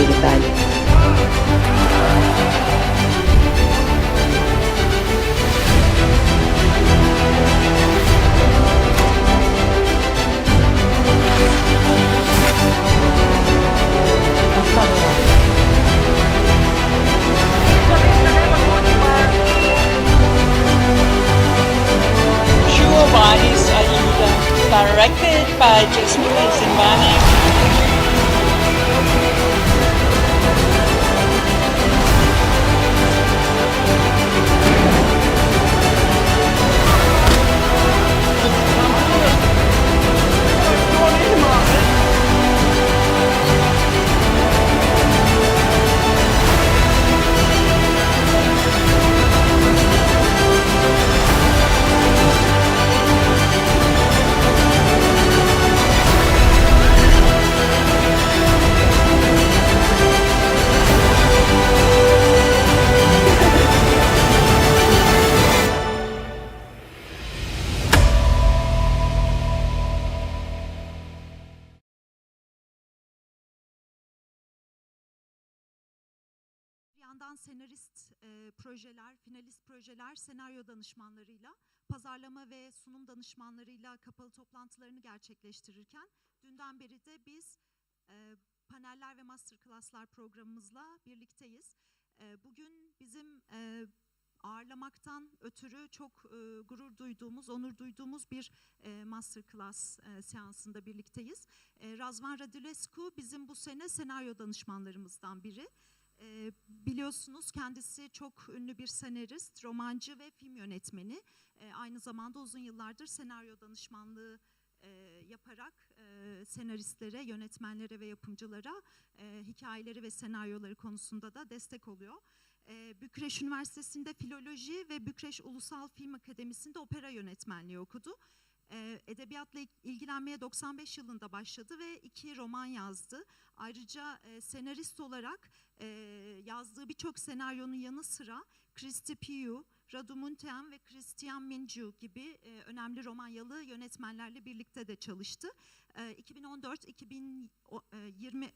efendim. Directed by Yazarı. Yandan senarist projeler, finalist projeler senaryo danışmanlarıyla, pazarlama ve sunum danışmanlarıyla kapalı toplantılarını gerçekleştirirken dünden beri de biz paneller ve masterclasslar programımızla birlikteyiz. Bugün bizim ağırlamaktan ötürü çok gurur duyduğumuz, onur duyduğumuz bir masterclass seansında birlikteyiz. Răzvan Rădulescu bizim bu sene senaryo danışmanlarımızdan biri. Biliyorsunuz kendisi çok ünlü bir senarist, romancı ve film yönetmeni. Aynı zamanda uzun yıllardır senaryo danışmanlığı yaparak senaristlere, yönetmenlere ve yapımcılara hikayeleri ve senaryoları konusunda da destek oluyor. Bükreş Üniversitesi'nde filoloji ve Bükreş Ulusal Film Akademisi'nde opera yönetmenliği okudu. Edebiyatla ilgilenmeye 95 yılında başladı ve 2 roman yazdı. Ayrıca senarist olarak yazdığı birçok senaryonun yanı sıra Cristi Piu, Rădulescu ve Cristian Mincu gibi önemli romanyalı yönetmenlerle birlikte de çalıştı. 2014-2020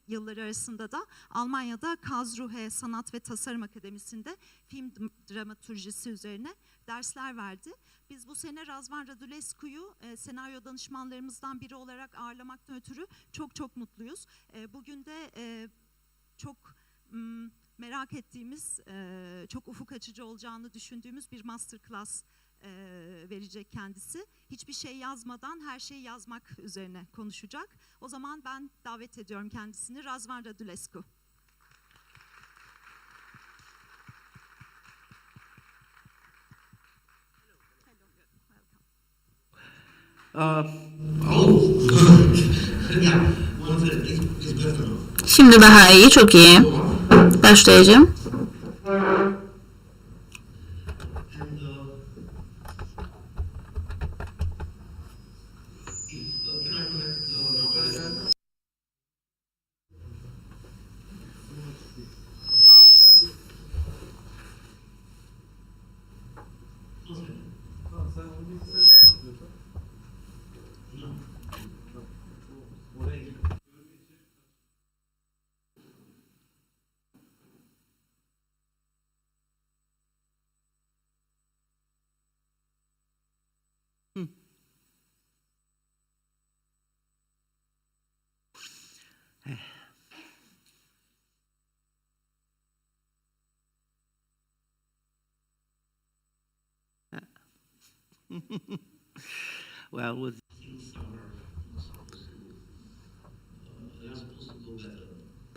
yılları arasında da Almanya'da Karlsruhe Sanat ve Tasarım Akademisi'nde film dramatürjisi üzerine dersler verdi. Biz bu sene Răzvan Rădulescu'yu senaryo danışmanlarımızdan biri olarak ağırlamaktan ötürü çok mutluyuz. Bugün de çok merak ettiğimiz, çok ufuk açıcı olacağını düşündüğümüz bir masterclass verecek kendisi. Hiçbir şey yazmadan her şeyi yazmak üzerine konuşacak. O zaman ben davet ediyorum kendisini. Răzvan Rădulescu. Şimdi daha iyi, çok iyi. Başlayacağım.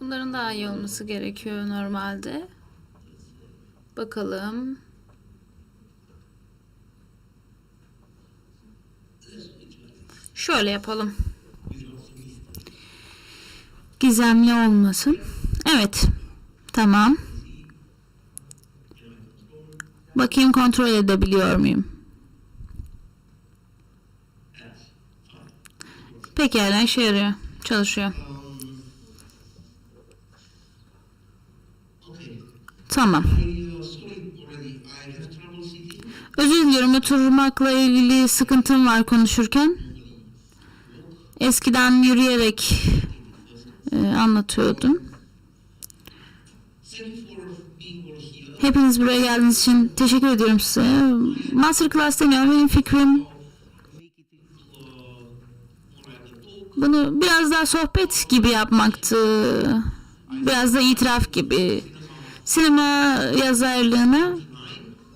Bunların daha iyi olması gerekiyor normalde. Bakalım. Şöyle yapalım. Gizemli olmasın. Evet. Tamam. Bakayım kontrol edebiliyor muyum? Pekala, işe yarıyor. Çalışıyor. Tamam. Özür diliyorum, oturmakla ilgili sıkıntım var konuşurken. Eskiden yürüyerek anlatıyordum. Hepiniz buraya geldiğiniz için teşekkür ediyorum size. Masterclass deniyor. Benim fikrim bunu biraz daha sohbet gibi yapmaktı. Biraz da itiraf gibi. Sinema yazarlığına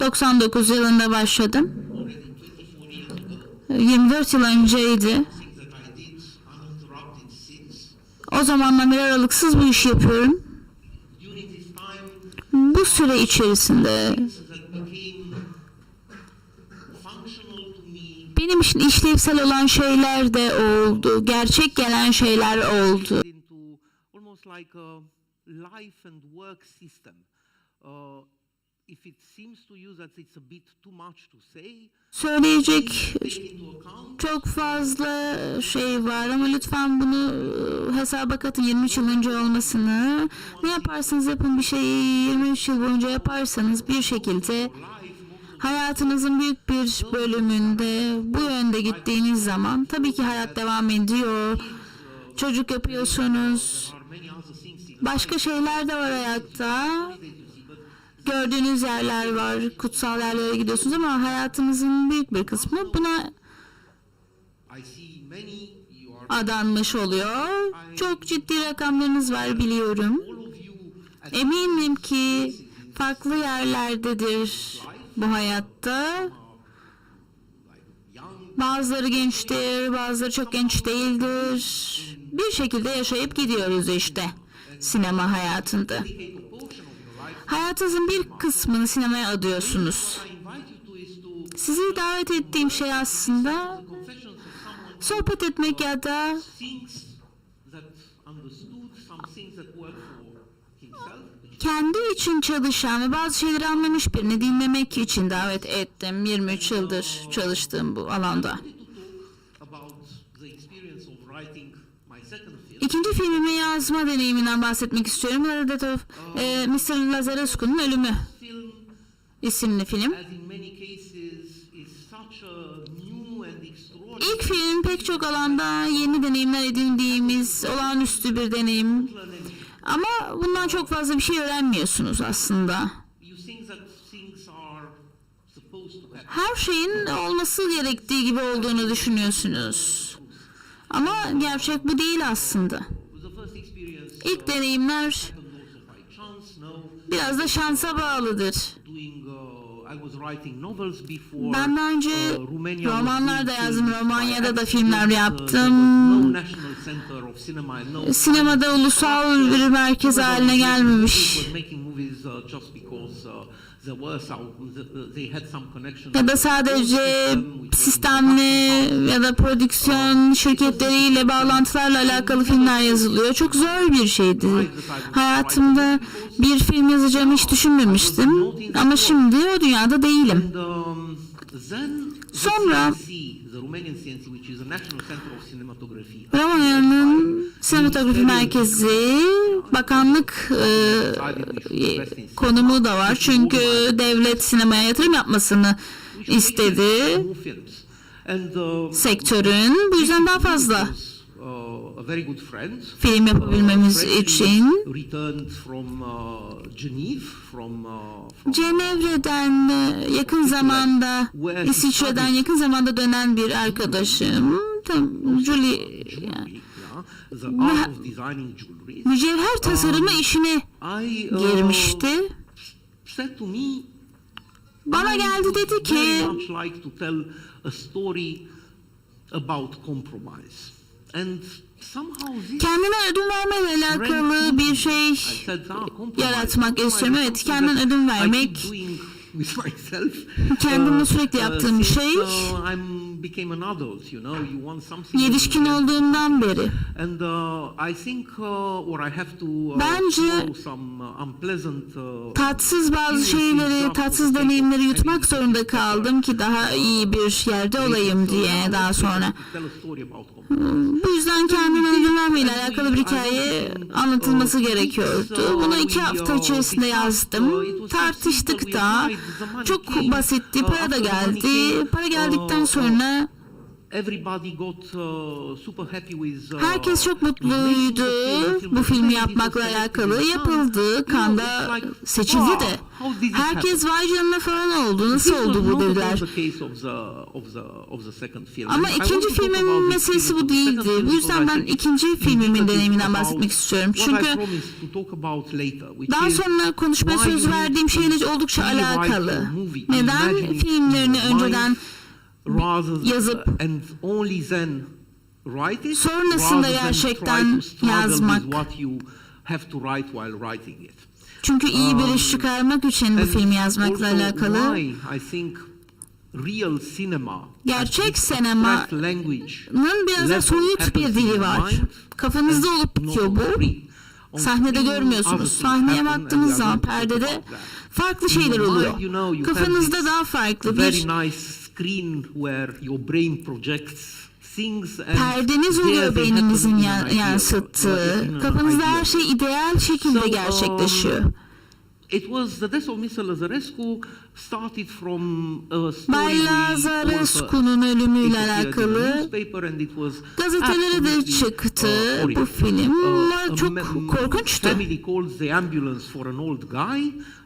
99 yılında başladım. 24 yıl önceydi. O zamandan beri aralıksız bu işi yapıyorum. Bu süre içerisinde benim için işlevsel olan şeyler de oldu. Gerçek gelen şeyler oldu. Söyleyecek çok fazla şey var ama lütfen bunu hesaba katın, 23 yıl önce olmasını. Ne yaparsanız yapın, bir şeyi 23 yıl boyunca yaparsanız bir şekilde hayatınızın büyük bir bölümünde bu yönde gittiğiniz zaman tabii ki hayat devam ediyor. Çocuk yapıyorsunuz. Başka şeyler de var hayatta. Gördüğünüz yerler var, kutsal yerlere gidiyorsunuz ama hayatınızın büyük bir kısmı buna adanmış oluyor. Çok ciddi rakamlarınız var biliyorum. Eminim ki farklı yerlerdedir bu hayatta. Bazıları gençtir, bazıları çok genç değildir. Bir şekilde yaşayıp gidiyoruz işte sinema hayatında. Hayatınızın bir kısmını sinemaya adıyorsunuz. Sizi davet ettiğim şey aslında sohbet etmek ya da kendi için çalışan ve bazı şeyleri anlamış birini dinlemek için davet ettim. 23 yıldır çalıştığım bu alanda. İkinci filmimi yazma deneyiminden bahsetmek istiyorum. Mr. Rădulescu'nun Ölümü isimli film. İlk film pek çok alanda yeni deneyimler edindiğimiz olağanüstü bir deneyim. Ama bundan çok fazla bir şey öğrenmiyorsunuz aslında. Her şeyin olması gerektiği gibi olduğunu düşünüyorsunuz. Ama gerçek bu değil aslında. İlk deneyimler biraz da şansa bağlıdır. Ben daha önce romanlar da yazdım, Romanya'da da filmler yaptım. Sinemada ulusal bir merkez haline gelmemiş. Ya da sadece sistemli ya da prodüksiyon şirketleriyle, bağlantılarla alakalı filmler yazılıyor. Çok zor bir şeydi. Hayatımda bir film yazacağımı hiç düşünmemiştim. Ama şimdi o dünyada değilim. Sonra Romanya'nın sinematografi merkezi, bakanlık konumu da var. Çünkü devlet sinemaya yatırım yapmasını istedi. Sektörün. Bu yüzden daha fazla film yapabilmemiz için Cenevre'den yakın zamanda, İsviçre'den yakın zamanda dönen bir arkadaşım, Julie, mücevher tasarımı işine girmişti. Bana geldi, dedi ki kendine ödün vermeyle alakalı bir şey yaratmak istiyorum. Evet, kendine ödün vermek kendimle sürekli yaptığım bir şey. Yetişkin olduğumdan beri. Bence tatsız bazı şeyleri, tatsız deneyimleri yutmak zorunda kaldım ki daha iyi bir yerde olayım diye daha sonra. Bu yüzden kendine ödün vermeyle alakalı bir hikaye anlatılması gerekiyordu. Bunu 2 hafta içerisinde yazdım. Tartıştık da. Çok basitti. Para da geldi. Para geldikten sonra everybody got super happy with. Herkes çok mutluydu bu filmi yapmakla alakalı. Yapıldı, Cannes'da seçildi de. Herkes vay canına falan oldu. Nasıl oldu bu dediler. Ama ikinci filmimin meselesi bu değildi. Bu yüzden ben ikinci filmimin deneyiminden bahsetmek istiyorum. Çünkü daha sonra konuşmaya söz verdiğim şeyle oldukça alakalı. Neden filmlerini önceden yazıp sonrasında gerçekten yazmak? Çünkü iyi bir iş çıkarmak için bu filmi yazmakla alakalı. Gerçek sinemanın biraz da soyut bir dili var. Kafanızda olup bitiyor bu. Sahnede görmüyorsunuz. Sahneye baktığınız zaman perdede farklı şeyler oluyor. Kafanızda daha farklı bir perdeniz oluyor beyninizin yansıttığı. Kafanızda her şey ideal şekilde gerçekleşiyor. Bay Yazarlı'nun ölümüyle alakalı gazetelere de çıktı bu film. Çok korkunçtu.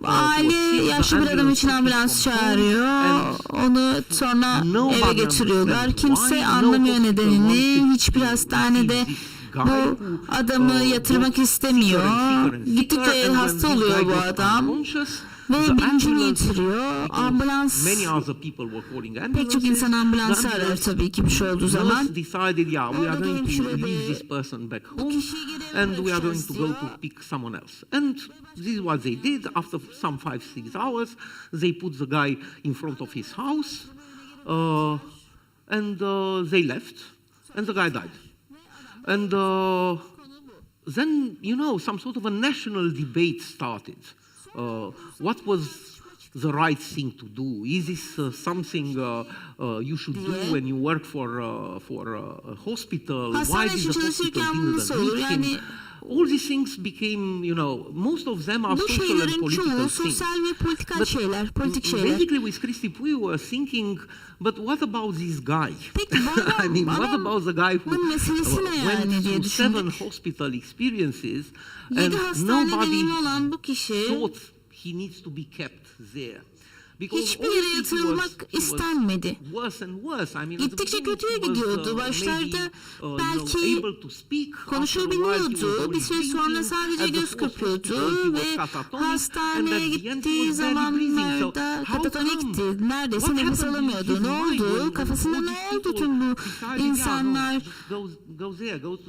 Aile yaşlı bir adam için ambulans çağırıyor. Onu sonra eve getiriyorlar. Kimse anlamıyor nedenini. Hiçbir hastanede bu adamı yatırmak istemiyor. Gittikçe hasta oluyor bu adam. Ve bilincini yitiriyor. Ambulans, pek çok insan ambulansı arar tabii ki bir şey olduğu zaman. Oradaki hemşire bey, bu kişiyi geri bırakacağız diyor. And this is what they did. After some 5-6 hours, they put the guy in front of his house, and they left, and the guy died. And then, you know, some sort of a national debate started. What was the right thing to do? Is this something you should do when you work for a hospital? Why did the hospital didn't admit him? All these things became, you know, most of them are social and political things. But basically with Christy Puy we were thinking, but what about this guy? I mean, what about the guy who went through 7 hospital experiences and nobody thought he needs to be kept there? Hiçbir yere yatırılmak istenmedi. Gittikçe kötüye gidiyordu. Başlarda belki konuşabiliyordu. Bir süre sonra sadece göz kırpıyordu ve hastaneye gittiği zamanlarda katatonikti. Neredeyse nefes alamıyordu. Ne oldu? Kafasında ne oldu tüm bu insanlar?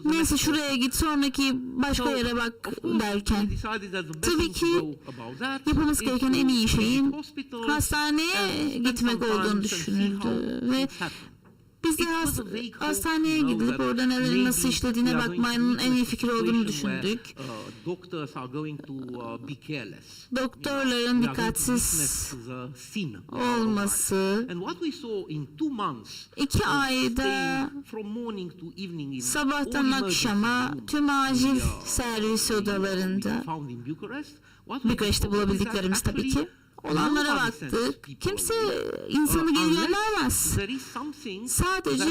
Neyse şuraya git, sonraki başka yere bak derken. Tabii ki yapılması gereken en iyi şeyin hastaneye gitmek olduğunu düşünüldü ve biz de hastaneye gidip orada nelerin nasıl işlediğine bakmanın en iyi fikir olduğunu düşündük. Doktorların dikkatsiz olması, 2 ayda sabahtan akşama tüm acil servis odalarında, Bükreş'te bulabildiklerimiz tabii ki, olanlara baktık. Kimse insanı geri göndermez. Sadece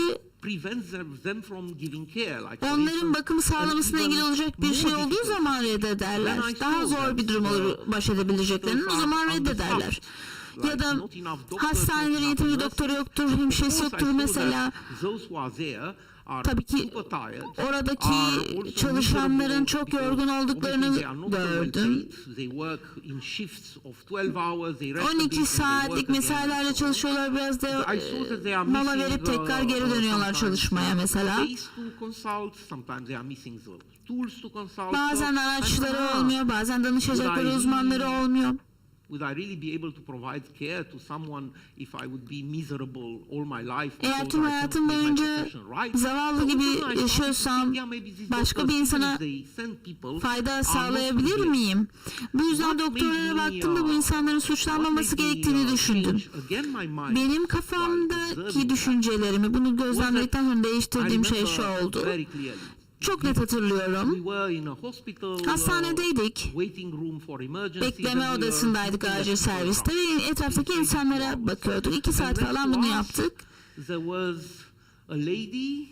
onların bakımı sağlamasına ilgili olacak bir şey olduğu zaman reddederler. Daha zor bir durum olur baş edebileceklerinin, o zaman reddederler. Ya da hastanelerin yeterince doktoru yoktur, hemşiresi yoktur mesela. Tabii ki oradaki çalışanların çok yorgun olduklarını gördüm. 12 saatlik mesailerle çalışıyorlar, biraz da mola verip tekrar geri dönüyorlar çalışmaya mesela. Bazen araçları olmuyor, bazen danışacakları uzmanları olmuyor. Eğer tüm hayatım boyunca zavallı gibi yaşıyorsam başka bir insana fayda sağlayabilir miyim? Bu yüzden doktorlara baktığımda bu insanların suçlanmaması gerektiğini düşündüm. Benim kafamdaki düşüncelerimi, bunu gözlemledikten sonra değiştirdiğim şey şu oldu. Çok net hatırlıyorum. Hastanedeydik. Bekleme odasındaydık acil serviste ve etraftaki insanlara bakıyorduk. 2 saat falan bunu yaptık. a lady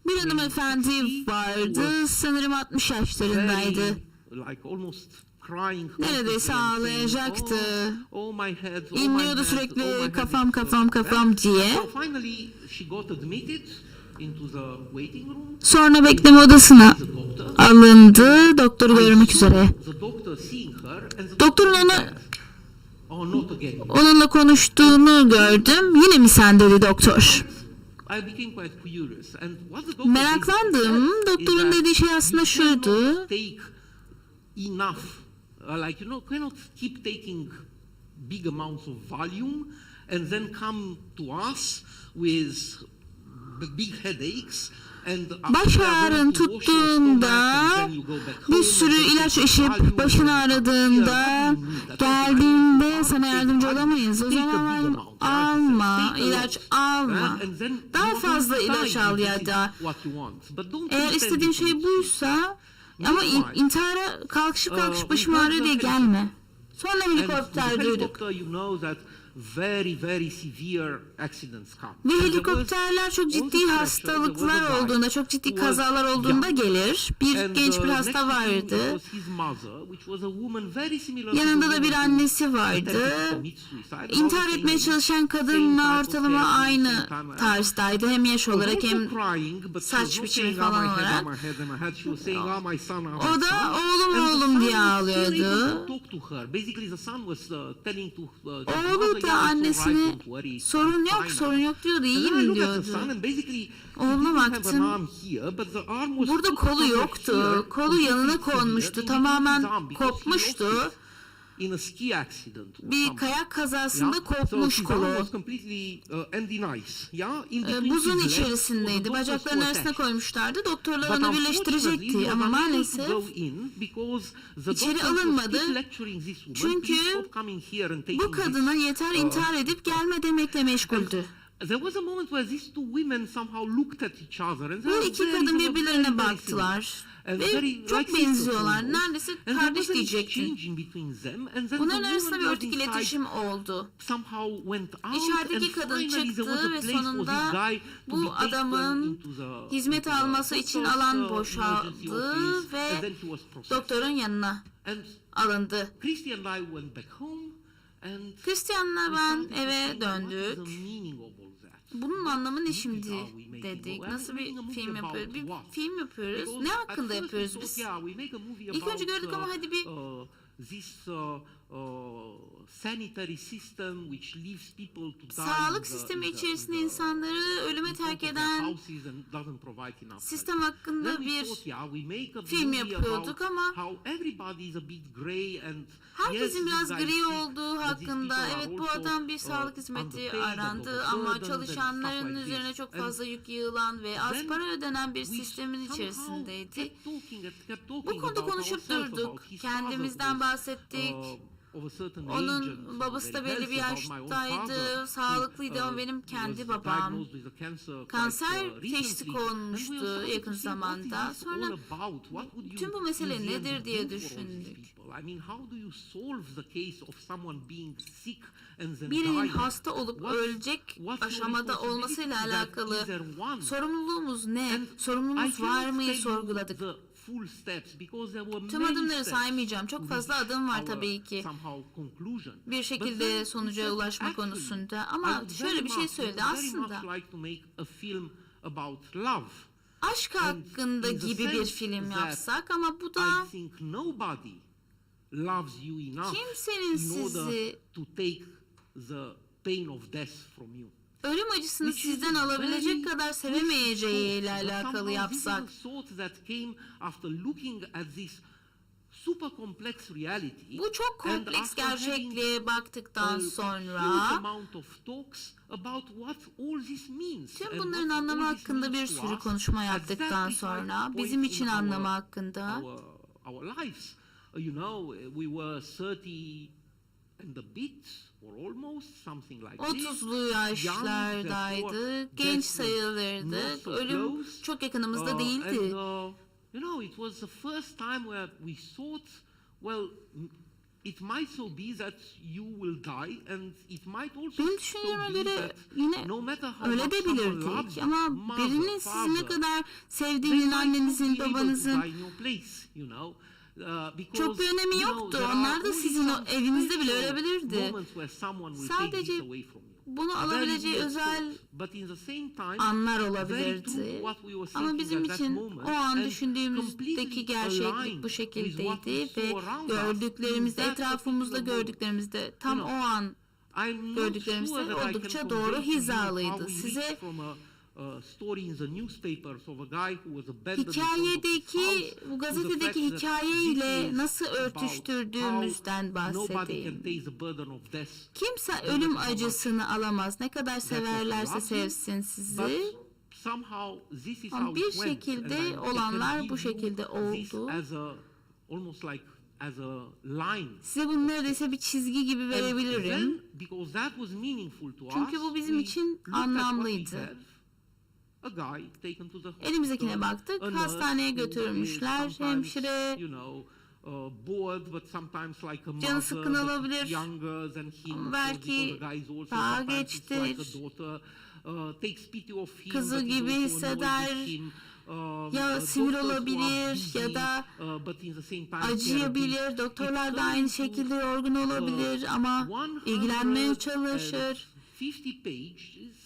Bir hanımefendi vardı, sanırım 60 yaşlarındaydı. like almost crying. Neredeyse ağlayacaktı. My head, İnliyordu sürekli kafam diye. So finally she got admitted into the waiting room. Sonra bekleme odasına alındı doktoru görmek üzere. The doctor seeing her and the Doktorun not again. onunla konuştuğunu gördüm. Yine mi sen dedi doktor. I became quite curious and what the doctor Meraklandım. Doktorun dediği şey aslında şuydu. Take enough, like cannot keep taking big amounts of volume and then come to us with big headaches. Baş ağrın tuttuğunda bir sürü ilaç içip başın ağrıdığında geldiğinde sana yardımcı olamayız. O zaman alma, ilaç alma. Daha fazla ilaç al ya da. Eğer istediğin şey buysa ama intihara kalkışıp başım ağrıyor diye gelme. Sonra helikopter duyduk. Very severe accidents come. Ve helikopterler çok ciddi hastalıklar olduğunda, çok ciddi kazalar olduğunda gelir. Genç bir hasta vardı. Yanında da bir annesi vardı. İntihar etmeye çalışan kadınla ortalama aynı tarzdaydı. Hem yaş olarak hem saç biçimi falan olarak. O da oğlum diye ağlıyordu. Oğlu da annesine sorun yok diyordu, iyiyim diyordu. Oğluna baktım, burada kolu yoktu, kolu yanına konmuştu, tamamen kopmuştu. Bir kayak kazasında kopmuş kolu. Buzun içerisindeydi, bacaklarının arasına koymuşlardı, doktorlar onu birleştirecekti ama maalesef içeri alınmadı. Çünkü bu kadına yeter intihar edip gelme demekle meşguldü. Bu iki kadın birbirlerine baktılar. Ve çok benziyorlar. Neredeyse kardeş diyecektim. Bunların arasında bir örtük iletişim oldu. İçerideki kadın çıktı ve sonunda bu adamın hizmet alması için alan boşaldı ve doktorun yanına alındı. Christian'la ben eve döndük. Bunun anlamı ne şimdi dedik. Nasıl bir film yapıyoruz? Bir film yapıyoruz. Ne hakkında yapıyoruz biz? İlk önce gördük ama hadi bir sağlık sistemi içerisinde insanları ölüme terk eden sistem hakkında bir film yapıyorduk ama herkesin biraz gri olduğu hakkında, evet bu adam bir sağlık hizmeti arandı ama çalışanların üzerine çok fazla yük yığılan ve az para ödenen bir sistemin içerisindeydi. Bu konuda konuşup durduk, kendimizden bahsettik. Onun babası da belli bir yaştaydı, sağlıklıydı ama benim kendi babam kanser teşhisi konmuştu yakın zamanda. Sonra tüm bu mesele nedir diye düşündük. Birinin hasta olup ölecek aşamada olmasıyla alakalı sorumluluğumuz ne? Sorumluluğumuz var mı? Sorguladık. Tüm adımları saymayacağım. Çok fazla adım var tabii ki. Bir şekilde sonuca ulaşma konusunda. Ama şöyle bir şey söyledi aslında. Aşk hakkında gibi bir film yapsak ama bu da kimsenin sizi ölüm acısını sizden alabilecek kadar sevemeyeceği ile alakalı yapsak. Bu çok kompleks gerçekliğe baktıktan sonra tüm bunların anlamı hakkında bir sürü konuşma yaptıktan sonra bizim için anlamı hakkında 30'lu yaşlardaydı, genç sayılırdık, ölüm çok yakınımızda değildi. it might so be that you will die, and it might also Benim so düşünceme be göre that yine no matter how öyle much de someone bilirdik loves you, ama mother, birinin sizi ne father, kadar they sevdiğinin, might not annenizin, be able to babanızın die in your place, you know. Because, çok bir önemi you know, yoktu. there are Onlar da only sizin some evinizde bile special ölebilirdi. moments where someone will take Sadece this away from you. bunu Very alabileceği weird özel thought, but in the same time, anlar very true olabilirdi. to what we were Ama thinking bizim at that için moment, o an and düşündüğümüzdeki completely gerçeklik aligned bu with what we şekildeydi saw ve around us gördüklerimizde, in that etrafımızda particular moment. gördüklerimizde tam You o know, an I'm not gördüklerimizde sure that I can oldukça convey doğru to you how hizalıydı. we Size reached from a story in the newspapers of a guy who was abandoned in front of his hikayedeki, house bu to the gazetedeki fact that hikayeyle this is nasıl about örtüştürdüğümüzden how nobody bahsedeyim. can take the burden of death. Kimse ölüm acısını alamaz. Ne kadar severlerse sevsin sizi. But somehow this is Ama how bir it went, şekilde and I can olanlar give bu you şekilde this oldu. as a almost like as a line. Size bunu neredeyse bir çizgi gibi And verebilirim. then, because that was meaningful to Çünkü us, bu bizim we için looked at what we anlamlıydı. have. A guy taken to the hospital, Elimizdekine baktık, a nurse hastaneye who is götürmüşler, sometimes, hemşire, you know, bored, but sometimes like a canı mother, sıkkın but olabilir. younger than him, Ama so belki because the guy is also daha sometimes it's geçtir, like a daughter, takes pity of him, kızı but is gibi also hisseder, annoyed with him. ya sinir Doctors who are olabilir busy, ya da but in the same time they're acıyabilir. busy. Doktorlar It da aynı turned şekilde into, yorgun olabilir ama ilgilenmeye çalışır. 150 pages,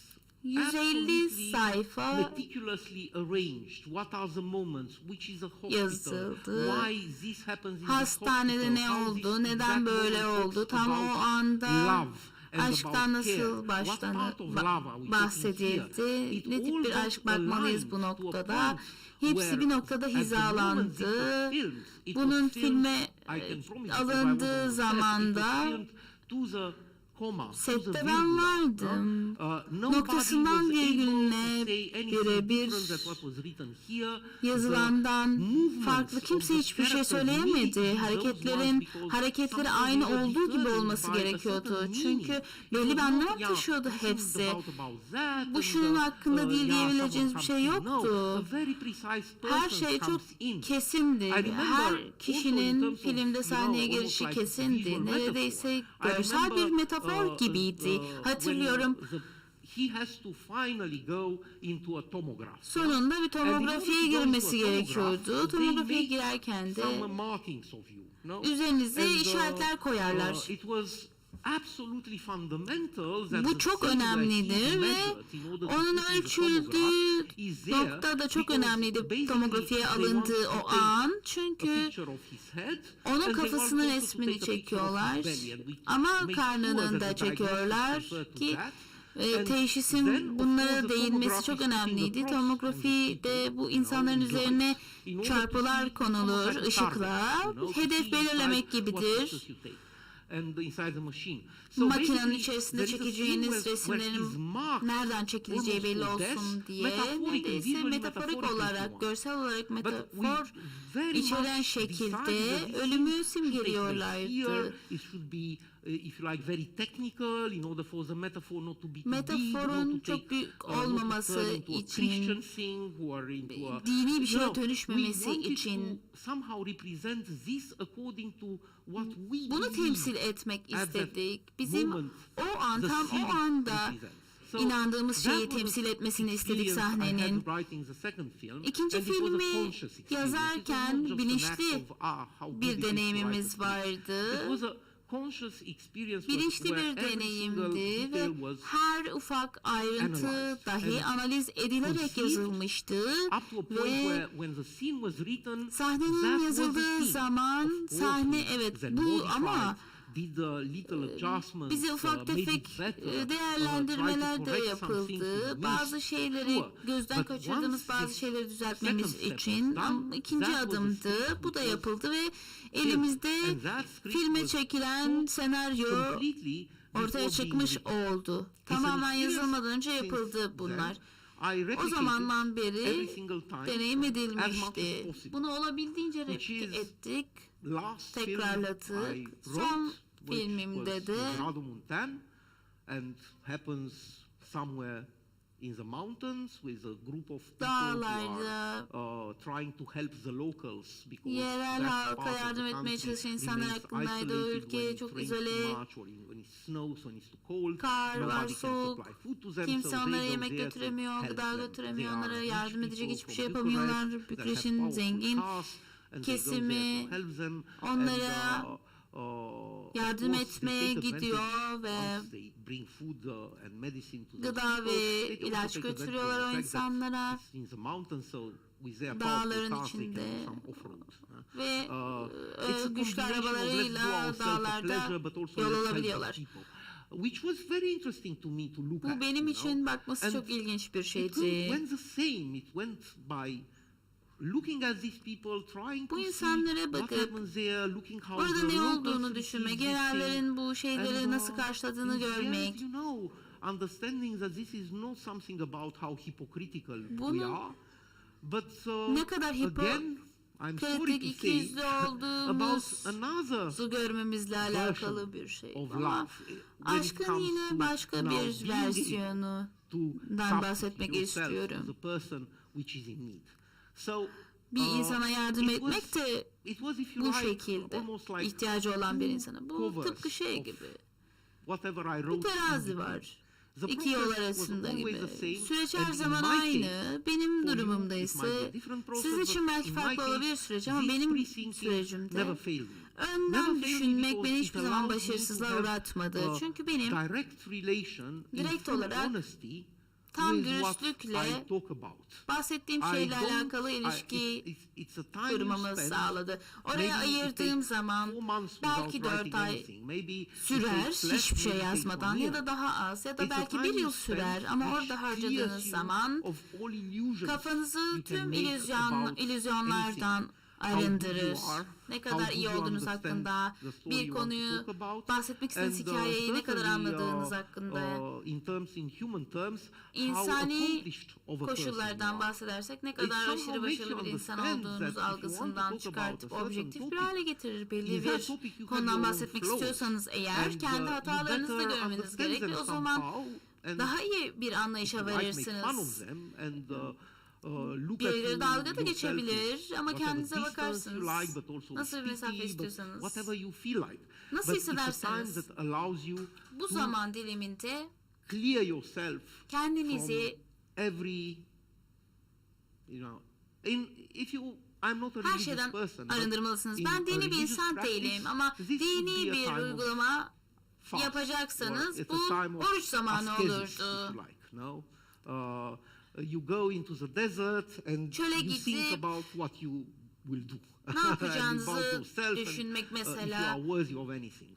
150 absolutely sayfa meticulously arranged. What are the moments? Which is a hospital? yazıldı. Why this happens in this Hastanede hospital? ne How this oldu? Neden exact böyle moment oldu? talks Tam o about anda love and aşktan about nasıl care. What part of love are we taking bahsedildi? here? It Ne tip all bir got aşk bakmalıyız bu aligned to a noktada? point Hepsi where bir noktada at the moment this was hizalandı. filmed, it Bunun was filmed, filme I can promise you, because I was on alındığı the set, it was zamanda filmed to the comma, to the sette ben virgula, vardım. nobody Noktasından was able to virgülüne say anything birebir different than what was written here. yazılandan The movements farklı of kimse the hiçbir şey characters needed to söyleyemedi. be those Hareketlerin ones because hareketleri somehow aynı they were olduğu gibi determined olması by a gerekiyordu. certain Çünkü meaning. belli It bir was anlam not, yeah, taşıyordu this is hepsi. about that, Bu and, şunun hakkında değil yeah, diyebileceğiniz bir someone şey comes in. No, yoktu. a very precise Her person şey çok comes in. kesindi. I remember Her also in kişinin terms of, filmde sahneye almost gelişi like kesindi. visual Neredeyse metaphor. I görsel bir remember, metafor gibiydi. Hatırlıyorum. He has to finally go into a tomograph. Sonunda bir tomografiye girmesi gerekiyordu. Tomografiye girerken de some markings of you, no? üzerinize And, işaretler koyarlar. It was absolutely fundamental that Bu the çok thing where önemlidir he ve measured in order to onun put in the ölçüldüğü tomograph is there nokta da çok because önemliydi basically tomografiye they alındığı want to o take an. a Çünkü picture of his head, onun and they kafasının want also to resmini take a picture of his çekiyorlar belly, and we ama make karnının sure da that the çekiyorlar diagnosis refer to ki that. And teşhisin then, of bunlara course, the değinmesi tomograph çok is putting önemliydi. across on Tomografi the de people, bu you insanların know, üzerine light, in order to çarpılar see konulur almost like a ışıkla. target, you know, to Hedef see belirlemek inside what gibidir. pictures you take. And inside the machine. So Makinenin basically, içerisinde there is a çekeceğiniz scene where resimlerin his mark nereden çekileceği almost belli for death, olsun diye metaphorical, neredeyse visually metaforik metaphorical if you olarak, want. görsel olarak But we metafor very içeren much şekilde decided that this ölümü thing should take place simgeliyorlardı. here. It should be, if you like, very technical in order for the metaphor not to be too big, Metaforun not to çok take, büyük not to olmaması turn into a için, Christian thing, who are into a, dini bir şeye you know, dönüşmemesi we wanted için to somehow represent this according to what we bunu believe temsil etmek at that istedik. Bizim moment o an, the tam scene o anda represents. So inandığımız that şeyi was the temsil etmesini istedik experience I had sahnenin. writing the second film, İkinci and it was a filmi conscious experience. It was yazarken not just an bilinçli act of, how good it bir is to write a deneyimimiz script. vardı. It was a conscious experience Bilinçli where bir every single deneyimdi ve detail was her ufak ayrıntı analyzed dahi and analiz edilerek conceived yazılmıştı up to a point ve where when the scene was written, sahnenin that was the yazıldığı scene. zaman Of course, sahne we evet then bu modified, ama did the little adjustments, bize ufak made it tefek better, değerlendirmeler tried de to correct some things we yapıldı. missed. Bazı şeyleri Sure. gözden But kaçırdığımız once bazı this şeyleri düzeltmemiz second step için was done, ama ikinci that was the adımdı. script Bu da which yapıldı ve filmed. elimizde And that script filme was çekilen shot senaryo completely ortaya before being çıkmış written. oldu. It's an Tamamen experience yazılmadan önce since yapıldı bunlar. then. I O replicated zamandan beri every single time deneyim as much as edilmişti. possible. Bunu olabildiğince Which replike is ettik. Last film Tekrarladık. I Son wrote, which filmimde was de Rădulescu, and happens somewhere in the mountains with a group of people who dağlarda are trying to help the locals because Yerel that halka part of the yardım etmeye country çalışan insanlar remains hakkındaydı. O isolated ülke when it çok rains too izole. much or when it snows, when it's too cold. Kar var, Nobody can soğuk. supply food to them, Kimse so they onlara go yemek there to götüremiyor, help gıda them. götüremiyor They are onlara, rich yardım edecek people hiçbir from şey Bucharest yapamıyorlar. that have Bükreş'in powerful zengin cars, and they go there kesimi to help them, onlara of yardım course, they etmeye take gidiyor advantage ve once they bring food and medicine to the gıda people. ve They also ilaç take advantage of the götürüyorlar o fact that insanlara. it's in the mountains, so with their Dağların powerful cars they can içinde do some off-road. ve It's a güçlü combination of let's do arabalarıyla ourselves a dağlarda pleasure, but also yol let's help alabiliyorlar. the people. Which was very interesting to me to look Bu at. benim you know. için bakması And çok ilginç bir it şeydi. went the same. It went by looking at these people, trying Bu to see insanlara what bakıp happens there, looking how orada the ne locals olduğunu receive düşünmek, these yerellerin bu things. şeyleri And, nasıl karşıladığını in the end, görmek. you know, understanding that this is not something about how hypocritical we Bunu are, but ne kadar again, I'm sorry kritik, to iki say, yüzlü about olduğumuzu another görmemizle alakalı bir şey. of Ama love, when it aşkın comes yine to başka now bir being to versiyonundan bahsetmek substitute yourself istiyorum. to the person which is in need. So, Bir insana yardım it was- etmek de it was, if you bu like, şekilde almost like ihtiyacı olan bir two insana. Bu covers tıpkı şey of gibi. whatever I Bir wrote in terazi the book. var. The İki yol process was arasında always gibi. the same, Süreç and her in zaman my aynı. case, Benim for you, durumumda it might be ise a different process, siz için but belki in my farklı case, olabilir süreç ama this benim pre-thinking sürecimde never failed me. Never önden failed me düşünmek because beni it hiçbir zaman allows me to başarısızlığa have uğratmadı. a Çünkü benim direct relation in direkt full olarak honesty tam with what dürüstlükle I talk about. bahsettiğim şeyle alakalı ilişki it's a time you kurmamı spend, sağladı. Oraya maybe it ayırdığım takes zaman 4 months without belki 4 writing ay anything. Maybe it sürer takes less, hiçbir şey maybe it takes yazmadan 1 ya year. da daha az ya da It's a belki time bir you yıl spend sürer ama which orada clears harcadığınız you zaman of all illusions kafanızı you can tüm make about illüzyonlardan anything. How good arındırır. you are, Ne how kadar good iyi you olduğunuz understand hakkında, the story bir you want to konuyu, talk about, bahsetmek istediğiniz and, hikayeyi ne kadar certainly, anladığınız hakkında, in human terms, how insani accomplished of a person koşullardan you are. bahsedersek ne It kadar somehow aşırı makes başarılı you bir insan understand olduğunuz that if you want to algısından talk about a çıkartıp certain objektif bir topic, hale getirir. Belli in that bir topic you have konudan your own bahsetmek flows. istiyorsanız eğer And, kendi you hatalarınızı da better görmeniz understand gerek ve them o zaman somehow, and daha iyi bir anlayışa you might make fun varırsınız. of them and, look at Birileri you dalga da yourself geçebilir with ama whatever kendinize distance bakarsınız. you like, but also Nasıl bir with mesafe pity, but istiyorsanız. whatever you feel like. Nasıl But it's a time hissederseniz. that allows you Bu to zaman diliminde clear yourself kendinizi from every, if you, I'm not a her religious şeyden person, but arındırmalısınız. in Ben a dini bir religious insan practice, değilim ama this would be dini a bir time of uygulama fast, yapacaksanız or it's bu a time of oruç zamanı ascesis, if olurdu. you like, no? You go into the desert and Çöle you think gidip about what you will do. ne And about yapacağınızı yourself düşünmek and, if you mesela. are worthy of anything.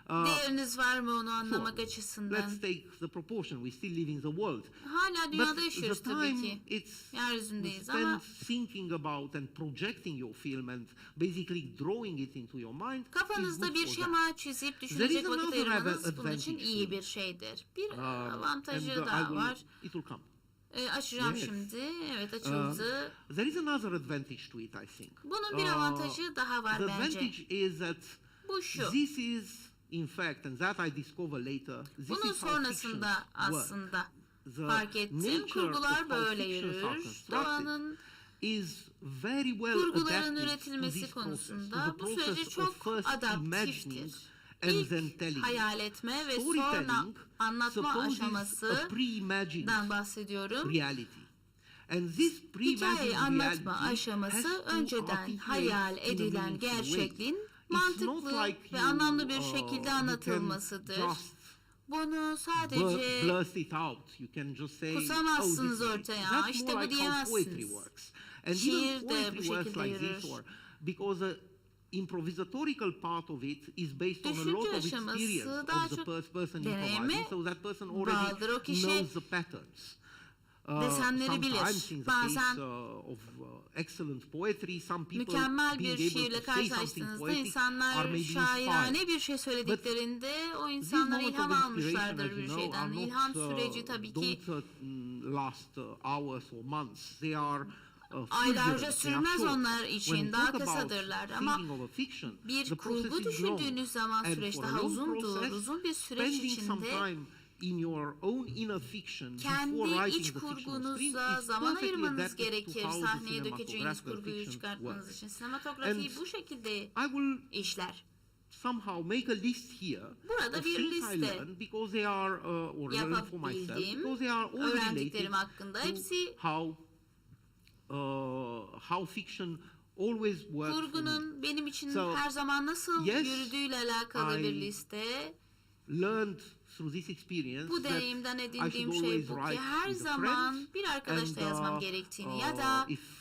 Değeriniz var mı onu anlamak Sure. açısından. Let's take the proportion. We still live in the world. Hala But dünyada the yaşıyoruz tabii time ki. it's Yeryüzündeyiz spent ama thinking about and projecting your film and basically drawing it into your mind is kafanızda good bir for şema çizip There düşünecek is vakit another ayırmanız bunun için advantage iyi to bir it. şeydir. Bir that. avantajı And, I daha will- var. It will come. Açacağım Yes. şimdi. Evet açıldı. There is another advantage to it, I think. Bunun bir avantajı daha var The bence. advantage is that Bu şu. this is, in fact, and that I discover later, this Bunun is how sonrasında fictions work. aslında The fark ettim. nature Kurgular of how böyle fictions are yürür. constructed Doğanın is very well kurguların adapted to üretilmesi this process, to konusunda the bu sürece process çok of first imagining adaptiftir. and then telling. İlk hayal etme ve sonra Storytelling anlatma supposes a aşamasından pre-imagined bahsediyorum. reality. And this pre-imagined Hikayeyi reality anlatma has aşaması to önceden articulate hayal in a edilen meaningful way. gerçekliğin It's not mantıklı like ve you, anlamlı bir you şekilde can anlatılmasıdır. just Bunu sadece blurt it out. You can just say, kusamazsınız this is it." ortaya. That's İşte more bu like how poetry diyemezsiniz. works. And Şiir even de poetry bu works şekilde like this, yürür. or because the improvisatorical part of it is based on a Düşünce lot of aşaması experience daha of the çok person deneyime improvising, so that person bağlıdır. already O kişi knows the patterns. desenleri bilir. Sometimes in the Bazen case of excellent poetry, some people mükemmel being bir able şiirle to say something karşılaştığınızda poetic are insanlar maybe şairane inspired. bir şey söylediklerinde o These insanlar moments ilham of inspiration, almışlardır as bir you know, şeyden. are not, İlham süreci tabii ki don't last hours or months. They are aylarca fulgurant, they are sürmez short. onlar When için, you daha talk about kısadırlar ama thinking of a fiction, bir the process kurgu is long. düşündüğünüz zaman And süreç for a daha long uzundur. process, Uzun bir süreç spending some içinde time in your own inner fiction kendi before writing iç the fictional screen, kurgunuzla it's zaman perfectly ayırmanız adapted to gerekir how the sahneye dökeceğiniz cinematographic kurguyu fiction çıkartmanız works. için. Sinematografiyi And bu şekilde I will işler. somehow make a list here Burada of bir things I liste learned because they are or learned for myself yapabildiğim, because they are all related öğrendiklerim hakkında to hepsi how fiction always works for me. kurgunun benim için So, her zaman nasıl yes, yürüdüğüyle alakalı bir I liste. Learned through this experience Bu that deneyimden I edindiğim should şey always bu ki write her with a zaman friend, bir arkadaşla and, yazmam gerektiğini ya da if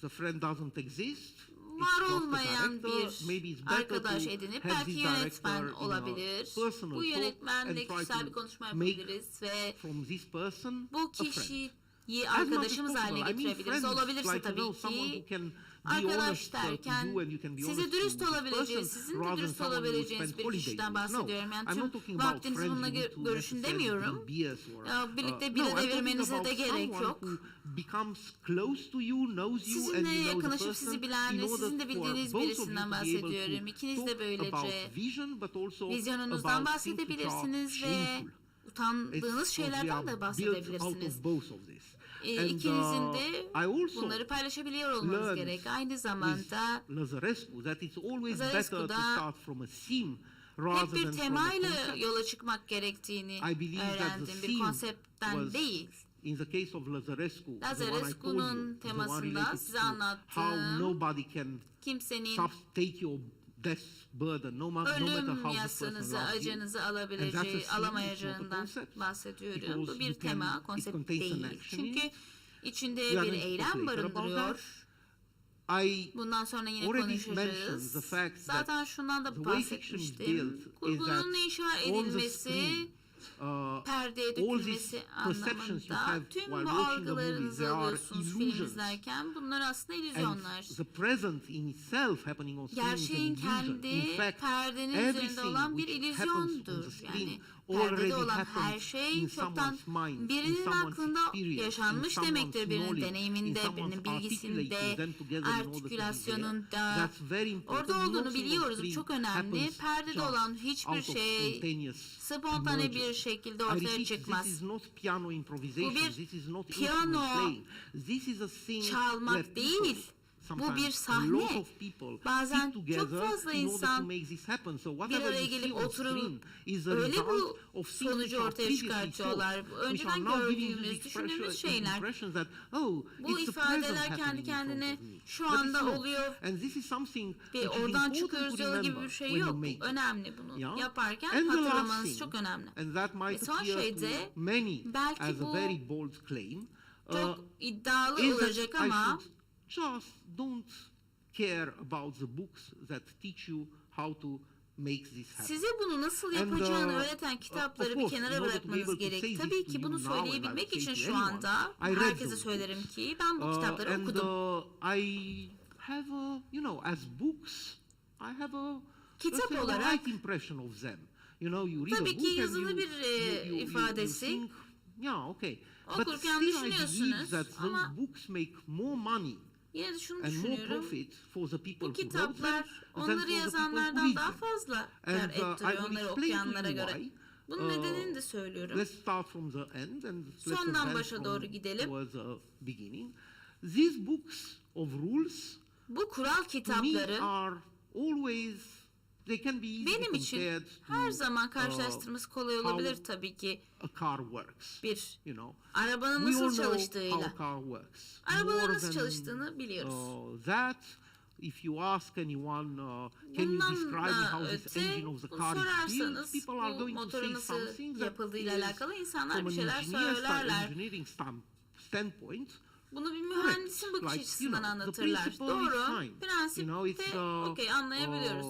the friend doesn't exist, it's var just a olmayan director. Maybe bir it's better arkadaş to edinip have belki this yönetmen director in a olabilir. personal Bu talk yönetmenle and try kişisel to bir konuşma make yapabiliriz ve from this person bu a friend. kişiyi As much as arkadaşımız possible. haline I mean, getirebiliriz. friends, Olabilirse like, tabii someone who ki can be arkadaş honest to derken you and you can be size honest dürüst to this olabileceğiniz, person, sizin de rather dürüst than someone you olabileceğiniz spend bir holiday kişiden with. No, bahsediyorum. Yani I'm not tüm talking about vaktinizi friends bununla you need to görüşün necessarily demiyorum. drink beers or, Ya birlikte no, bira I'm talking devirmenize about de gerek someone yok. who becomes close to you, knows you, and Sizinle you know the yakınlaşıp person, sizi bilen in ve order sizin de for bildiğiniz both of you to birisinden be able bahsediyorum. to İkiniz de talk böylece about vision, but also vizyonunuzdan about things which are bahsedebilirsiniz ve shameful. utandığınız şeylerden de built out bahsedebilirsiniz. of both of this. İkinizin de I also bunları paylaşabiliyor olmanız learned gerek. Aynı zamanda with Răzvan that it's always better to Răzvan'da start from a theme hep rather bir than from a temayla concept. yola çıkmak gerektiğini I believe that the öğrendim. Bir theme konseptten was, değil. in the case of Răzvanescu, the one I told Răzvanescu'nun you, the one temasında related size to anlattığım how nobody can kimsenin take your death burden, no matter how ölüm this person yasanızı, loves you. acınızı And that's a alabileceği, theme, it's not a alamayacağından concept. bahsediyorum. Because Bu bir you can- tema, it konsept contains an değil. action in Çünkü it. içinde We are bir going to eylem talk later about barındırıyor. that. I Bundan sonra yine already mentioned konuşacağız. the fact Zaten that şundan da the way fiction is bahsetmiştim. built is Kurgunun that inşa on the edilmesi, screen, perdeye all these dökülmesi perceptions you anlamında have tüm while bu watching a movie, algılarınızı they are alıyorsunuz film illusions. izlerken. Bunlar aslında And illüzyonlar. the present in itself happening on screen is an Gerçeğin illusion. kendi In fact, perdenin üzerinde everything olan bir which happens on the illüzyondur. screen Yani already perdede olan her happened şey in çoktan someone's mind, in birinin someone's aklında experience, yaşanmış in demektir. someone's Birinin knowledge, in deneyiminde, someone's birinin bilgisinde, articulating them together in order to be there. artikülasyonunda That's very important. orada olduğunu Nothing on biliyoruz. Bu screen çok önemli. happens Perdede just olan hiçbir out of şey spontaneous spontane bir emergence. şekilde I ortaya repeat, this çıkmaz. is not piano improvisation. Bu bir This is not piyano instrument playing. This is a thing çalmak where değil. people, Bu bir sometimes a sahne. lot of people Bazen sit together çok fazla in order to insan make this happen. So bir whatever araya you see gelip on oturup screen is a öyle result bu of things which sonucu are ortaya previously çıkartıyorlar. thought, which are Önceden now giving you gördüğümüz, the düşündüğümüz şeyler. impressions that, oh, Bu it's the present ifadeler kendi happening in front kendine of me. şu But it's anda not. oluyor And this is something ve which is oradan important çıkıyoruz to yola gibi remember bir şey when you yok. make it. Önemli bunu Yeah? yaparken And the last hatırlamanız thing, çok önemli. and that might Ve son appear şey to de many belki as a bu very bold claim, çok iddialı is that olacak I ama should just don't care about the books that teach you how to make this happen. size bunu nasıl And, yapacağını öğreten kitapları of bir course, kenara in order to be bırakmanız able to say gerek. this Tabii to ki you bunu now, and I söyleyebilmek would için say to şu anyone, anda I read herkese those söylerim books. ki ben bu kitapları And okudum. I have a, as books, I have a Kitap let's say, a olarak- right impression of them. You read Tabii a ki book and yazılı you, bir you ifadesi. think, yeah, okay. But Okurken still I believe düşünüyorsunuz that those ama- books make more money Yine de şunu and more düşünüyorum. profit for the people Bu who wrote them kitaplar than onları for the people who yazanlardan read daha them. fazla And, kar I ettiriyor will onları explain to okuyanlara you göre. why. Bunun nedenini de söylüyorum. Let's start from the end and let's Sondan advance başa from doğru gidelim. towards the beginning. These books of rules Bu kural to me kitapları are always they can be easily benim için compared her to zaman karşılaştırması kolay how olabilir tabii ki. a car works. Bir, We arabanın all nasıl know how çalıştığıyla. a car works. Arabaların More nasıl than, çalıştığını biliyoruz. That if you ask anyone, can you Bundan describe da how this öte engine of the car is built? sorarsanız People are bu going to motorun say nasıl something that yapıldığıyla is, alakalı insanlar from bir an şeyler söylerler. engineering standpoint, Bunu bir mühendisin bakış Like, açısından the anlatırlar. principle is Doğru. fine. Prensipte It's okey anlayabiliyoruz.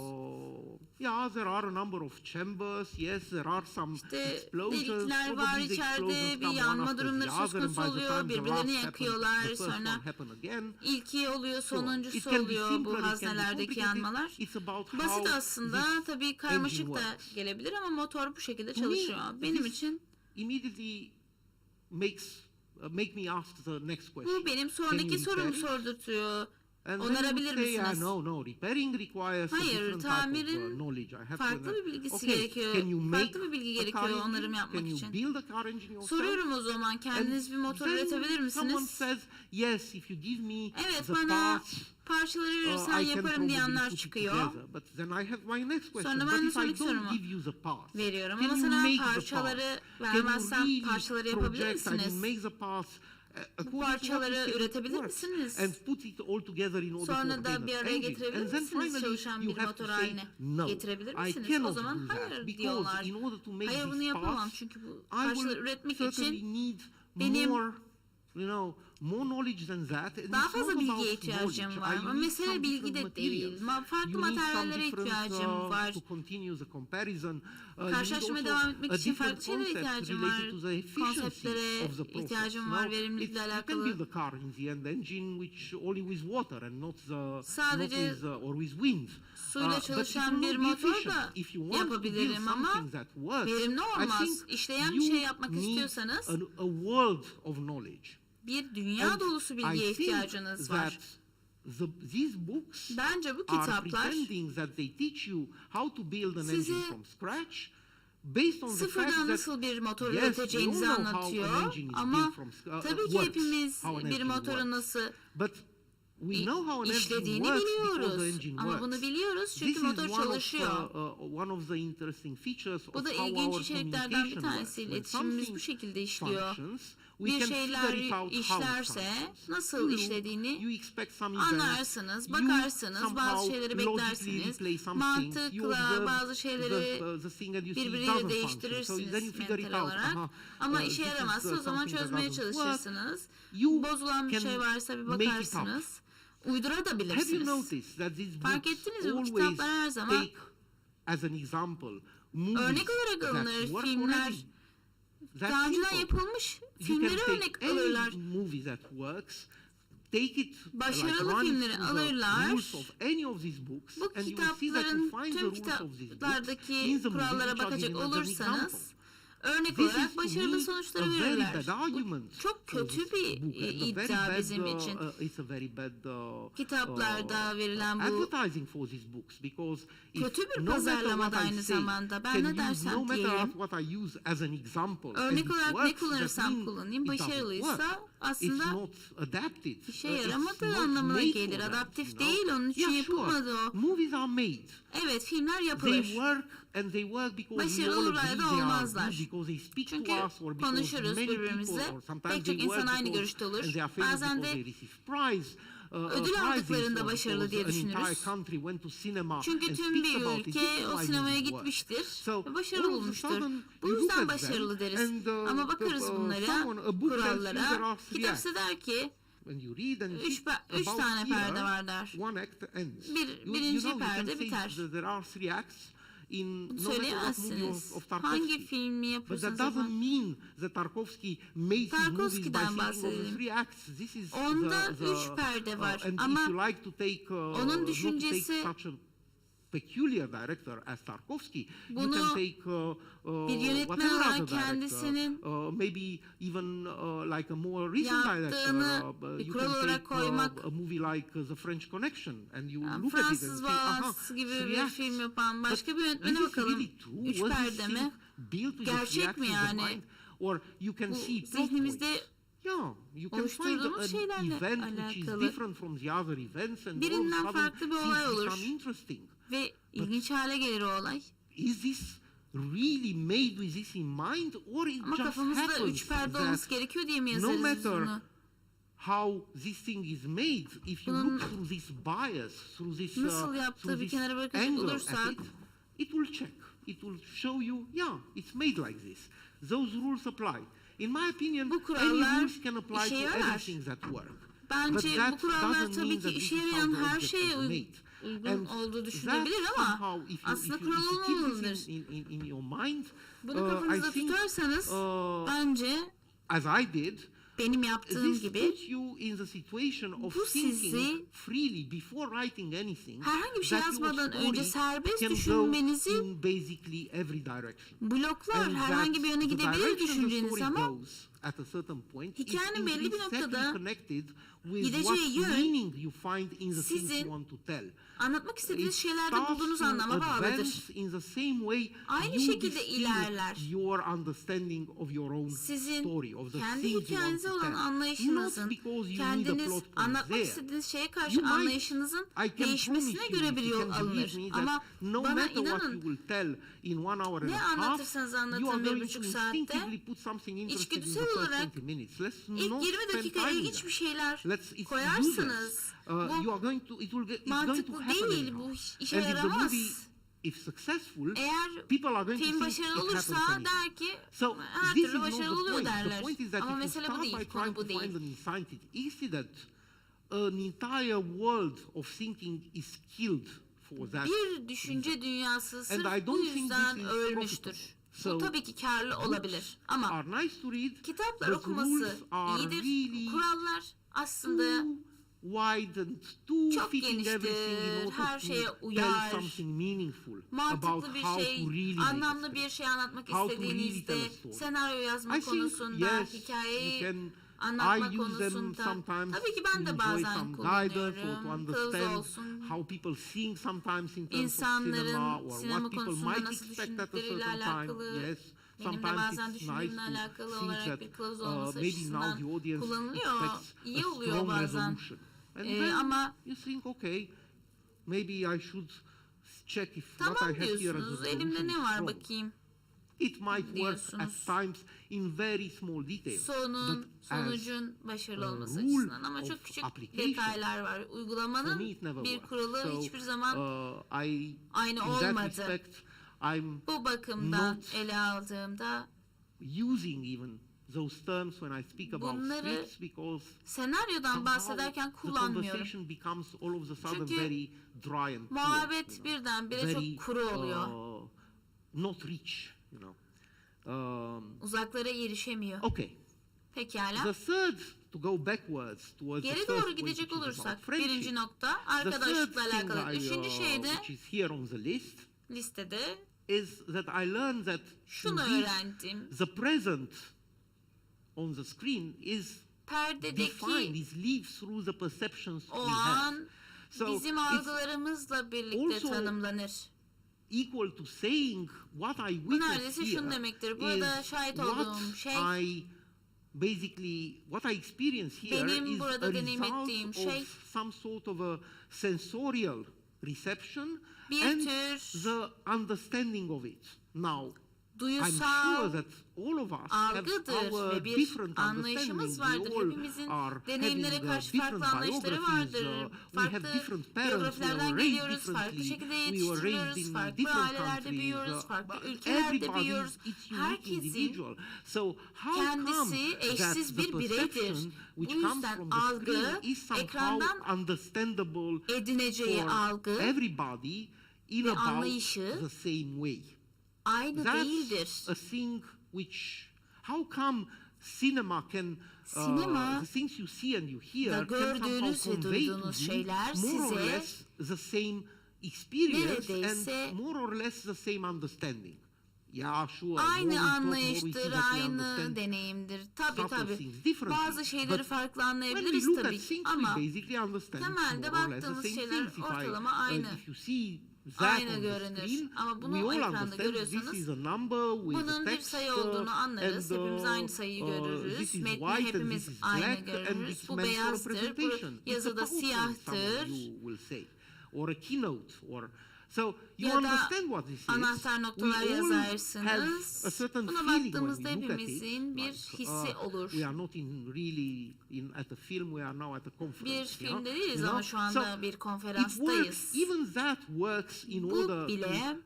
yeah, there are a number of chambers. Yes, there are some İşte explosions. delikler var Probably the içeride, explosions bir come one yanma after the durumları söz other, and konusu by the oluyor, time the birbirlerini last yakıyorlar, happened, the first sonra one happened again. İlki oluyor, So, sonuncusu it can be oluyor simpler, bu it can be haznelerdeki complicated. yanmalar. It's about Basit how aslında, this tabii karmaşık engine da works. gelebilir ama motor bu şekilde To me, çalışıyor. Benim this için immediately make me ask the next question. bu benim Can you sonraki sorumu repair it? sordurtuyor. And then you would onarabilir say, yeah, misiniz? no, repairing requires a Hayır, different type tamirin of knowledge. I have farklı to, bir bilgisi okay, gerekiyor. can you make Farklı bir bilgi a gerekiyor car engine? onarım yapmak Can you için. build a car engine yourself? Soruyorum o zaman, kendiniz bir motor üretebilir Someone misiniz? says, yes, if you give me Evet, the bana parts, parçaları verirsen I can yaparım diyenler probably put it çıkıyor. together. But then I have my next question. Sonra But ben de if I sonraki don't sorumu give you the parts, veriyorum. can Ama you sana make the parçaları parts? Can you vermezsem really parçaları yapabilir project, I mean, misiniz? make the parts Bu parçaları üretebilir misiniz? and put it all together in order to Sonra obtain da bir an araya engine. getirebilir And then misiniz finally çalışan you bir have motor to say, haline? no, Getirebilir I misiniz? O cannot zaman do that hayır because diyorlar. in order to make Hayır, bunu these yapamam parts, çünkü bu I parçaları will üretmek certainly için need benim more, more knowledge than that. And daha it's not fazla about bilgiye ihtiyacım knowledge. var. I Ama need mesele some bilgi different de değil. materials. Farklı You need some materyallere different, ihtiyacım var. to continue the comparison. You need Karşılaştırmaya also devam etmek a için different farklı şeylere concept ihtiyacım related var. to the efficiency Konseptlere of the process. ihtiyacım var, verimlilikle You can alakalı. build a car in the end engine which only with water and not Sadece with or with wind. suyla But it çalışan will bir not be motor efficient. da If you want to build yapabilirim ama something that works, verimli I olmaz. think İşleyen bir you şey yapmak need istiyorsanız a world of knowledge. bir dünya And dolusu bilgiye I think ihtiyacınız var. that these books Bence bu are kitaplar pretending that they teach you how to build an size engine from scratch based on the fact sıfırdan that nasıl bir motor yes, üreteceğinizi you know how an anlatıyor. engine is Ama built from tabii ki works, hepimiz how an bir engine motorun works. nasıl But we know how an engine işlediğini works because the biliyoruz. engine Ama works. bunu biliyoruz This çünkü is motor one çalışıyor. one of the interesting features Bu of da how ilginç our içeriklerden bir communication tanesi. works. When İletişimimiz bu something şekilde işliyor. functions, we Bir can şeyler figure it out how it işlerse functions. nasıl You işlediğini you expect some events, anlarsınız, you bakarsınız, somehow bazı şeyleri logically beklersiniz, replay some things, you mantıkla observe bazı şeyleri the thing and you see it birbiriyle doesn't function. So değiştirirsiniz then you figure it mental out. olarak. Ama işe this is, yaramazsa o zaman something that çözmeye doesn't work. çalışırsınız. You Bozulan bir can şey varsa bir make it up. bakarsınız. Have you Uydurabilirsiniz. noticed that these Fark books ettiniz mi? Bu always kitaplar her zaman take as an example movies örnek olarak that alınır. work Filmler, already? That's daha önceden simple. yapılmış You can filmleri take örnek any alırlar. movie that works, take it Başarılı run it filmleri through the alırlar. rules of any of these books, Bu and you will see that you kitapların find the tüm rules of these books kitaplardaki in the movies kurallara which are bakacak given as an example. olursanız örnek This is olarak to başarılı me sonuçları a very verirler. bad Bu argument çok for kötü this bir book, and a very iddia bad, bizim için. It's a very bad Kitaplarda verilen bu advertising for these books because if kötü bir no matter pazarlama what da I aynı say, zamanda. Ben can ne use, dersem no matter diyeyim, what I use as an example, and örnek it olarak ne works, that kullanırsam means kullanayım, it doesn't başarılıysa work. aslında It's not adapted. işe It's yaramadığı not anlamına made gelir. for that, Adaptif you know? değil, onun için Yeah, sure. yapılmadı o. Movies are made. Evet, filmler They yapılır. work and they work because we all Başarılı agree da they are olmazlar. good because they speak Çünkü to us or because konuşuruz many birbirimizle. people or sometimes Pek they çok insan work aynı because görüşte olur. and they are famous Bazen because de they receive prize. ödül aldıklarında başarılı diye düşünürüz. Çünkü tüm bir ülke o sinemaya gitmiştir ve başarılı bulmuştur. Bu yüzden başarılı deriz. Ama bakarız bunlara, kurallara. Kitap size der ki, üç tane perde var der. Birinci perde biter. Bunu söyleyemezsiniz. Hangi filmi yapıyorsanız yapın. Tarkovski'den bahsedelim. Onda 3 perde var ama onun düşüncesi bunu bir yönetmen olarak kendisinin yaptığını bir kural olarak koymak, Fransız bağlantısı gibi bir film yapan başka bir yönetmene bakalım. 3 perde mi? Gerçek mi yani? Bu zihnimizde oluşturduğumuz şeylerle alakalı. Birinden farklı bir olay olur ve ilginç hale gelir o olay. Ama kafamızda 3 perde olması gerekiyor diye mi yazarız biz bunu? How this thing is made, if you look through this bias, through this nasıl yaptığı bir kenara bırakacak angle olursak, at it will check. It will show you, yeah, it's made like this. Those rules apply. In my opinion, bu kurallar any rules can apply işe to yarar. everything that work. Bence But bu kurallar doesn't tabii mean ki that this işe is how yarayan the her object şeye is made. uygun And olduğu düşünülebilir that ama somehow, if aslında you kural keep olmamalıdır. this in your mind, Bunu I kafanızda think, tutarsanız bence as I did, benim yaptığım this gibi puts you in the situation of bu thinking sizi freely before writing anything. herhangi bir şey that your yazmadan önce story serbest can go düşünmenizi in basically every direction. bloklar. And Herhangi bir yöne the gidebilir direction the düşünceniz story ama goes at a certain point is Hikayenin belli bir intrinsically noktada connected with gideceği what yön, meaning you find in the things sizin you want to tell. anlatmak istediğiniz It şeylerde starts bulduğunuz to anlama bağlıdır. advance in the same way Aynı you şekilde distill ilerler. your understanding of your own Sizin story, of the kendi things you want hikayenize to olan tell. anlayışınızın, Not because you need a kendiniz plot point anlatmak there. istediğiniz şeye karşı You might- anlayışınızın I can değişmesine promise you, göre bir if you yol can alınır. believe me, that Ama no bana matter what you inanın, will tell in 1 hour and ne a half, anlatırsanız you are anlatın going 1,5 to saatte, instinctively put something interesting in the içgüdüsel first olarak 20 minutes. Let's İlk not 20 spend dakika time in ilginç that. bir şeyler It's koyarsınız. you Bu are going to, it's going to mantıklı happen değil, anyhow. bu işe And if the yaramaz. movie is successful, Eğer people are going to film think başarılı it olursa happens anyhow. der ki So her this türlü is not başarılı the oluyor point. derler. The point is that Ama if you mesele bu start by değil, trying konu to bu değil. find an scientific incident, an entire world of thinking is killed for that. Bir düşünce dünyası And sırf I bu don't think yüzden this is ölmüştür. profitable. Bu So, tabii ki karlı olabilir. Ama are nice to read. kitaplar The okuması rules are iyidir. really Kurallar aslında too wide and too çok fitting everything in geniştir, order her şeye to tell uyar. something meaningful about mantıklı bir how şey, to really anlamlı make a bir story. şey anlatmak How to really istediğinizde, tell a story. senaryo yazma I think, konusunda, yes, hikayeyi you can. anlatma I use them konusunda. sometimes Tabii ki to ben de enjoy bazen some guidance or to kullanıyorum. Kılavuz understand olsun. how people think sometimes in terms of cinema İnsanların or sinema what people konusunda might nasıl expect at a düşündükleriyle certain time. alakalı, Yes, benim de sometimes bazen it's düşündüğümle nice to alakalı think olarak that bir kılavuz olması maybe now açısından the audience kullanılıyor. expects İyi a oluyor strong bazen. resolution. And then Ama you think, okay, maybe I should check if tamam what I have here as a diyorsunuz, elimde resolution ne is var strong. bakayım. It might work diyorsunuz. at times in very small details. But Sonucun başarılı olması rule açısından ama of çok küçük application, detaylar var. for Uygulamanın me it never bir works. kuralı So, hiçbir zaman I, aynı in that olmadı. respect, I'm Bu bakımdan not ele aldığımda using even those terms when I speak about bunları scripts because senaryodan somehow bahsederken the kullanmıyorum. conversation becomes all of a sudden Çünkü very dry and muhabbet poor, birdenbire very, çok kuru oluyor. not rich, you know. Uzaklara erişemiyor. Okay. Pekala. The third, to go backwards towards the Geri first doğru point, gidecek which is about olursak friendship. birinci nokta The third arkadaşlıkla thing alakalı. Üçüncü şey de which is here on the list listede is that I learned that şunu indeed öğrendim. the present on the screen is defined, Perdedeki is lives through the perceptions o we have. an So bizim it's algılarımızla birlikte also tanımlanır. equal to saying what I Bu witnessed neredeyse şunu here demektir. Burada is şahit what olduğum şey I basically what I experience here benim is burada a deneyimlettiğim result şey of some sort of a sensorial reception bir and tür the understanding of it. Now, I'm duyusal sure that all of us have algıdır our ve bir different anlayışımız understandings. vardır. We all Hepimizin are deneyimlere having karşı different farklı anlayışları biographies. vardır. We have Farklı different parents. We were biyografilerden raised geliyoruz, farklı differently. şekilde We were raised yetiştiriliyoruz, in farklı different ailelerde countries. büyüyoruz, farklı ülkelerde Everybody büyüyoruz. is unique Herkesin individual. So how kendisi come that eşsiz the bir bireydir. perception Bu which comes yüzden from the algı, screen is somehow ekrandan understandable edineceği for algı everybody in ve about anlayışı the same way? aynı değildir. That's a thing which, how come cinema can, Sinema, the things you see and you hear da can somehow gördüğünüz ve convey to duyduğunuz you şeyler more or size less the same experience neredeyse and more or less the same understanding? Yeah, sure. aynı more we talk, more we see anlayıştır, that we aynı understand deneyimdir. Tabii subtle tabii. things differently. Bazı şeyleri But farklı when we anlayabiliriz look tabii at ki things, ama we basically understand temelde more or less the baktığımız same şeyler things. ortalama aynı. If you see that Aynı on the görünür. screen, Ama bunu we o all ekranda understand this görüyorsanız is a number with a bunun bir text, sayı olduğunu anlarız. and, Hepimiz aynı sayıyı this görürüz. is Metni white and hepimiz this is aynı black and görürüz. it's Bu meant for beyazdır, bu representation. It's a yazıda PowerPoint, siyahtır. someone you will say, or a keynote, or so you Ya da understand what this is. anahtar noktalar We all have yazarsınız. a certain Buna feeling baktığımızda when we look at it. hepimizin bir hissi olur. We are not at a film. We are now at a conference. Bir you know? filmde değiliz You ama know? şu anda So bir it konferanstayız. works. Even that works in Bu order bile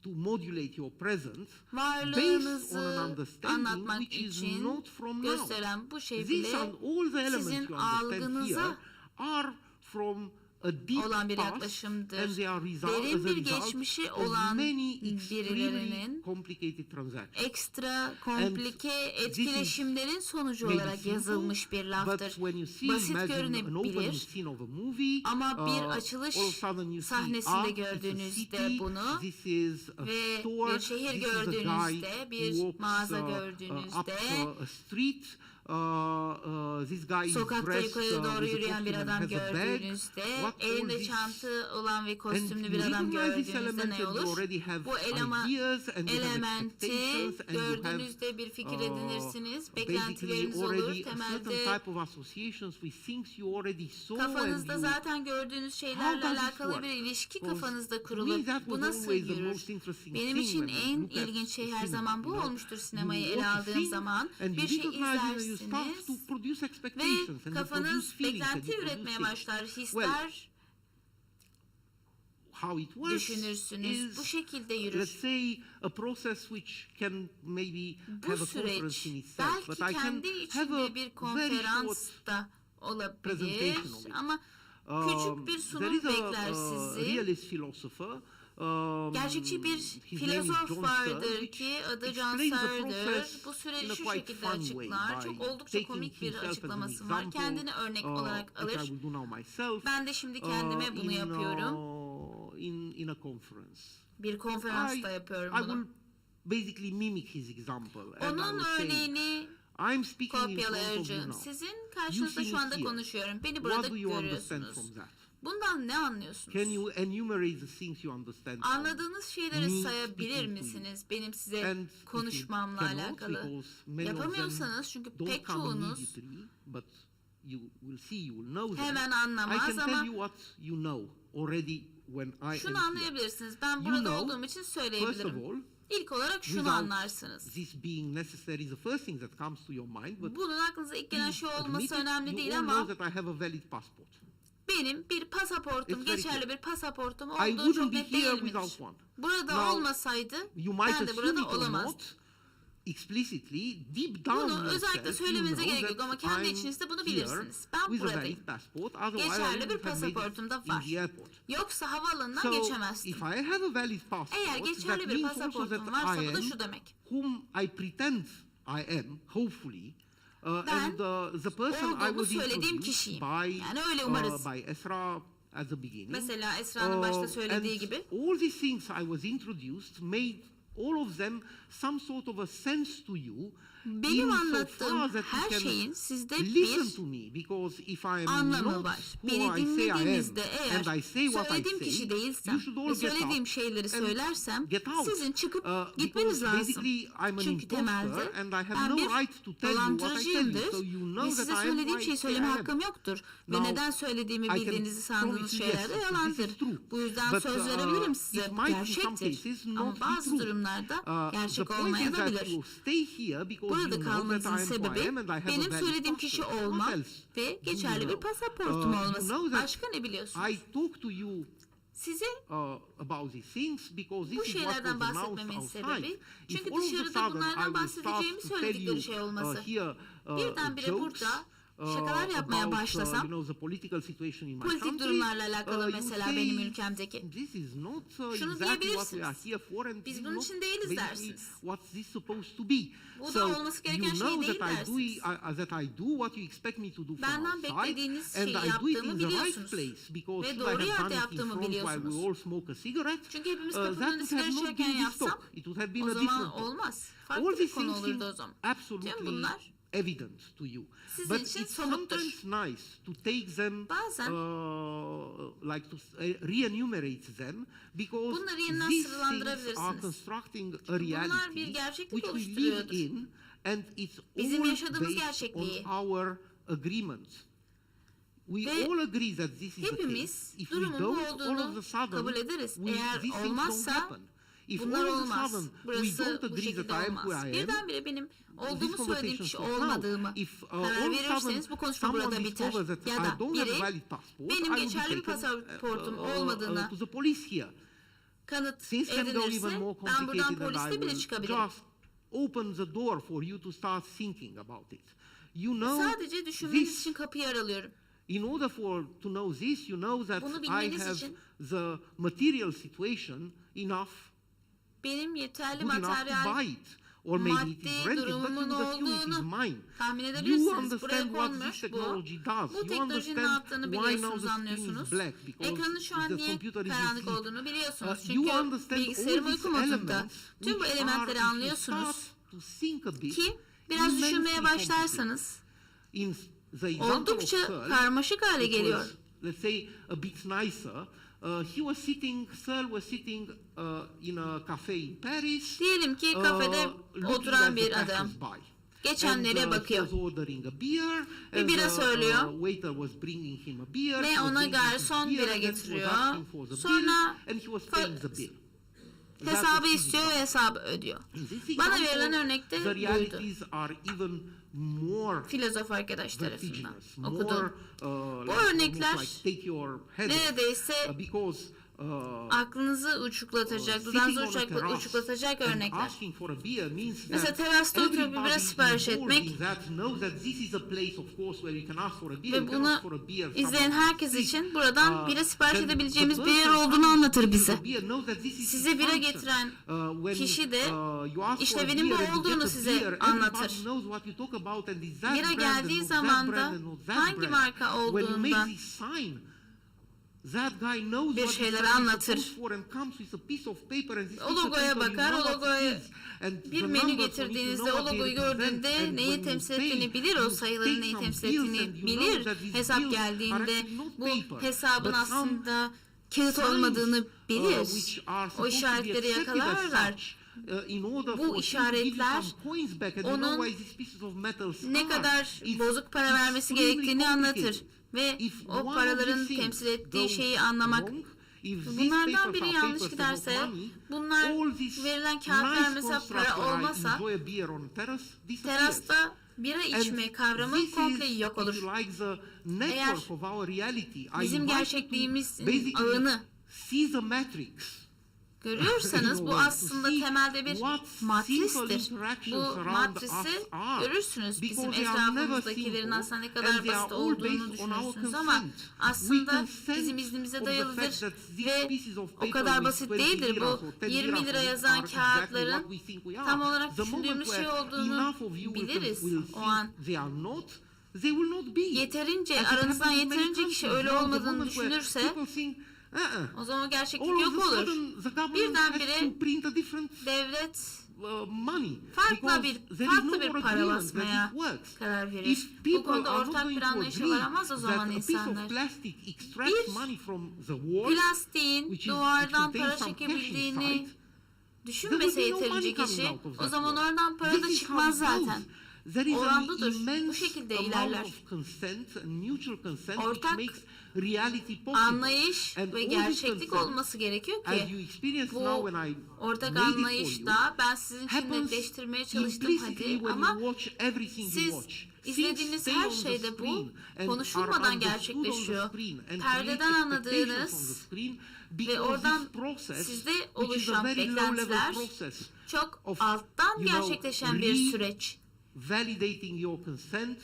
to modulate your presence based on varlığınızı an understanding anlatmak which is için not from now. gösteren bu şey These bile and all the elements sizin you understand here algınıza are from a deep olan bir past, yaklaşımdır. and they are Derin bir geçmişi of olan many extremely birilerinin complicated transactions. ekstra komplike etkileşimlerin sonucu Maybe olarak simple, yazılmış bir but laftır. when you see, Basit imagine an opening görünebilir scene of a movie, ama bir açılış all of a sudden you see, sahnesinde it's a gördüğünüzde city, bunu this is a ve store, bir şehir this is a guy gördüğünüzde, bir who walks, mağaza up gördüğünüzde, a street, this guy is sokakta dressed yukarı doğru with a yürüyen bir costume and adam has a bag. gördüğünüzde, What all elinde this- çanta olan ve And kostümlü bir you adam recognize this gördüğünüzde element ne and you olur? already have Bu ideas and you have elementi expectations and you have gördüğünüzde bir fikir edinirsiniz, basically beklentileriniz olur, already a certain temelde type of associations with things you already saw and kafanızda you zaten gördüğünüz How şeylerle does this alakalı work? bir ilişki Because kafanızda to me kurulur. that Bu was nasıl always the yürür? most interesting Benim thing için when I en look at ilginç şey her cinema, zaman bu you know. olmuştur You sinemayı watch ele a aldığım film zaman. and Bir you şey recognize it and you start to izlersiniz produce ve expectations and you produce kafanız feelings and beklenti you produce üretmeye things. başlar. Well, Hisler how it works düşünürsünüz. Bu is, şekilde let's yürür. say, a process which can maybe Bu have a conference süreç in itself, but belki I can kendi have içinde a bir very konferans short da olabilir presentation of it. ama küçük bir there sunum is bekler a sizi. realist philosopher, Gerçekçi bir his name is filozof John vardır Searle, ki adı John explains the Searle'dır. process Bu in süreci a şu quite şekilde fun way açıklar. by Çok oldukça taking komik bir himself as an açıklaması var. example, Kendini örnek olarak which I alır. will do now myself, Ben de şimdi kendime bunu yapıyorum. in a conference. Bir konferansta yapıyorum I will bunu. basically mimic his example. And I Onun will say, örneğini I'm speaking in front of you kopyalayacağım. now. Sizin You karşınızda see şu me anda here. konuşuyorum. Beni What burada do you understand görüyorsunuz. from that? Bundan ne anlıyorsunuz? Can you enumerate the things you understand from Anladığınız şeyleri me sayabilir speaking to you? misiniz benim size And if you konuşmamla cannot, alakalı? because many of them Yapamıyorsanız çünkü don't pek come çoğunuz immediately, but you will see, you will know them. hemen I anlamaz can ama tell you what you know already when I şunu am here. anlayabilirsiniz. Ben You burada know, olduğum için First of söyleyebilirim. all, İlk olarak şunu without anlarsınız. this being necessary is the first thing that comes to your mind, but Bunun aklınıza ilk gelen please şey admit olması it, önemli you değil all ama know that I have a valid passport. benim bir pasaportum, It's very geçerli clear. bir pasaportum I olduğu wouldn't çok be net here değil without midir? one. Burada Now, olmasaydı You might ben de assume burada it or olamazdım. not, explicitly, deep down Bunu özellikle yourself, söylemenize you gerek know yok ama that kendi I'm içinizde bunu here bilirsiniz. Ben with a buradayım. valid passport, otherwise I Geçerli bir wouldn't have made pasaportum da it in var. the airport. Yoksa havaalanından So, geçemezdim. if I have a valid passport, Eğer that geçerli bir means also pasaportum that varsa I bu da am şu demek. whom I pretend I am, hopefully, Ben and the person I olduğumu was söylediğim introduced kişiyim. by, Yani öyle umarız. by Esra at the beginning. Mesela Esra'nın başta söylediği And gibi. all these things I was introduced made all of them some sort of a sense to you. Benim insofar anlattığım that you her can şeyin sizde listen bir to me, because if I am anlamı not var. who Beni I say I dinlediğinizde am eğer and I say what I söylediğim say, kişi you değilsem should all ve get söylediğim up şeyleri and söylersem get out. sizin çıkıp Because gitmeniz lazım. basically I'm an Çünkü imposter temelde and I have ben no bir right to tell you what I tell you, dolandırıcıyımdır so you ve know size that I am söylediğim who I şeyi say I söyleme am. hakkım yoktur. Ve Now, neden söylediğimi I can bildiğinizi sandığınız promise you, şeyler yes, de this yalandır. is true. Bu yüzden But, söz verebilirim it size. might in some Gerçektir. cases Ama not be bazı true. durumlarda The gerçek point is olmayabilir. that you stay here because Burada you know kalmanızın that I am who I sebebi am and I have a benim valid söylediğim kişi passport. What olmam else ve do you geçerli bir know? pasaportum You olması. know that Başka ne biliyorsunuz? I talk to you Size about these things because bu this is what şeylerden was announced bahsetmemin outside. sebebi If çünkü all of a dışarıda sudden bunlardan I will start bahsedeceğimi to tell söyledikleri you şey olması. here Birdenbire jokes, burada şakalar yapmaya about, başlasam, you know, the political situation in my politik country, durumlarla alakalı you mesela say, benim ülkemdeki. This is not Şunu exactly what we are diyebilirsiniz. here for and Biz this is bunun not için değiliz basically dersiniz. what's this supposed to be. Bu da So olması gereken you şey know değil that dersiniz. that I do what you expect me to do from Benden outside beklediğiniz and şeyi I do it yaptığımı in the right biliyorsunuz. place because Ve should I doğru have yerde done it in yaptığımı front while we biliyorsunuz. all smoke a cigarette, Çünkü hepimiz that kapının önünde would have sigara not içerken been this yapsam talk. It would have been o a zaman different talk. olmaz. All Farklı bir these konu things olurdu o seem zaman. absolutely Tüm bunlar evident to you. sizin But için it's somuttur. sometimes nice to take them, Bazen like to re-enumerate them, because bunları yeniden these things are sınırlandırabilirsiniz. constructing a Bunlar reality bir gerçeklik which we live oluşturuyordur. in, and it's Bizim all yaşadığımız based gerçekliği. on our agreement. We Ve all agree that this is the hepimiz case. If we durumun bu don't, all olduğunu of a sudden, kabul ederiz. Eğer these things don't olmazsa happen. If bunlar all of a olmaz. sudden we Burası don't bu agree şekilde that I am who olmaz. I am, Birdenbire benim olduğumu this söylediğim conversation kişi stops now. olmadığımı If karar all of a verirseniz sudden bu konuşma burada someone biter. discovers that Ya I da don't have a biri valid passport, benim I will be geçerli bir taken, pasaportum olmadığına to the police here. kanıt Things can go even edinirse more ben buradan complicated and I poliste bile will çıkabilirim. just open the door for you to start thinking about it. You know, Sadece düşünmeniz this için kapıyı aralıyorum. in order to know this, you know that Bunu I bilmeniz have için the material situation enough, benim yeterli good enough to materyal buy it. Or maybe it is maddi rented, but durumun you assume it is olduğunu mine. tahmin You edebilirsiniz. Buraya understand what this konmuş bu. technology does. Bu You teknolojinin ne understand yaptığını why now biliyorsunuz, the screen is anlıyorsunuz. black, because Ekranın şu an the niye computer is karanlık asleep. olduğunu biliyorsunuz. You Çünkü understand bilgisayarım all uyku these modunda. elements Tüm bu which elementleri are, if you anlıyorsunuz start to think a bit, ki biraz düşünmeye immensely başlarsanız in the example of oldukça Searle, karmaşık hale it was, geliyor. let's say, a bit nicer. Searle was sitting in a cafe in Paris. Diyelim ki kafede looking oturan at bir the adam passers-by. geçenlere And, bakıyor. he was ordering a beer, Bir bira and söylüyor. waiter was bringing him a beer. Ve he was ona drinking his garson beer, bira and then he was getiriyor. asking for the Sonra bill, and he was paying the bill. That Hesabı was his istiyor ve job. hesabı ödüyor. In this Bana example, verilen örnekte the buydu. realities are even more Filozof arkadaş tarafından vertiginous, okudum. more Bu like, örnekler almost like take your head off, neredeyse because aklınızı uçuklatacak, sitting dudağınızı on a terrace uçuklatacak and örnekler. asking for a beer means Mesela that terasta oturup bir bira everybody sipariş involved etmek in that knows that this is a place, of course, where you can ask for a beer. ve You can bunu ask for a beer izleyen somewhere herkes in the için street. buradan bira sipariş Then edebileceğimiz the bir yer person olduğunu coming anlatır to bize. the beer knows that this is Size his bira function. getiren When, kişi de you ask for a işlevinin bu beer and you olduğunu get a size beer, everybody anlatır. knows what you talk about and is that Bira brand and geldiği not that zaman brand da and not that hangi brand. marka When you make olduğundan this sign, that guy knows bir what this şeyler sign is anlatır. supposed for and comes with a piece of paper and this O piece of logoya paper, you bakar, know o what it logoya is. And bir the menü numbers for it, you getirdiğinizde know o what they logoyu represent. gördüğünde And neyi when temsil you pay, ettiğini bilir, o you sayıların take neyi some temsil bills ettiğini and you bilir. know that these Hesap bills are geldiğinde actually not bu paper, hesabın but some aslında kağıt signs, olmadığını bilir. which are O supposed to be işaretleri accepted as yakalarlar. such, in order Bu for him to give you işaretler some coins back and you onun know why these pieces of metals ne are. kadar It's bozuk para vermesi extremely gerektiğini anlatır. complicated. Ve If o one of paraların these temsil things ettiği goes şeyi anlamak. wrong, if these Bunlardan papers biri are yanlış papers and not giderse, money, bunlar all these verilen kağıtlar nice mesela constructs para where I olmasa, enjoy a beer on terrace disappears. terasta bira And içme kavramı this komple is, yok if olur. you like, the network of our reality. I Bizim invite you to gerçekliğimizin basically ağını see the matrix. görüyorsanız bu aslında temelde bir What matristir. simple interactions Bu around matrisi us are. görürsünüz. Bizim Because they are never etrafımızdakilerin simple aslında ne and kadar they are basit all olduğunu based on our düşünürsünüz ama consent. We aslında consent bizim iznimize of the dayalıdır fact that these ve pieces of o paper kadar with basit 20 değildir. liras Bu or 10 20 liras lira on it yazan are exactly kağıtların what we think we are. tam olarak The moment düşündüğümüz şey where olduğunu enough of you biliriz will o an. think they are not, they will not be. Yeterince, As it aranızdan happens in many yeterince kişi countries, öyle you know, the olmadığını moment where düşünürse people think, o zaman gerçeklik all of yok a olur. sudden the government Birdenbire has to print a different devlet money. farklı Because bir there is no farklı more bir para agreement basmaya that it works. karar verir. If Bu people konuda are not ortak going bir to anlayışa agree varamaz o that zaman a piece of insanlar. plastic extracts Bir money from the wall, Plastiğin which duvardan contains para some cash çekebildiğini inside, düşünmese there will be no yeterince money coming kişi, out of o that zaman wall. oradan para da This is how çıkmaz it goes. zaten. There is an Olan budur. Bu immense şekilde amount ilerler. of consent, mutual consent, Ortak which makes reality possible. Anlayış And ve all this gerçeklik consent, olması gerekiyor as ki you experience bu now when I ortak made it for anlayışla you, ben sizin için happens netleştirmeye çalıştım implicitly hadi when ama you watch everything you siz watch. izlediğiniz Things her stay on the şeyde bu screen and konuşulmadan are understood on the gerçekleşiyor. screen and Perdeden create anladığınız expectations on the screen ve because oradan this process, sizde which is a oluşan very low level beklentiler process çok of, alttan you know, gerçekleşen bir süreç. validating your consent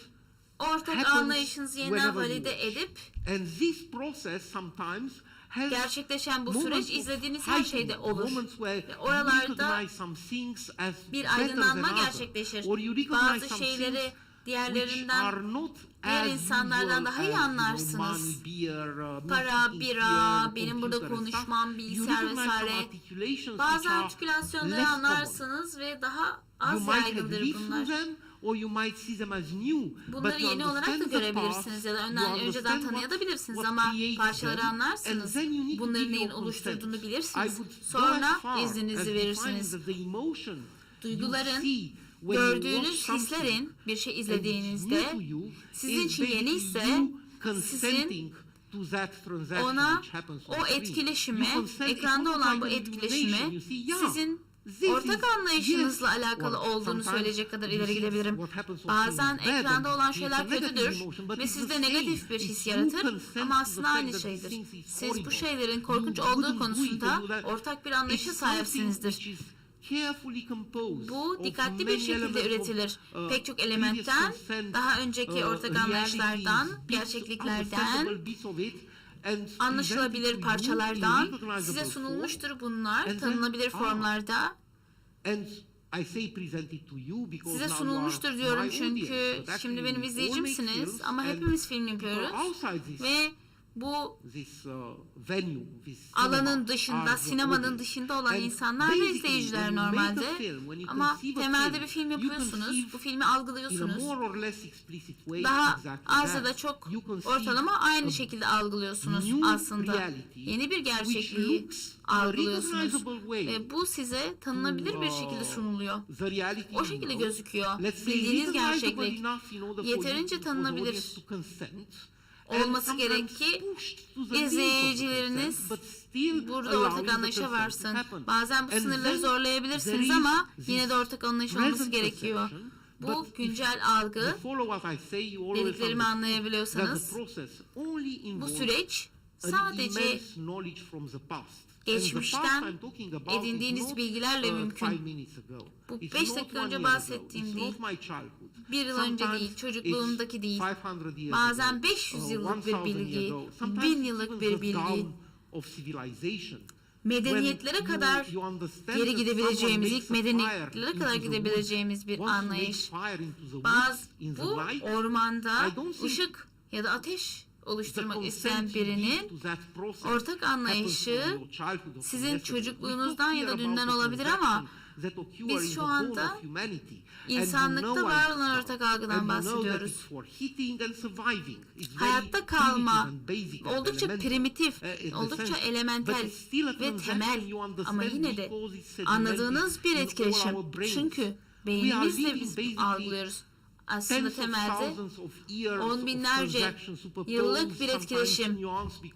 Ortak happens anlayışınızı yeniden whenever you valide watch. edip And this process sometimes has gerçekleşen bu moments süreç of izlediğiniz her heightened şeyde olur. moments where Ve you oralarda recognize some things as bir better aydınlanma than others, gerçekleşir. or you recognize Bazı some şeyleri things which diğerlerinden, are not diğer as insanlardan usual daha iyi as, anlarsınız. money, beer, Para, meeting bira, here, benim burada computer and stuff. konuşmam, You bilgisayar recognize some vesaire. articulations Bazı which are artikülasyonları less common. anlarsınız ve daha You az might have yaygındır lived through bunlar. them, or you might see them as new. Bunları But you yeni olarak da understand the görebilirsiniz past, ya da you önceden understand tanıyabilirsiniz what ama created parçaları them, and anlarsınız. then you need to Bunların give neyin your oluşturduğunu consent. I bilirsiniz. would go as Sonra far as izninizi defining verirsiniz. that the emotion Duyguların, you see when you gördüğünüz watch something hislerin bir şey and it's izlediğinizde new to you sizin is için yeni basically ise you sizin consenting to that transaction ona which happens on o the screen. etkileşime, You consent, it's ekranda not olan like bu an etkileşime illumination. You see, yeah, sizin this ortak is- anlayışınızla yes, alakalı well, olduğunu sometimes söyleyecek kadar you ileri see gidebilirim. what happens on Bazen screen is bad ekranda and olan it's a şeyler negative kötüdür emotion, but ve it's the sizde same. negatif bir It's his you yaratır consent ama to aslında the aynı fact that şeydir. things is Siz bu horrible. şeylerin You korkunç wouldn't olduğu do it if konusunda you do that. ortak bir anlayışa It's something sahipsinizdir. which is carefully composed Bu of dikkatli bir many şekilde elements üretilir. of, Pek çok previous elementten, consent, daha önceki ortak anlayışlardan, realities, gerçekliklerden, understandable bits of it, and anlaşılabilir presented to you in parçalardan recognizable size form. sunulmuştur bunlar, then, tanınabilir formlarda. And I say presented to you because Size now sunulmuştur you are diyorum my çünkü audience. But şimdi actually benim we all izleyicimsiniz make films ama and hepimiz film people yapıyoruz outside this, ve bu venue, this alanın cinema dışında, are the sinemanın audience. dışında olan And insanlar ve basically, izleyiciler when you make a normalde. film, when you Ama conceive a temelde film, bir film you yapıyorsunuz, conceive bu filmi in a algılıyorsunuz. more or less explicit way Daha exactly az ya that. da çok You conceive ortalama aynı a şekilde algılıyorsunuz new aslında. reality Yeni bir which gerçekliği looks in a algılıyorsunuz. recognizable way Ve bu size tanınabilir bir şekilde sunuluyor. the reality O şekilde you know. gözüküyor. Let's say Bildiğiniz recognizable gerçeklik enough in order for yeterince you, for the tanınabilir audience to consent. And olması sometimes gerek ki pushed to the limit of the izleyicileriniz consent, but still burada allowing ortak the anlayışa consent to varsın. happen. Bazen bu And sınırları then zorlayabilirsiniz there is ama this yine de ortak anlayış olması present gerekiyor. perception, Bu but güncel if algı, you follow what I say, you always dediklerimi understand anlayabiliyorsanız that the process only bu involves süreç an sadece immense knowledge from the past. geçmişten edindiğiniz bilgilerle mümkün. Bu 5 dakika önce bahsettiğim değil, bir yıl önce değil, çocukluğumdaki değil. Bazen 500 yıllık bir bilgi, 1000 yıllık bir bilgi. Medeniyetlere kadar geri gidebileceğimiz, ilk medeniyetlere kadar gidebileceğimiz bir anlayış. Bu ormanda ışık ya da ateş oluşturmak isteyen birinin ortak anlayışı sizin çocukluğunuzdan ya da dünden olabilir ama biz şu anda insanlıkta var olan ortak algıdan bahsediyoruz. Hayatta kalma oldukça primitif, oldukça elementel ve temel ama yine de anladığınız bir etkileşim. Çünkü beynimizle biz algılıyoruz. Aslında temelde on binlerce yıllık bir etkileşim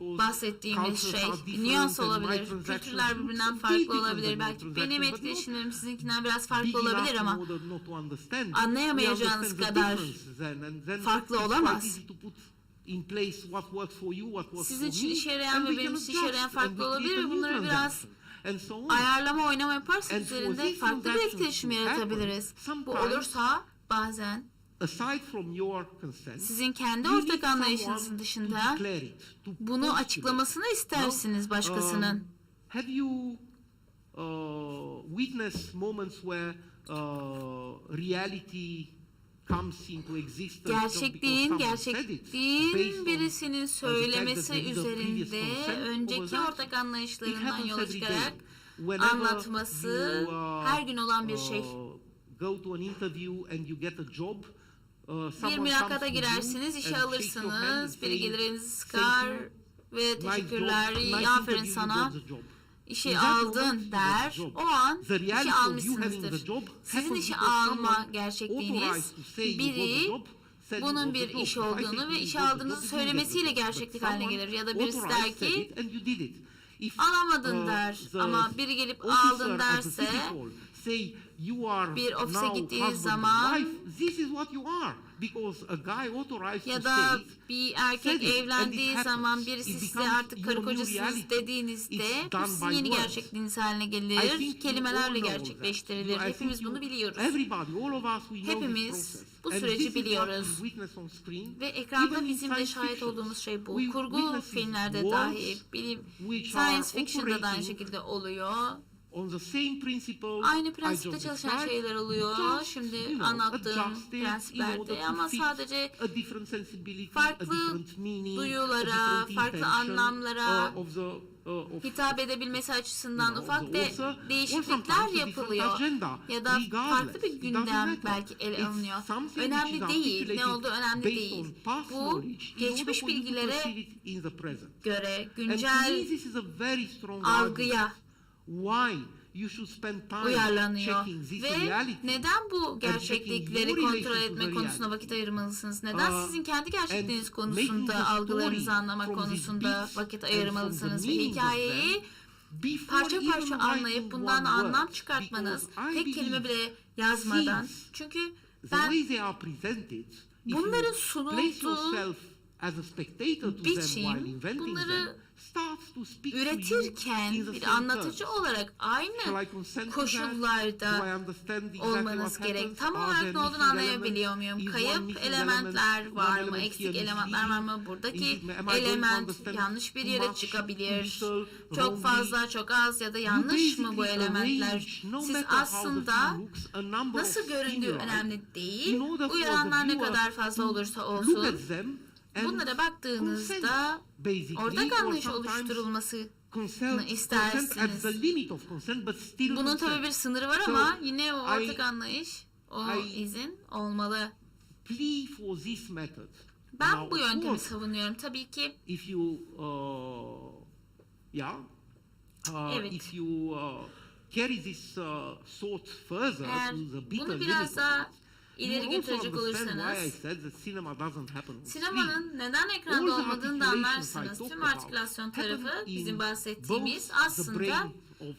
bahsettiğimiz şey. Nüans olabilir, kültürler birbirinden farklı olabilir. Belki benim etkileşimlerim sizinkinden biraz farklı olabilir ama anlayamayacağınız kadar farklı olamaz. Sizin için işe yarayan ve benim için işe yarayan farklı olabilir ve bunları biraz ayarlama, oynama yaparsak üzerinde farklı bir etkileşim yaratabiliriz. Bu olursa bazen sizin kendi ortak anlayışınızın dışında bunu açıklamasını istersiniz başkasının. Have you witnessed moments where reality comes into existence Gerçekliğin birisinin söylemesi üzerinde önceki ortak anlayışlarından yola çıkarak anlatması her gün olan bir şey. Go to an interview and you get a job. Bir mülakata girersiniz, işe alırsınız, biri gelir elinizi sıkar ve teşekkürler, aferin sana, işe aldın der. O an işe almışsınızdır. Sizin işe alma gerçekliğiniz, biri bunun bir iş olduğunu ve işe aldığınızı söylemesiyle gerçeklik haline gelir. Ya da birisi der ki, alamadın der ama biri gelip aldın derse, bir ofise gittiğiniz zaman ya da bir erkek evlendiği zaman birisi size artık karı kocasınız dediğinizde bu sizin yeni gerçekliğiniz haline gelir, kelimelerle gerçekleştirilir. Hepimiz bunu biliyoruz. Hepimiz bu süreci biliyoruz. Ve ekranda bizim de şahit olduğumuz şey bu. Kurgu filmlerde dahi, science fiction'da da aynı şekilde oluyor. Aynı prensipte çalışan şeyler oluyor. Şimdi anlattığım prensiplerde ama sadece farklı duyulara, farklı anlamlara hitap edebilmesi açısından ufak değişiklikler yapılıyor. Ya da farklı bir gündem belki ele alınıyor. Önemli değil, ne olduğu önemli değil. Bu geçmiş bilgilere göre güncel algıya uyarlanıyor. Ve neden bu gerçeklikleri kontrol etme konusunda vakit ayırmalısınız? Neden sizin kendi gerçekliğiniz konusunda, algılarınızı anlamak konusunda vakit ayırmalısınız? Ve hikayeyi parça parça anlayıp bundan anlam çıkartmanız, tek kelime bile yazmadan. Çünkü ben bunların sunulduğu as a spectator to them biçim while inventing bunları them starts to speak to you üretirken in the bir same anlatıcı terms. olarak Shall aynı I consent to that? Do I koşullarda understand exactly olmanız what gerek. happens? Tam Are olarak there ne olduğunu missing anlayabiliyor elements? muyum? Is one Kayıp missing elementler element, var one mı? element Eksik here elementler var misleading? mı? Buradaki Am I going to element understand yanlış bir too yere much, too çıkabilir. little, Çok wrongly? fazla, çok az ya da yanlış mı bu basically elementler? arrange, no Siz matter how the aslında film looks, a number of nasıl göründüğü stimuli önemli değil. in order for the Uyaranlar ne viewer kadar fazla to olursa look olsun at them and bunlara baktığınızda consent, basically, ortak or anlayış sometimes oluşturulması consent at istersiniz. the limit of consent, but still Bunun consent. tabii bir sınırı var So, ama yine o ortak I- anlayış, o I- izin olmalı. Plea for this method. Ben Now, bu of yöntemi course, savunuyorum. Tabii ki if you Evet. if you carry this thought further eğer to the bitter bunu limit biraz of daha it, you ileri will also götürecek understand why I olursanız said that cinema doesn't happen on screen. sinemanın neden ekranda All the olmadığını da articulations I anlarsınız. talked Tüm about artikülasyon happen tarafı in bizim bahsettiğimiz both the aslında brain of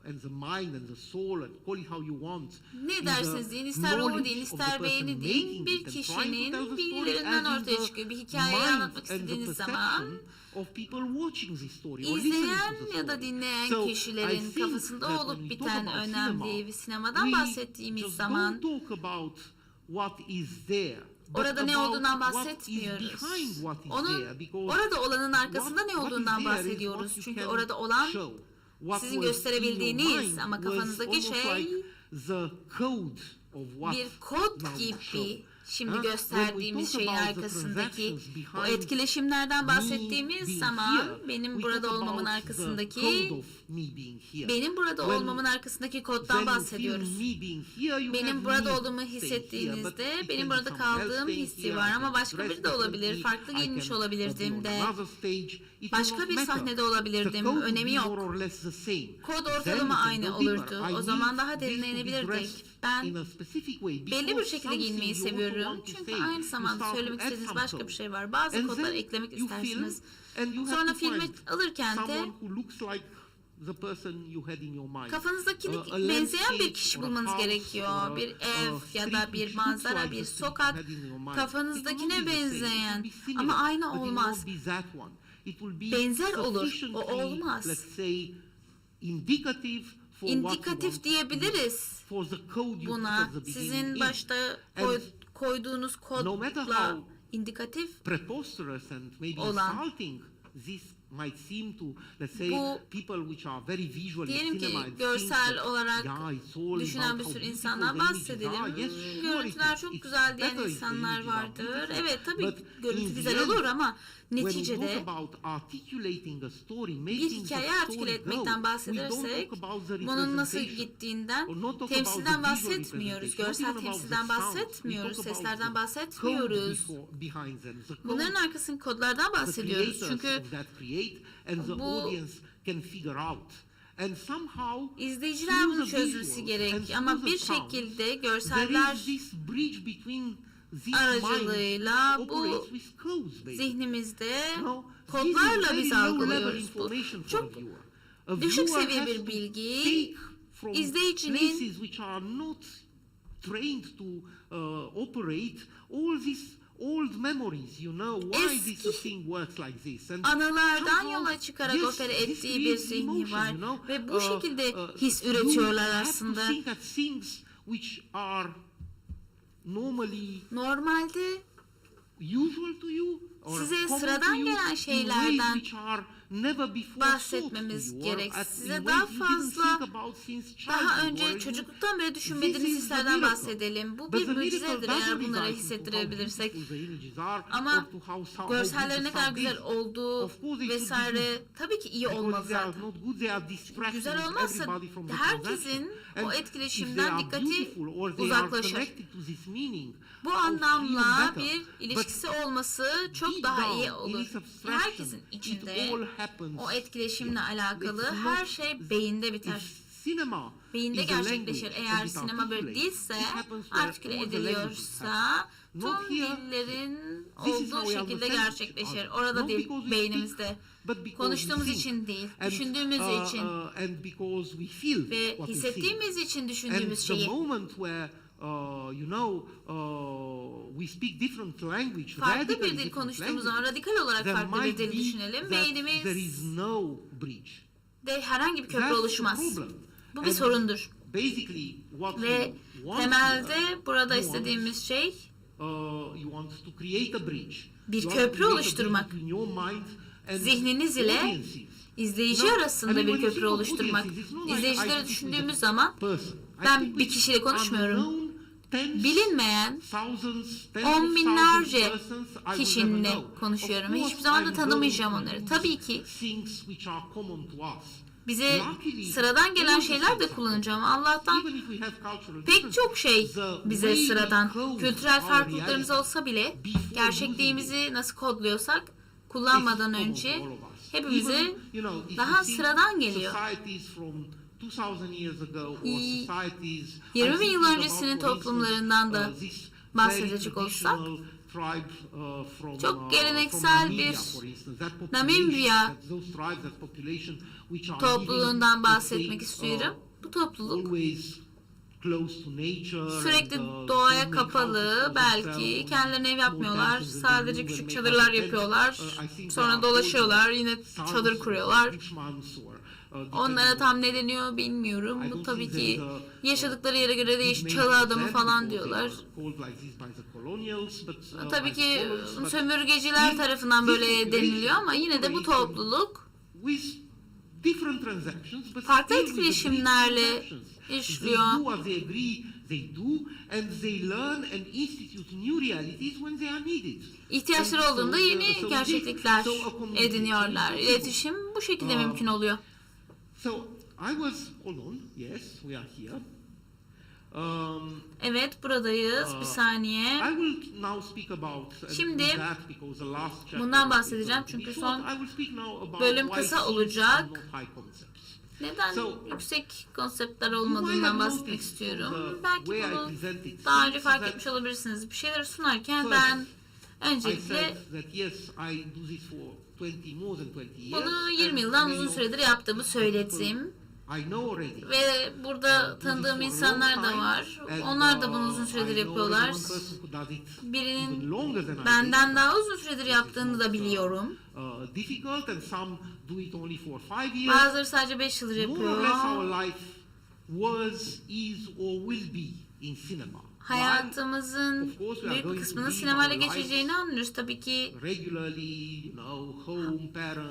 and the mind and the soul and call it how you want. ne is dersiniz the deyin, ister ruhu knowledge deyin, of the ister person beyni deyin, making bir it and trying to tell kişinin the story, bilgilerinden as is ortaya the çıkıyor. Bir hikayeyi mind anlatmak and the istediğiniz zaman perception of people watching this story or listening İzleyen to the ya da story. dinleyen So, I kişilerin think kafasında that when olup we talk biten about önemli cinema, ve sinemadan we bahsettiğimiz just zaman don't talk about what is there, but orada ne about olduğundan what is bahsetmiyoruz. behind what is Onun there, because orada olanın arkasında ne what is olduğundan there is bahsediyoruz. what you Çünkü can orada olan show. What sizin was in your gösterebildiğiniz mind ama was kafanızdaki almost şey like the code of what bir kod now you show. gibi. Şimdi When we gösterdiğimiz talk şeyin about the arkasındaki transactions o behind etkileşimlerden me bahsettiğimiz being zaman here, benim we burada talk olmamın about the arkasındaki code of me being here. benim burada When- olmamın arkasındaki koddan when you feel bahsediyoruz. me being here, you Benim have burada me olduğumu staying here, but hissettiğinizde it benim can be burada someone else kaldığım staying hissi here, var I ama can başka dress biri de olabilir, differently, farklı I giyinmiş can olabilirdim be de. on another stage. It will Başka not bir matter. sahnede The olabilirdim, code will önemi be yok. more or less the same. Kod Then ortalama we can aynı go deeper. olurdu. I O zaman need daha this derine to be inebilirdik. dressed Ben in a specific way, belli bir because şekilde something giyinmeyi you also seviyorum. want to Çünkü say. aynı You zamanda start to söylemek add istediğiniz some başka bir code. şey var. Bazı And kodlar then eklemek you film istersiniz. and you have Sonra to filmi find alırken de someone who looks like the person you had in your mind. kafanızdakine A benzeyen bir landscape kişi or a bulmanız house gerekiyor. or Bir ev ya street da bir which looks manzara, like bir the street you sokak had in your mind. It kafanızdakine will not be the same. It benzeyen will be similar, ama aynı but it will olmaz. not be that one. It will be Benzer olur, o sufficiently, olmaz. let's say, indicative for what you want İndikatif to do, diyebiliriz for the code you buna. put at the Sizin beginning in. başta And koyduğunuz no matter kodla how indikatif preposterous and maybe olan. insulting this might seem to, let's say, Bu, people which are very visual in diyelim ki cinema and think görsel that, olarak yeah, it's all düşünen about bir how sürü beautiful insandan the images bahsedelim. are. Yes, sure, Görüntüler it is. çok It's güzel diyen better if the insanlar images are vardır. beautiful. Evet tabii But görüntü in the güzel end, olur ama when we neticede talk about articulating a story, bir making hikaye the story artiküle go, etmekten we don't bahsedersek talk about the bunun nasıl representation. gittiğinden, Or not talk temsilden about the visual bahsetmiyoruz, representation, not görsel even about the temsilden sounds. We bahsetmiyoruz, talk about seslerden the bahsetmiyoruz. code behind them, the code Bunların arkasındaki kodlardan the bahsediyoruz. creators Çünkü of that create and the bu audience can figure out. And somehow izleyiciler through bunu the çözmesi visuals gerek and ama through the bir sounds, şekilde there görseller is this bridge between this aracılığıyla mind bu operates with codes, basically. zihnimizde No, kodlarla this is biz very low level algılıyoruz. Bu information for çok a viewer. A düşük viewer seviye has bir to bilgi, take from izleyicinin places which are not trained to operate all these old memories, you know, why this eski thing works like this. And anılardan somehow, yola çıkarak yes, opera this ettiği bir creates zihni emotion, var you know. ve bu şekilde his You üretiyorlar have to aslında. think at things which are normally Normalde usual to you or size common sıradan to you gelen in şeylerden ways which are never before bahsetmemiz thought to you, or gerek. at- Size in daha ways you didn't fazla, think about since daha childhood, or önce you- çocukluktan beri This düşünmediğiniz is the hislerden miracle. bahsedelim. Bu But bir the miracle mucizedir eğer doesn't bunları reside into how hissettirebilirsek. beautiful the images are Ama or to how görsellerin ne good the kadar sound güzel is. olduğu Of course they should be vesaire tabii ki iyi Because olmalı if they are zaten. not good, they are distracting Güzel olmazsa everybody from the herkesin transaction. o And etkileşimden if they are dikkati beautiful or they are uzaklaşır. connected to this meaning, Bu how anlamla better. bir But ilişkisi olması çok deep daha down iyi in olur. its abstraction, Herkesin it içinde all happens. o etkileşimle alakalı It's her not- şey beyinde biter. If cinema Beyinde is a language gerçekleşir. and Eğer it sinema bir articulates, dilse, it happens where artiküle all the languages ediliyorsa happen. Not tüm here. dillerin This is how olduğu we şekilde understand gerçekleşir. it. Orada Not değil, because we beynimizde. speak, but because Konuştuğumuz we think. için değil, And, düşündüğümüz için and because we feel ve what we hissettiğimiz think. için And düşündüğümüz the şeyi. moment where we speak different language, Farklı radically bir dil different konuştuğumuz zaman languages, radikal olarak there farklı bir might dil be düşünelim. that there Beynimiz is no bridge. de herhangi bir köprü That's the oluşmaz. problem. Bu bir And sorundur. basically, what Ve you want temelde here, burada you want, istediğimiz şey you want to create a bridge. bir You want to köprü create a oluşturmak. bridge between your mind and Zihniniz ile audiences. izleyici No, arasında I mean, bir when you köprü think of oluşturmak. audiences, it's not like I İzleyicileri speak with düşündüğümüz a zaman person. I ben speak bir with kişiyle konuşmuyorum. unknown tens, Bilinmeyen thousands, tens on of binlerce thousands persons I will kişiyle never know. konuşuyorum Of ve course, hiçbir zaman da I'm tanımayacağım going to onları. use Tabii ki things which are common to us. bize Luckily, sıradan gelen all şeyler de things are kullanacağım. Allah'tan Even if we have cultural pek differences, çok şey the bize way we sıradan. code Kültürel our farklılıklarımız reality olsa bile before gerçekliğimizi nasıl kodluyorsak kullanmadan is common önce to all of us. hepimize Even, you know, if daha you see sıradan geliyor. societies from 2000 years ago or societies, 20 bin I'm yıl thinking öncesinin about, for toplumlarından da instance, this bahsedecek very olsak, traditional tribe, from, çok geleneksel from bir Namibia, for instance. That population, Namibya those tribes, that population which are topluluğundan living, bahsetmek let's say, istiyorum. Bu topluluk always close to nature sürekli and, doğaya don't make houses kapalı, for belki themselves, kendilerine ev small yapmıyorlar. benches in the Sadece room küçük and make çadırlar houses. yapıyorlar. I think Sonra there are dolaşıyorlar, yine sounds çadır or kuruyorlar. bushmans or, Onlara tam ne deniyor bilmiyorum. Bu tabii ki yaşadıkları yere göre değişik, çalı adamı falan diyorlar. Tabii ki sömürgeciler tarafından böyle deniliyor ama yine de bu topluluk farklı etkileşimlerle işliyor. İhtiyaçları olduğunda yeni gerçeklikler ediniyorlar. İletişim bu şekilde mümkün oluyor. Evet, buradayız. Bir saniye. Şimdi bundan bahsedeceğim çünkü son bölüm kısa olacak. Neden yüksek konseptler olmadığından bahsetmek istiyorum. Belki bunu daha önce fark etmiş olabilirsiniz. Bir şeyleri sunarken ben öncelikle bunu 20 yıldan uzun süredir yaptığımı söyledim. Ve burada tanıdığım insanlar da var. Onlar da bunu uzun süredir yapıyorlar. Birinin benden daha uzun süredir yaptığını da biliyorum. Bazıları sadece 5 yıldır yapıyor. Hayatımızın büyük bir kısmının sinemayla geçeceğini anlıyoruz. Tabii ki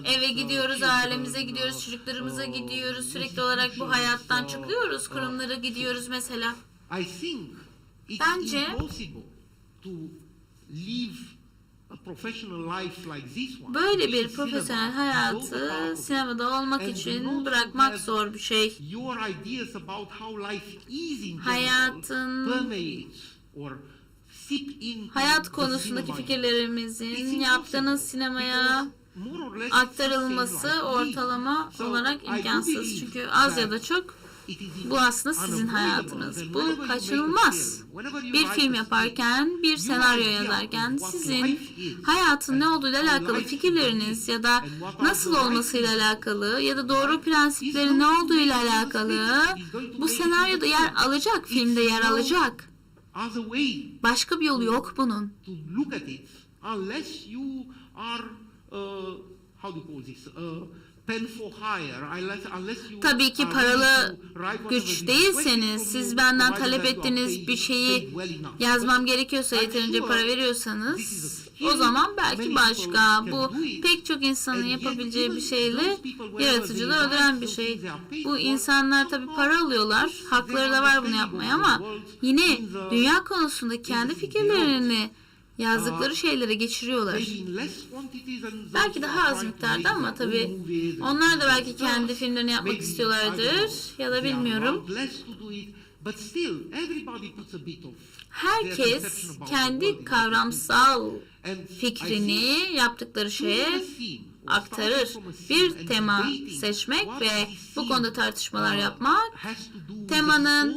eve gidiyoruz, ailemize gidiyoruz, çocuklarımıza gidiyoruz. Sürekli olarak bu hayattan çıkıyoruz. Kurumlara gidiyoruz mesela. Bence böyle bir profesyonel hayatı sinemada olmak için bırakmak zor bir şey. Hayat konusundaki fikirlerimizin yaptığınız sinemaya aktarılması ortalama olarak imkansız. Çünkü az ya da çok bu aslında sizin hayatınız. Bu kaçınılmaz. Bir film yaparken, bir senaryo yazarken sizin hayatın ne olduğuyla alakalı fikirleriniz ya da nasıl olmasıyla alakalı ya da doğru prensipleri ne olduğuyla alakalı bu senaryoda yer alacak, filmde yer alacak. Başka bir yolu yok bunun. Tabii ki paralı güç değilseniz, siz benden talep ettiğiniz bir şeyi yazmam gerekiyorsa, yeterince para veriyorsanız, o zaman belki başka. Bu pek çok insanın yapabileceği bir şeyle yaratıcılığı öldüren bir şey. Bu insanlar tabii para alıyorlar, hakları da var bunu yapmaya ama yine dünya konusunda kendi fikirlerini yazdıkları şeylere geçiriyorlar. Belki daha az miktarda ama tabii onlar da belki kendi filmlerini yapmak istiyorlardır ya da bilmiyorum. Herkes kendi kavramsal fikrini yaptıkları şeye aktarır. Bir tema seçmek ve bu konuda tartışmalar yapmak, temanın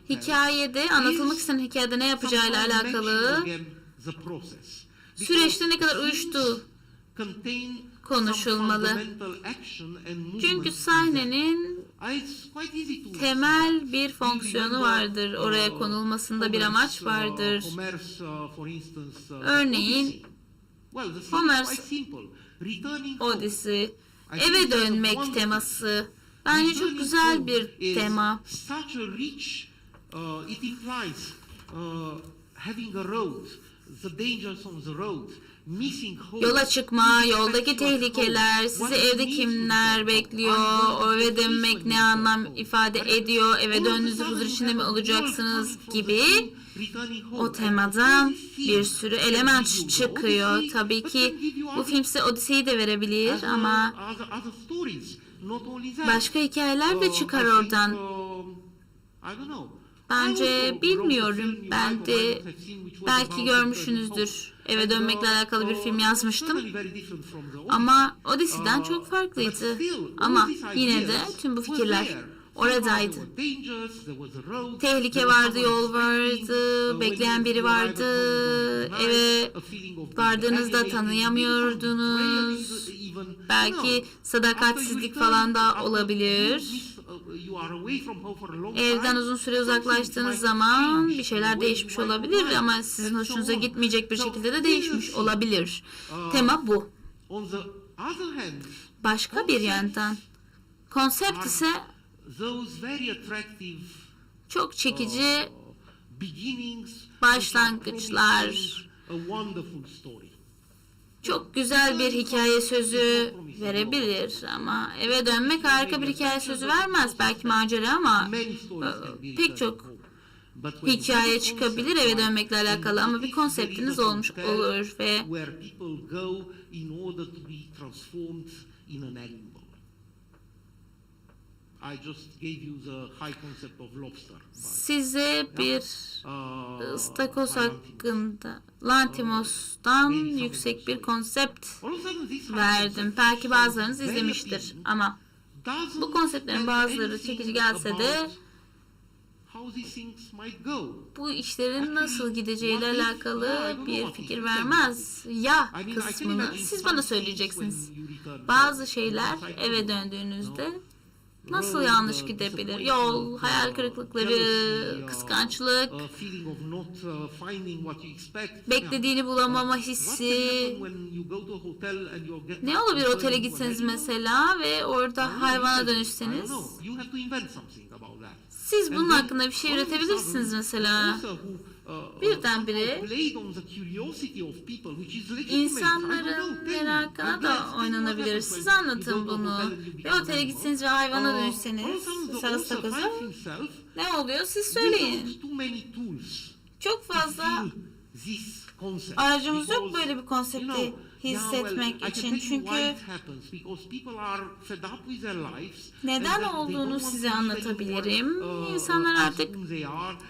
hikayede, anlatılmak istenen hikayede ne yapacağıyla alakalı süreçte ne kadar uyuştuğu konuşulmalı. Çünkü sahnenin temel bir fonksiyonu vardır. Oraya konulmasında bir amaç vardır. Örneğin Homer Odyssey, eve dönmek teması. Bence çok güzel bir tema. Yola çıkma, yoldaki tehlikeler, sizi evde kimler bekliyor, o eve dönmek ne anlam ifade ediyor, eve döndüğünüzde huzur içinde mi olacaksınız gibi o temadan bir sürü element çıkıyor. Tabii ki bu film size Odyssey'i de verebilir ama başka hikayeler de çıkar oradan. Bence bilmiyorum. Ben de belki görmüşsünüzdür. Eve dönmekle alakalı bir film yazmıştım. Ama Odyssey'den çok farklıydı. Ama yine de tüm bu fikirler oradaydı. Tehlike vardı, yol vardı, bekleyen biri vardı. Eve vardığınızda tanıyamıyordunuz. Belki sadakatsizlik falan da olabilir. Evden uzun süre uzaklaştığınız zaman bir şeyler değişmiş olabilir ama sizin hoşunuza gitmeyecek bir şekilde de değişmiş olabilir. Tema bu. Başka bir yandan konsept ise çok çekici başlangıçlar, çok güzel bir hikaye sözü verebilir ama eve dönmek harika bir hikaye sözü vermez. Belki macera ama pek çok hikaye çıkabilir eve dönmekle alakalı ama bir konseptiniz olmuş olur ve size bir ıstakoz hakkında Lantimos'tan yüksek bir konsept verdim. Belki bazılarınız izlemiştir ama bu konseptlerin bazıları çekici gelse de bu işlerin nasıl gideceğiyle alakalı bir fikir vermez. Ya kısmını siz bana söyleyeceksiniz. Bazı şeyler eve döndüğünüzde nasıl yanlış gidebilir? Yol, hayal kırıklıkları, kıskançlık, beklediğini bulamama hissi. Ne olabilir otele gitseniz mesela ve orada hayvana dönüşseniz? Siz bunun hakkında bir şey üretebilirsiniz mesela. Birdenbire insanların merakına da oynanabilir. Siz anlatın bunu. Ve otele gitseniz ve hayvana dönüşseniz, mesela ıstakoza, ne oluyor siz söyleyin. Çok fazla aracımız yok böyle bir konsepti hissetmek için. Çünkü neden olduğunu size anlatabilirim. İnsanlar artık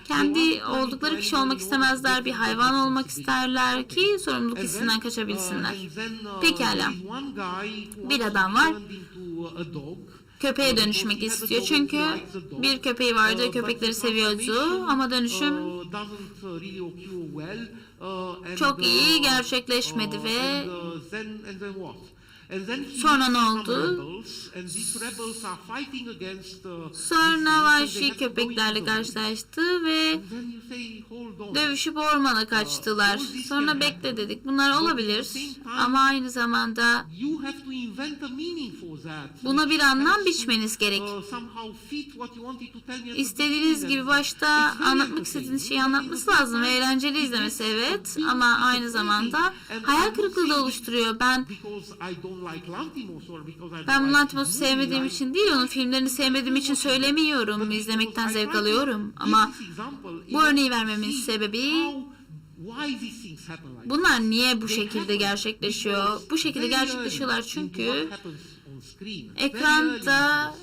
kendi oldukları kişi olmak istemezler. Bir hayvan olmak isterler ki sorumluluk hissinden kaçabilsinler. Pekala. Bir adam var. Köpeğe dönüşmek istiyor. Çünkü bir köpeği vardı. Köpekleri seviyordu. Ama dönüşüm çok iyi gerçekleşmedi ve sonra ne oldu? Sonra vahşi köpeklerle karşılaştı ve dövüşüp ormana kaçtılar. Sonra bekle dedik. Bunlar olabilir ama aynı zamanda buna bir anlam biçmeniz gerek. İstediğiniz gibi başta anlatmak istediğiniz şeyi anlatması lazım ve eğlenceli izlemesi evet ama aynı zamanda hayal kırıklığı da oluşturuyor. Ben Lantimos'u sevmediğim için değil, onun filmlerini sevmediğim için söylemiyorum. İzlemekten zevk alıyorum. Ama bu örneği vermemin sebebi bunlar niye bu şekilde gerçekleşiyor? Bu şekilde gerçekleşiyorlar çünkü ekranda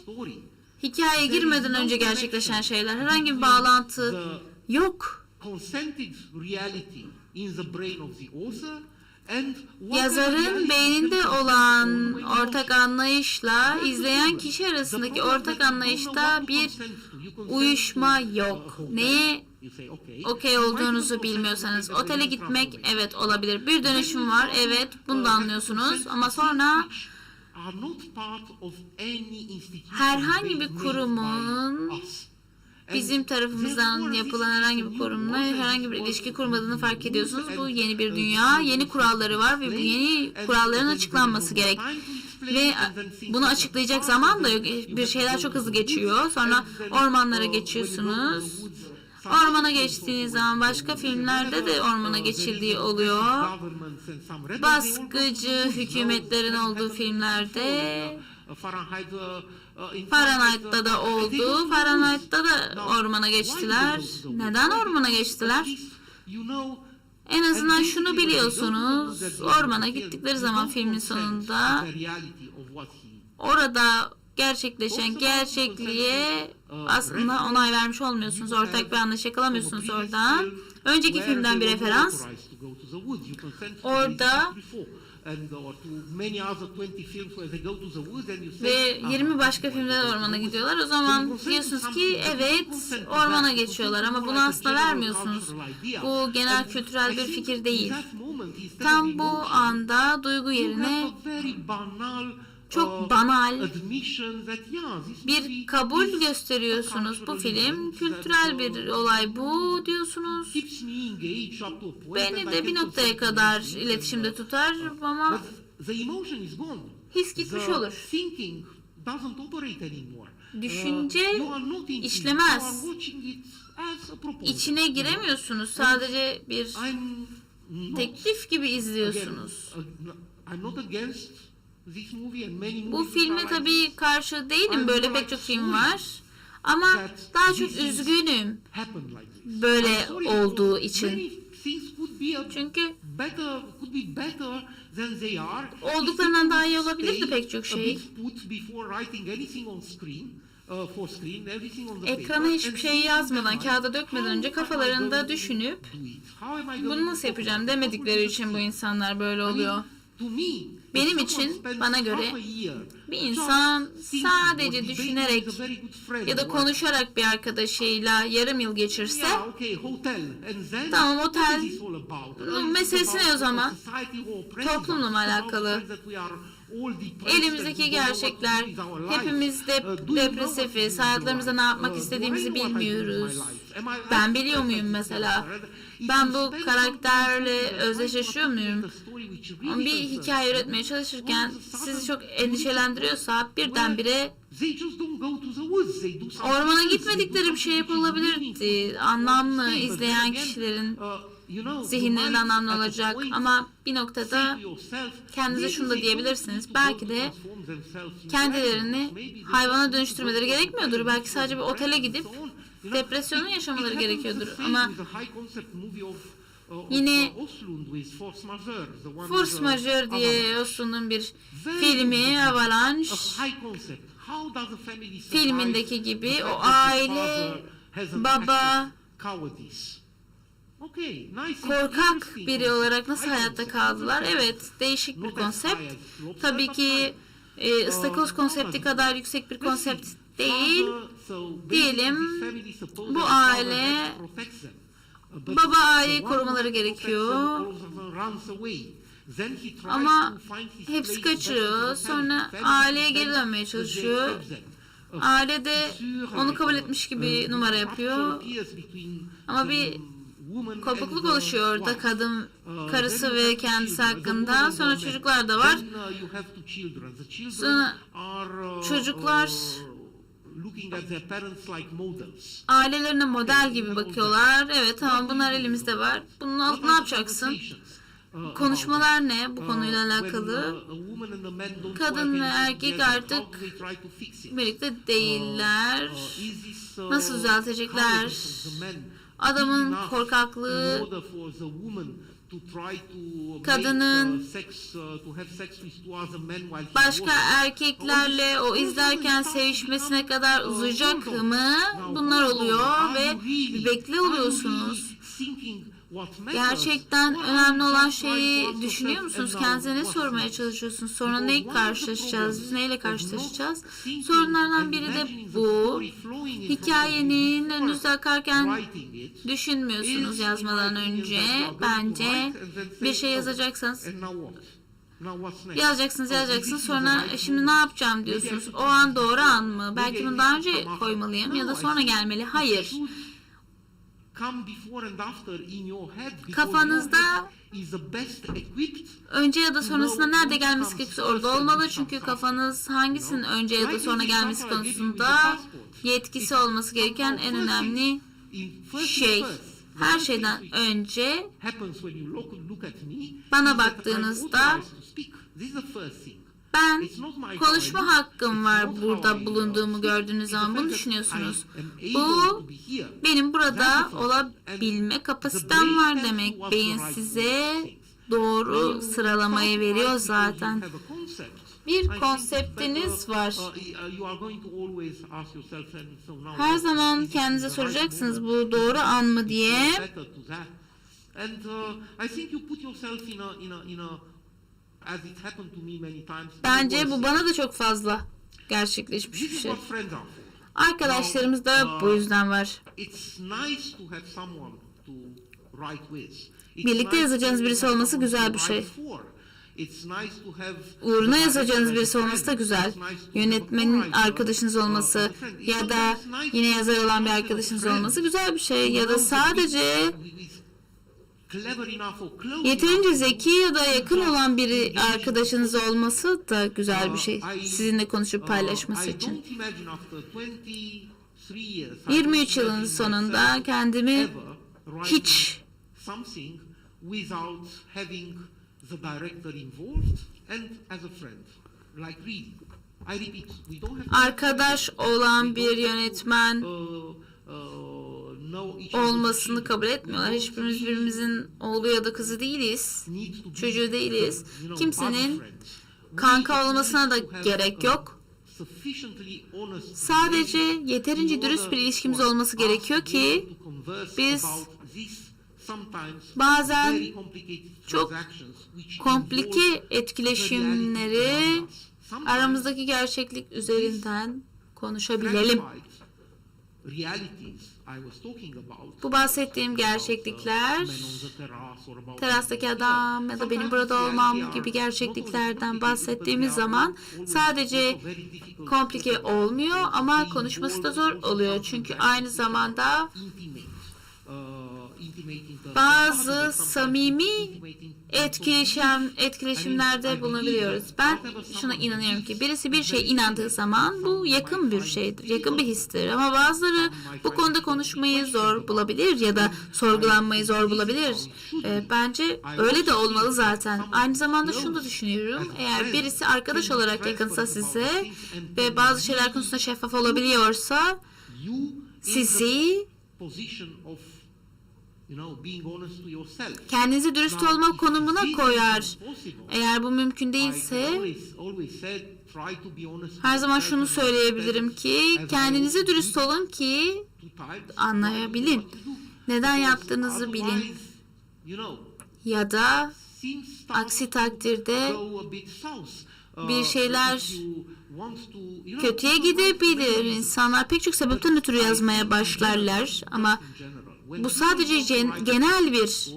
hikayeye girmeden önce gerçekleşen şeyler, herhangi bir bağlantı yok. Yazarın beyninde olan ortak anlayışla izleyen kişi arasındaki ortak anlayışta bir uyuşma yok. Neye okey olduğunuzu bilmiyorsanız otele gitmek evet olabilir. Bir dönüşüm var evet bunu da anlıyorsunuz ama sonra herhangi bir kurumun bizim tarafımızdan yapılan herhangi bir kurumla herhangi bir ilişki kurmadığını fark ediyorsunuz. Bu yeni bir dünya, yeni kuralları var ve bu yeni kuralların açıklanması gerek. Ve bunu açıklayacak zaman da yok. Bir şeyler çok hızlı geçiyor. Sonra ormanlara geçiyorsunuz. Ormana geçtiğiniz zaman başka filmlerde de ormana geçildiği oluyor. Baskıcı hükümetlerin olduğu filmlerde, Fahrenheit'ta da oldu. Fahrenheit'ta da ormana geçtiler. Neden ormana geçtiler? En azından şunu biliyorsunuz. Ormana gittikleri zaman filmin sonunda orada gerçekleşen gerçekliğe aslında onay vermiş olmuyorsunuz. Ortak bir anlayış yakalamıyorsunuz oradan. Önceki filmden bir referans. Orada ve 20 başka filmde de ormana gidiyorlar. O zaman diyorsunuz ki evet ormana geçiyorlar ama bunu asla vermiyorsunuz. Bu genel kültürel bir fikir değil. Tam bu anda duygu yerine çok banal bir kabul gösteriyorsunuz. Bu film kültürel bir olay bu diyorsunuz. Beni de bir noktaya kadar iletişimde tutar ama his gitmiş olur. Düşünce işlemez. İçine giremiyorsunuz. Sadece bir teklif gibi izliyorsunuz. Bu filme tabii karşı değilim. Böyle pek çok film var. Ama daha çok üzgünüm böyle olduğu için. Çünkü olduklarından daha iyi olabilirdi pek çok şey. Ekrana hiçbir şey yazmadan, kağıda dökmeden önce kafalarında düşünüp bunu nasıl yapacağım demedikleri için bu insanlar böyle oluyor. Benim için, bana göre bir insan sadece düşünerek ya da konuşarak bir arkadaşıyla yarım yıl geçirse tamam otel meselesi ne o zaman? Toplumla mı alakalı? Elimizdeki gerçekler, hepimiz de depresifiz, hayatlarımızda ne yapmak istediğimizi bilmiyoruz. Ben biliyor muyum mesela? Ben bu karakterle özdeşleşiyor muyum? Bir hikaye üretmeye çalışırken sizi çok endişelendiriyorsa birdenbire ormana gitmedikleri bir şey yapılabilirdi. Anlamlı, izleyen kişilerin zihinlerinde anlamlı olacak. Ama bir noktada kendinize şunu da diyebilirsiniz. Belki de kendilerini hayvana dönüştürmeleri gerekmiyordur. Belki sadece bir otele gidip depresyonu yaşamaları gerekiyordur. Ama yine Force Majeure diye Oslo'nun bir filmi Avalanche filmindeki gibi o aile, baba korkak biri olarak nasıl hayatta kaldılar? Evet, değişik bir konsept. Tabii ki ıstakoz konsepti kadar yüksek bir konsept değil. Diyelim bu aile, baba aileyi korumaları gerekiyor. Ama hepsi kaçıyor. Sonra aileye geri dönmeye çalışıyor. Aile de onu kabul etmiş gibi numara yapıyor. Ama bir kopukluk oluşuyor orada kadın, karısı ve kendisi hakkında. Sonra çocuklar da var. Sonra çocuklar ailelerine model gibi bakıyorlar. Evet tamam bunlar elimizde var. Bunu ne yapacaksın? Konuşmalar ne bu konuyla alakalı? Kadın ve erkek artık birlikte değiller. Nasıl düzeltecekler? Adamın korkaklığı, kadının başka erkeklerle o izlerken sevişmesine kadar uzayacak mı? Bunlar oluyor ve bir bekle oluyorsunuz. Gerçekten önemli olan şeyi düşünüyor musunuz? Kendinize ne sormaya çalışıyorsunuz? Sonra neyle karşılaşacağız? Biz neyle karşılaşacağız? Sorunlardan biri de bu. Hikayenin önünüze akarken düşünmüyorsunuz yazmadan önce. Bence bir şey yazacaksanız Yazacaksınız sonra şimdi ne yapacağım diyorsunuz. O an doğru an mı? Belki bunu daha önce koymalıyım ya da sonra gelmeli. Hayır. Kafanızda önce ya da sonrasında nerede gelmesi gerekiyorsa orada olmalı. Çünkü kafanız hangisinin önce ya da sonra gelmesi konusunda yetkisi olması gereken en önemli şey. Her şeyden önce bana baktığınızda ben konuşma hakkım var burada bulunduğumu gördüğünüz zaman bunu düşünüyorsunuz. Bu benim burada olabilme kapasitem var demek. Beyin size doğru sıralamayı veriyor zaten. Bir konseptiniz var. Her zaman kendinize soracaksınız bu doğru an mı diye. Bence bu bana da çok fazla gerçekleşmiş bir şey. Arkadaşlarımız da bu yüzden var. Birlikte yazacağınız birisi olması güzel bir şey. Uğruna yazacağınız birisi olması da güzel. Yönetmenin arkadaşınız olması ya da yine yazar olan bir arkadaşınız olması güzel bir şey. Ya da sadece yeterince zeki ya da yakın olan bir arkadaşınız olması da güzel bir şey. Sizinle konuşup paylaşması için. 23 yılın sonunda kendimi hiç arkadaş olan bir yönetmen olmasını kabul etmiyorlar. Hiçbirimiz birbirimizin oğlu ya da kızı değiliz. Çocuğu değiliz. Kimsenin kanka olmasına da gerek yok. Sadece yeterince dürüst bir ilişkimiz olması gerekiyor ki biz bazen çok komplike etkileşimleri aramızdaki gerçeklik üzerinden konuşabilelim. Bu bahsettiğim gerçeklikler, terastaki adam ya da benim burada olmam gibi gerçekliklerden bahsettiğimiz zaman sadece komplike olmuyor ama konuşması da zor oluyor. Çünkü aynı zamanda bazı samimi etkileşimlerde bulunabiliyoruz. Ben şuna inanıyorum ki birisi bir şeye inandığı zaman bu yakın bir şeydir, yakın bir histir. Ama bazıları bu konuda konuşmayı zor bulabilir ya da sorgulanmayı zor bulabilir. Bence öyle de olmalı zaten. Aynı zamanda şunu da düşünüyorum. Eğer birisi arkadaş olarak yakınsa size ve bazı şeyler konusunda şeffaf olabiliyorsa sizi kendinizi dürüst olma konumuna koyar. Eğer bu mümkün değilse her zaman şunu söyleyebilirim ki kendinize dürüst olun ki anlayabilin. Neden yaptığınızı bilin. Ya da aksi takdirde bir şeyler kötüye gidebilir. İnsanlar pek çok sebepten ötürü yazmaya başlarlar ama bu sadece genel bir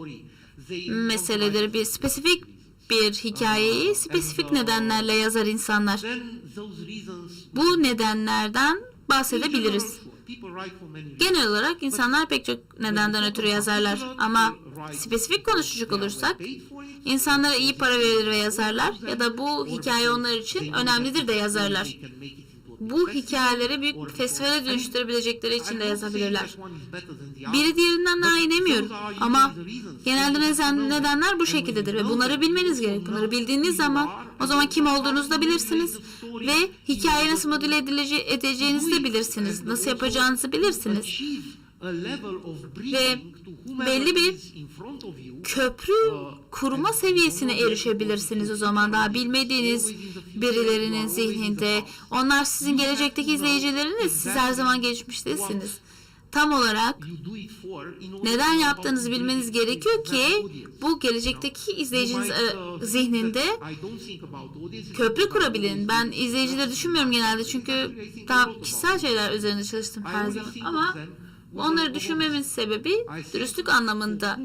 meseledir. Bir spesifik bir hikayeyi spesifik nedenlerle yazar insanlar. Bu nedenlerden bahsedebiliriz. Genel olarak insanlar pek çok nedenden ötürü yazarlar. Ama spesifik konuşacak olursak insanlara iyi para verilir ve yazarlar ya da bu hikaye onlar için önemlidir de yazarlar. Bu hikayeleri büyük bir festivale dönüştürebilecekleri için de yazabilirler. Biri diğerinden daha iyi demiyorum ama genelde nedenler bu şekildedir ve bunları bilmeniz gerek. Bunları bildiğiniz zaman o zaman kim olduğunuzu da bilirsiniz ve hikaye nasıl modüle edeceğinizi de bilirsiniz. Nasıl yapacağınızı bilirsiniz. Ve belli bir köprü kurma seviyesine erişebilirsiniz o zaman daha bilmediğiniz birilerinin zihninde. Onlar sizin gelecekteki izleyicileriniz. Siz her zaman geçmiştesiniz. Tam olarak neden yaptığınızı bilmeniz gerekiyor ki bu gelecekteki izleyiciniz zihninde köprü kurabilin. Ben izleyicileri düşünmüyorum genelde çünkü daha kişisel şeyler üzerinde çalıştım her zaman ama onları düşünmemin sebebi dürüstlük anlamında.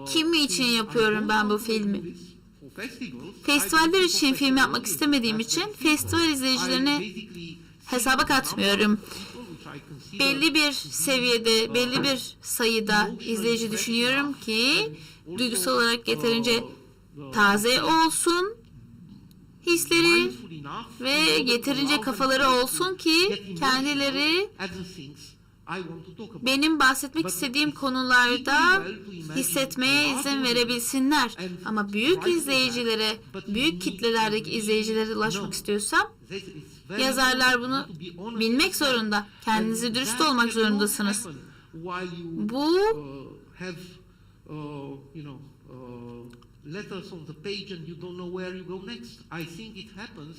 Kim için yapıyorum ben bu filmi? Festivaller için film yapmak istemediğim için festival izleyicilerini hesaba katmıyorum. Belli bir seviyede, belli bir sayıda izleyici düşünüyorum ki duygusal olarak yeterince taze olsun hisleri ve yeterince kafaları olsun ki kendileri benim bahsetmek istediğim konularda hissetmeye izin verebilsinler. Ama büyük izleyicilere, büyük kitlelerdeki izleyicilere ulaşmak istiyorsam yazarlar bunu bilmek zorunda. Kendinize dürüst olmak zorundasınız. Bu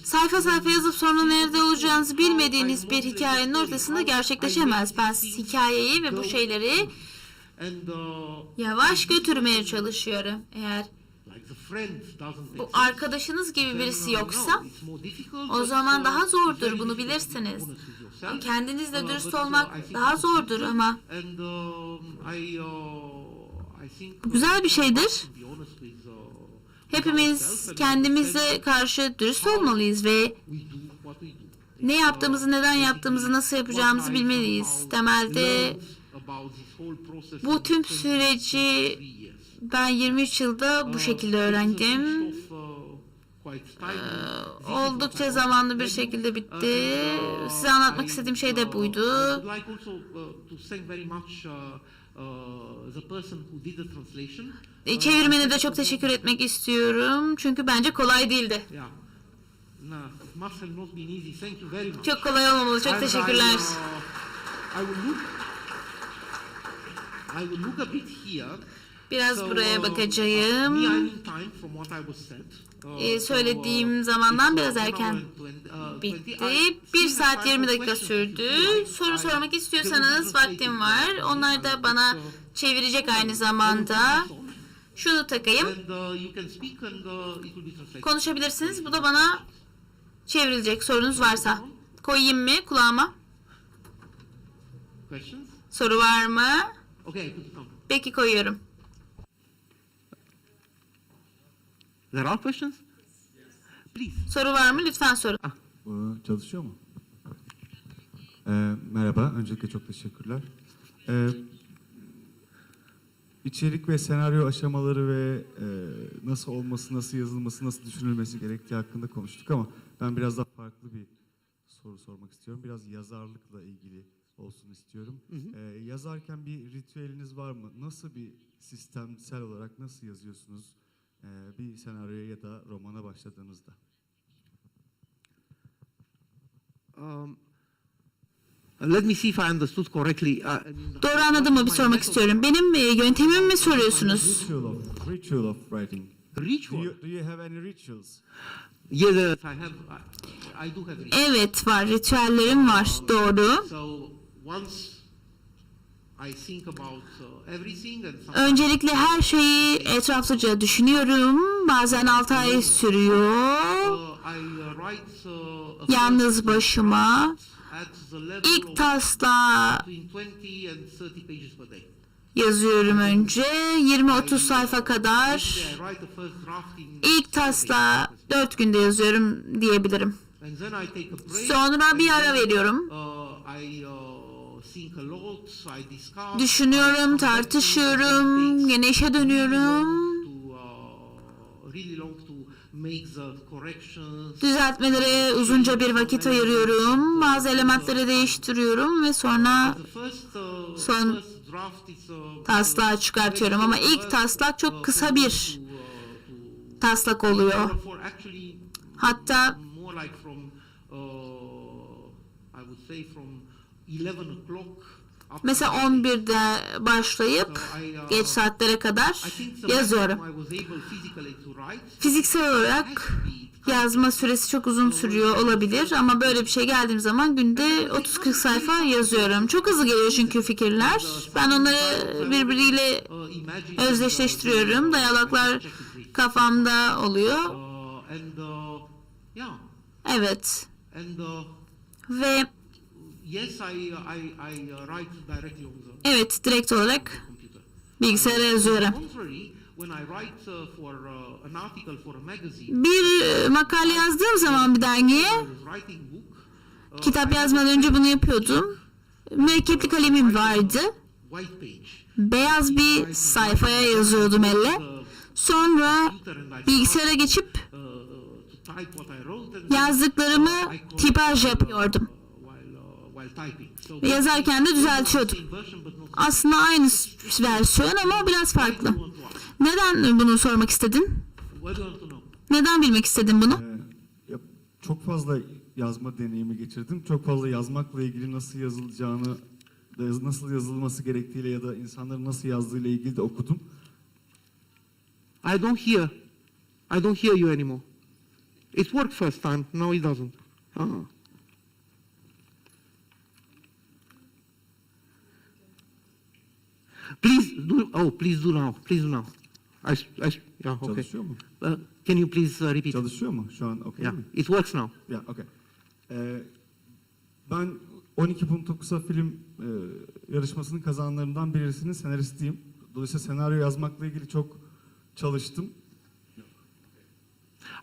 sayfa sayfa yazıp sonra nerede olacağınızı bilmediğiniz bir hikayenin ortasında gerçekleşemez. Ben hikayeyi ve bu şeyleri yavaş götürmeye çalışıyorum. Eğer bu arkadaşınız gibi birisi yoksa o zaman daha zordur, bunu bilirsiniz. Kendinizle dürüst olmak daha zordur ama bu güzel bir şeydir. Hepimiz kendimize karşı dürüst olmalıyız ve ne yaptığımızı, neden yaptığımızı, nasıl yapacağımızı bilmeliyiz. Temelde bu tüm süreci ben 23 yılda bu şekilde öğrendim. Oldukça zamanlı bir şekilde bitti. Size anlatmak istediğim şey de buydu. Çevirmene de çok teşekkür etmek istiyorum. Çünkü bence kolay değildi. Çok kolay olmamalı. Çok teşekkürler. Biraz buraya bakacağım. Söylediğim zamandan biraz erken bitti. 1 saat 20 dakika sürdü. Soru sormak istiyorsanız vaktim var. Onlar da bana çevirecek aynı zamanda. Şunu takayım. Konuşabilirsiniz. Bu da bana çevrilecek sorunuz varsa. Koyayım mı kulağıma? Soru var mı? Peki koyuyorum. There are questions? Please. Soru var mı? Lütfen sorun. Çalışıyor mu? Merhaba. Öncelikle çok teşekkürler. İçerik ve senaryo aşamaları ve nasıl olması, nasıl yazılması, nasıl düşünülmesi gerektiği hakkında konuştuk ama ben biraz daha farklı bir soru sormak istiyorum. Biraz yazarlıkla ilgili olsun istiyorum. Yazarken bir ritüeliniz var mı? Nasıl bir sistemsel olarak nasıl yazıyorsunuz? Bir senaryoya ya da romana başladığınızda. Let me see if I understood correctly. Doğru anladım mı? Bir sormak istiyorum. Benim yöntemimi mi soruyorsunuz? Ritual of writing. Ritual? Do you have any rituals? Yes, I do have rituals. Evet var. Ritüellerim var. Doğru. So once I think about everything and Öncelikle her şeyi etraflıca düşünüyorum. Bazen 6 ay sürüyor. Yalnız başıma. İlk taslağı yazıyorum önce. 20-30 sayfa kadar. İlk taslağı 4 günde yazıyorum diyebilirim. Sonra bir ara veriyorum. Düşünüyorum, tartışıyorum, yine işe dönüyorum. Düzeltmelere uzunca bir vakit ayırıyorum. Bazı elementleri değiştiriyorum ve sonra son taslağı çıkartıyorum. Ama ilk taslak çok kısa bir taslak oluyor. Hatta mesela 11'de başlayıp geç saatlere kadar yazıyorum. Fiziksel olarak yazma süresi çok uzun sürüyor olabilir ama böyle bir şey geldiğim zaman günde 30-40 sayfa yazıyorum. Çok hızlı geliyor çünkü fikirler. Ben onları birbiriyle özdeşleştiriyorum. Diyaloglar kafamda oluyor. Evet. Ve evet, direkt olarak Bilgisayara yazıyorum. Contrary, when I write for an article for a magazine, Bir makale yazdığım zaman bir dergiye, writing book, kitap yazmadan önce bunu yapıyordum. Mürekkepli kalemim vardı. white page. Beyaz bir sayfaya yazıyordum elle. Sonra bilgisayara geçip To type what I wrote and yazdıklarımı tipaj yapıyordum. while typing. So Ve yazarken de düzeltiyordum. version, but not Aslında aynı versiyon ama biraz farklı. Neden bunu sormak istedin? what do you want to know? Neden bilmek istedin bunu? Ya, çok fazla yazma deneyimi geçirdim. Çok fazla yazmakla ilgili nasıl yazılacağını, nasıl yazılması gerektiğiyle ya da insanların nasıl yazdığıyla ilgili de okudum. I don't hear you anymore. It worked first time, no it doesn't. Please do now. Yeah, okay. Çalışıyor mu? Can you please repeat? Çalışıyor mu? Şu an okey Yeah, mi? it works now. Ya, okey. Ben 12.9 kısa film yarışmasının kazananlarından birisinin senaristiyim. Dolayısıyla senaryo yazmakla ilgili çok çalıştım.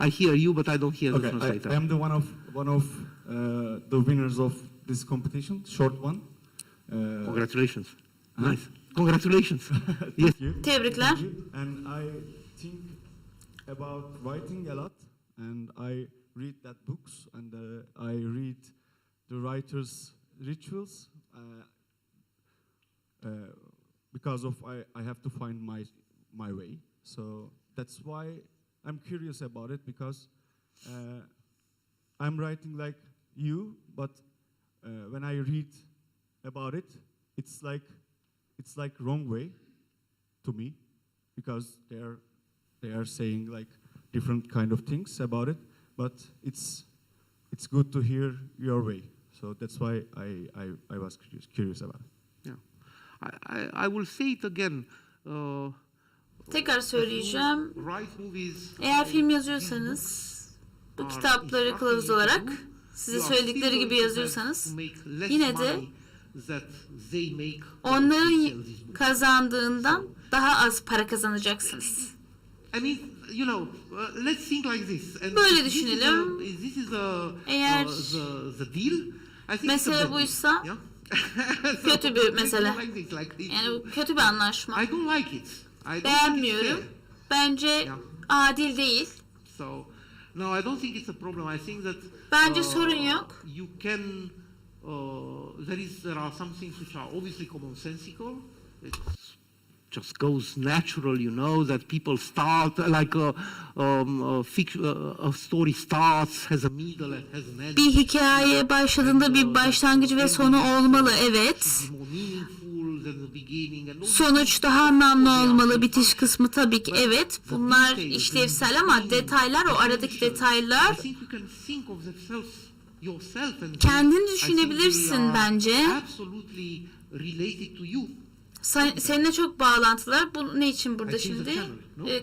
I hear you, but I don't hear the Okay, translator. I am the one of the winners of this competition, short one. Congratulations. Nice. Congratulations. Yes. Thank you. Tebrikler. Thank you. And I think about writing a lot, and I read that books, and I read the writers' rituals, because of I have to find my way. So that's why I'm curious about it, because I'm writing like you, but when I read about it, it's like wrong way to me, because they are saying like different kind of things about it, but it's good to hear your way. So that's why I was curious about it. Yeah. I will say it again. Tekrar söyleyeceğim. Write movies. Eğer film yazıyorsanız, bu kitapları kılavuz olarak size söyledikleri gibi yazıyorsanız, yine de onların kazandığından daha az para kazanacaksınız. Böyle düşünelim. Eğer mesele buysa, kötü bir mesele. Yani kötü bir anlaşma. Beğenmiyorum. Bence adil değil. Bence sorun yok. There are some things which are obviously commonsensical. It just goes natural, you know, that people start like a story starts, has a middle, and has an end. Bir hikaye başladığında bir başlangıcı ve sonu olmalı, evet. Sonuç daha anlamlı olmalı, bitiş kısmı tabii ki evet. Bunlar işlevsel ama detaylar, o aradaki detaylar kendini düşünebilirsin bence. Seninle çok bağlantılar. Bu ne için burada şimdi?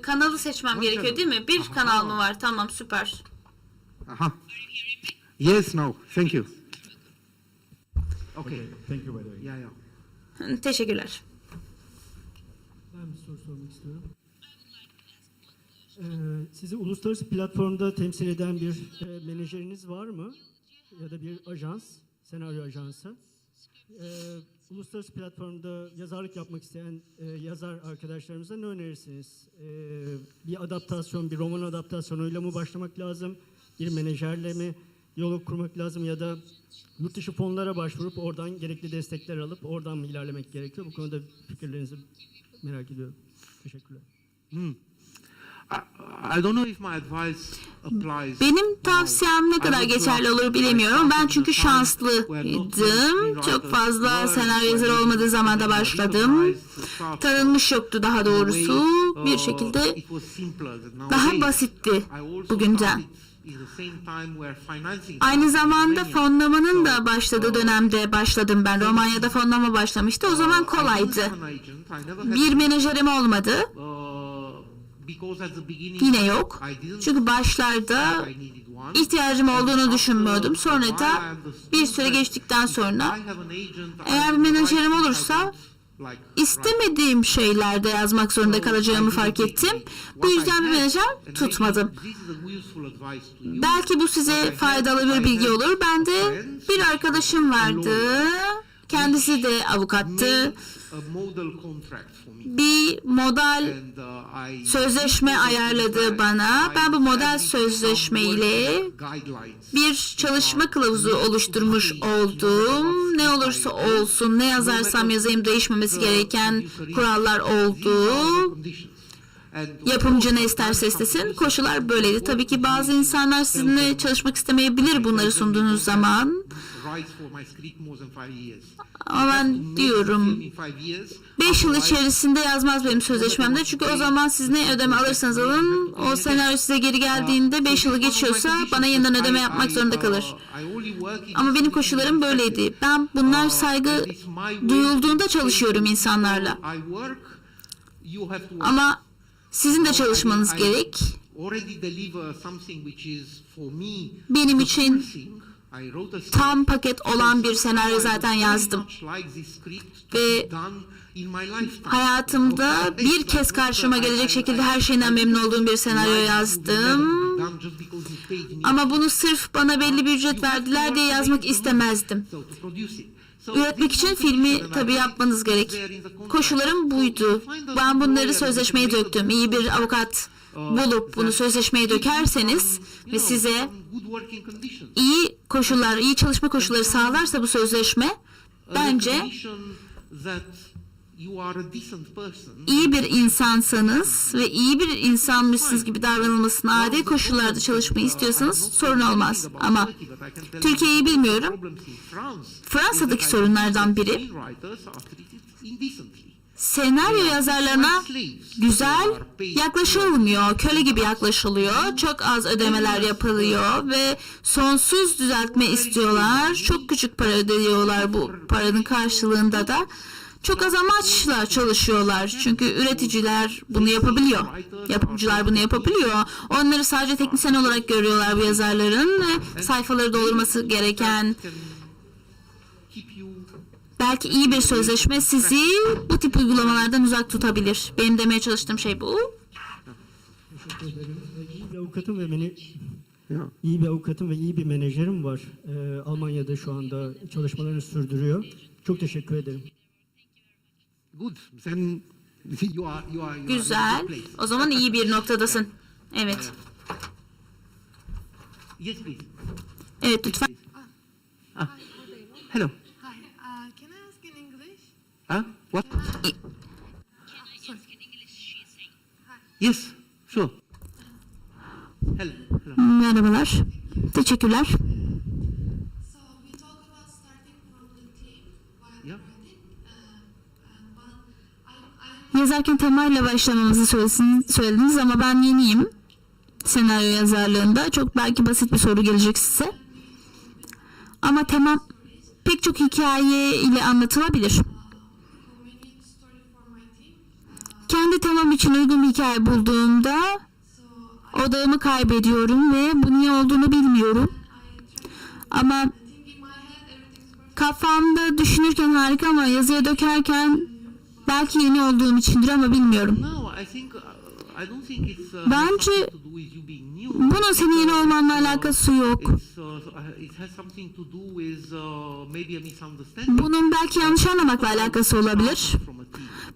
Kanalı seçmem gerekiyor değil mi? Bir kanal mı var? Tamam, süper. Aha. Yes, no. Thank you. Okay. Thank you by the way. Yeah. Teşekkürler. Ben bir soru sormak istiyorum. Sizi uluslararası platformda temsil eden bir menajeriniz var mı? Ya da bir ajans, senaryo ajansı. Uluslararası platformda yazarlık yapmak isteyen yazar arkadaşlarımıza ne önerirsiniz? Bir adaptasyon, bir roman adaptasyonuyla mı başlamak lazım? Bir menajerle mi diyalog kurmak lazım? Ya da yurt dışı fonlara başvurup oradan gerekli destekler alıp oradan mı ilerlemek gerekiyor? Bu konuda fikirlerinizi merak ediyorum. Teşekkürler. I don't know if my advice applies. Benim tavsiyem ne kadar geçerli olur bilemiyorum. Ben çünkü şanslıydım. Çok fazla senaryo yazarı olmadığı zamanda başladım. Tanınmış yoktu daha doğrusu. Bir şekilde daha basitti bugünden. Aynı zamanda fonlamanın da başladığı dönemde başladım ben. Romanya'da fonlama başlamıştı. O zaman kolaydı. Bir menajerim olmadı. Yine yok. Çünkü başlarda ihtiyacım olduğunu düşünmüyordum. Sonra da bir süre geçtikten sonra eğer bir menajerim olursa istemediğim şeylerde yazmak zorunda kalacağımı fark ettim. Bu yüzden bir menajer tutmadım. Belki bu size faydalı bir bilgi olur. Ben de bir arkadaşım vardı. Kendisi de avukattı. Bir model sözleşme ayarladı bana. Ben bu model sözleşmeyle bir çalışma kılavuzu oluşturmuş oldum. Ne olursa olsun, ne yazarsam yazayım değişmemesi gereken kurallar oldu. Yapımcı ne isterse istesin. Koşullar böyleydi. Tabii ki bazı insanlar sizinle çalışmak istemeyebilir bunları sunduğunuz zaman. Ama ben diyorum 5 yıl içerisinde yazmaz benim sözleşmemde. Çünkü o zaman siz ne ödeme alırsanız alın, o senaryo size geri geldiğinde 5 yılı geçiyorsa bana yeniden ödeme yapmak zorunda kalır. Ama benim koşullarım böyleydi. Ben bunlar saygı duyulduğunda çalışıyorum insanlarla. Ama sizin de çalışmanız gerek. Benim için tam paket olan bir senaryo zaten yazdım. Ve hayatımda bir kez karşıma gelecek şekilde her şeyden memnun olduğum bir senaryo yazdım. Ama bunu sırf bana belli bir ücret verdiler diye yazmak istemezdim. Üretmek için filmi tabii yapmanız gerek. Koşullarım buydu. Ben bunları sözleşmeye döktüm. İyi bir avukat bulup bunu sözleşmeye dökerseniz ve size iyi koşullar, iyi çalışma koşulları sağlarsa bu sözleşme, bence iyi bir insansanız ve iyi bir insanmışsınız gibi davranılmasına adil koşullarda çalışmayı istiyorsanız sorun olmaz. Ama Türkiye'yi bilmiyorum. Fransa'daki sorunlardan biri senaryo yazarlarına güzel yaklaşılmıyor, köle gibi yaklaşılıyor, çok az ödemeler yapılıyor ve sonsuz düzeltme istiyorlar, çok küçük para ödüyorlar bu paranın karşılığında da. Çok az amaçla çalışıyorlar çünkü üreticiler bunu yapabiliyor, yapımcılar bunu yapabiliyor. Onları sadece teknisyen olarak görüyorlar bu yazarların ve sayfaları doldurması gereken. Belki iyi bir sözleşme sizi bu tip uygulamalardan uzak tutabilir. Benim demeye çalıştığım şey bu. Teşekkür ederim. İyi bir avukatım ve iyi bir menajerim var. Almanya'da şu anda çalışmalarını sürdürüyor. Çok teşekkür ederim. Güzel. O zaman iyi bir noktadasın. Evet. Evet, lütfen. Hello. Can I ask in English? What? Sorry. Yes, sure. Hello. Merhabalar. Teşekkürler. So we talk about starting from the theme while Yeah. writing, but I'm Yazarken temayla başlamamızı söylediniz ama ben yeniyim senaryo yazarlığında. Çok belki basit bir soru gelecek size. Ama tema pek çok hikaye ile anlatılabilir. convenient story for my team. Kendi temam için uygun bir hikaye bulduğumda odağımı kaybediyorum ve bu niye olduğunu bilmiyorum. Ama Think in my head everything's perfect. kafamda düşünürken harika ama yazıya dökerken belki yeni olduğum içindir ama bilmiyorum. Bence bunun senin yeni olmanla alakası yok. Bunun belki yanlış anlamakla alakası olabilir.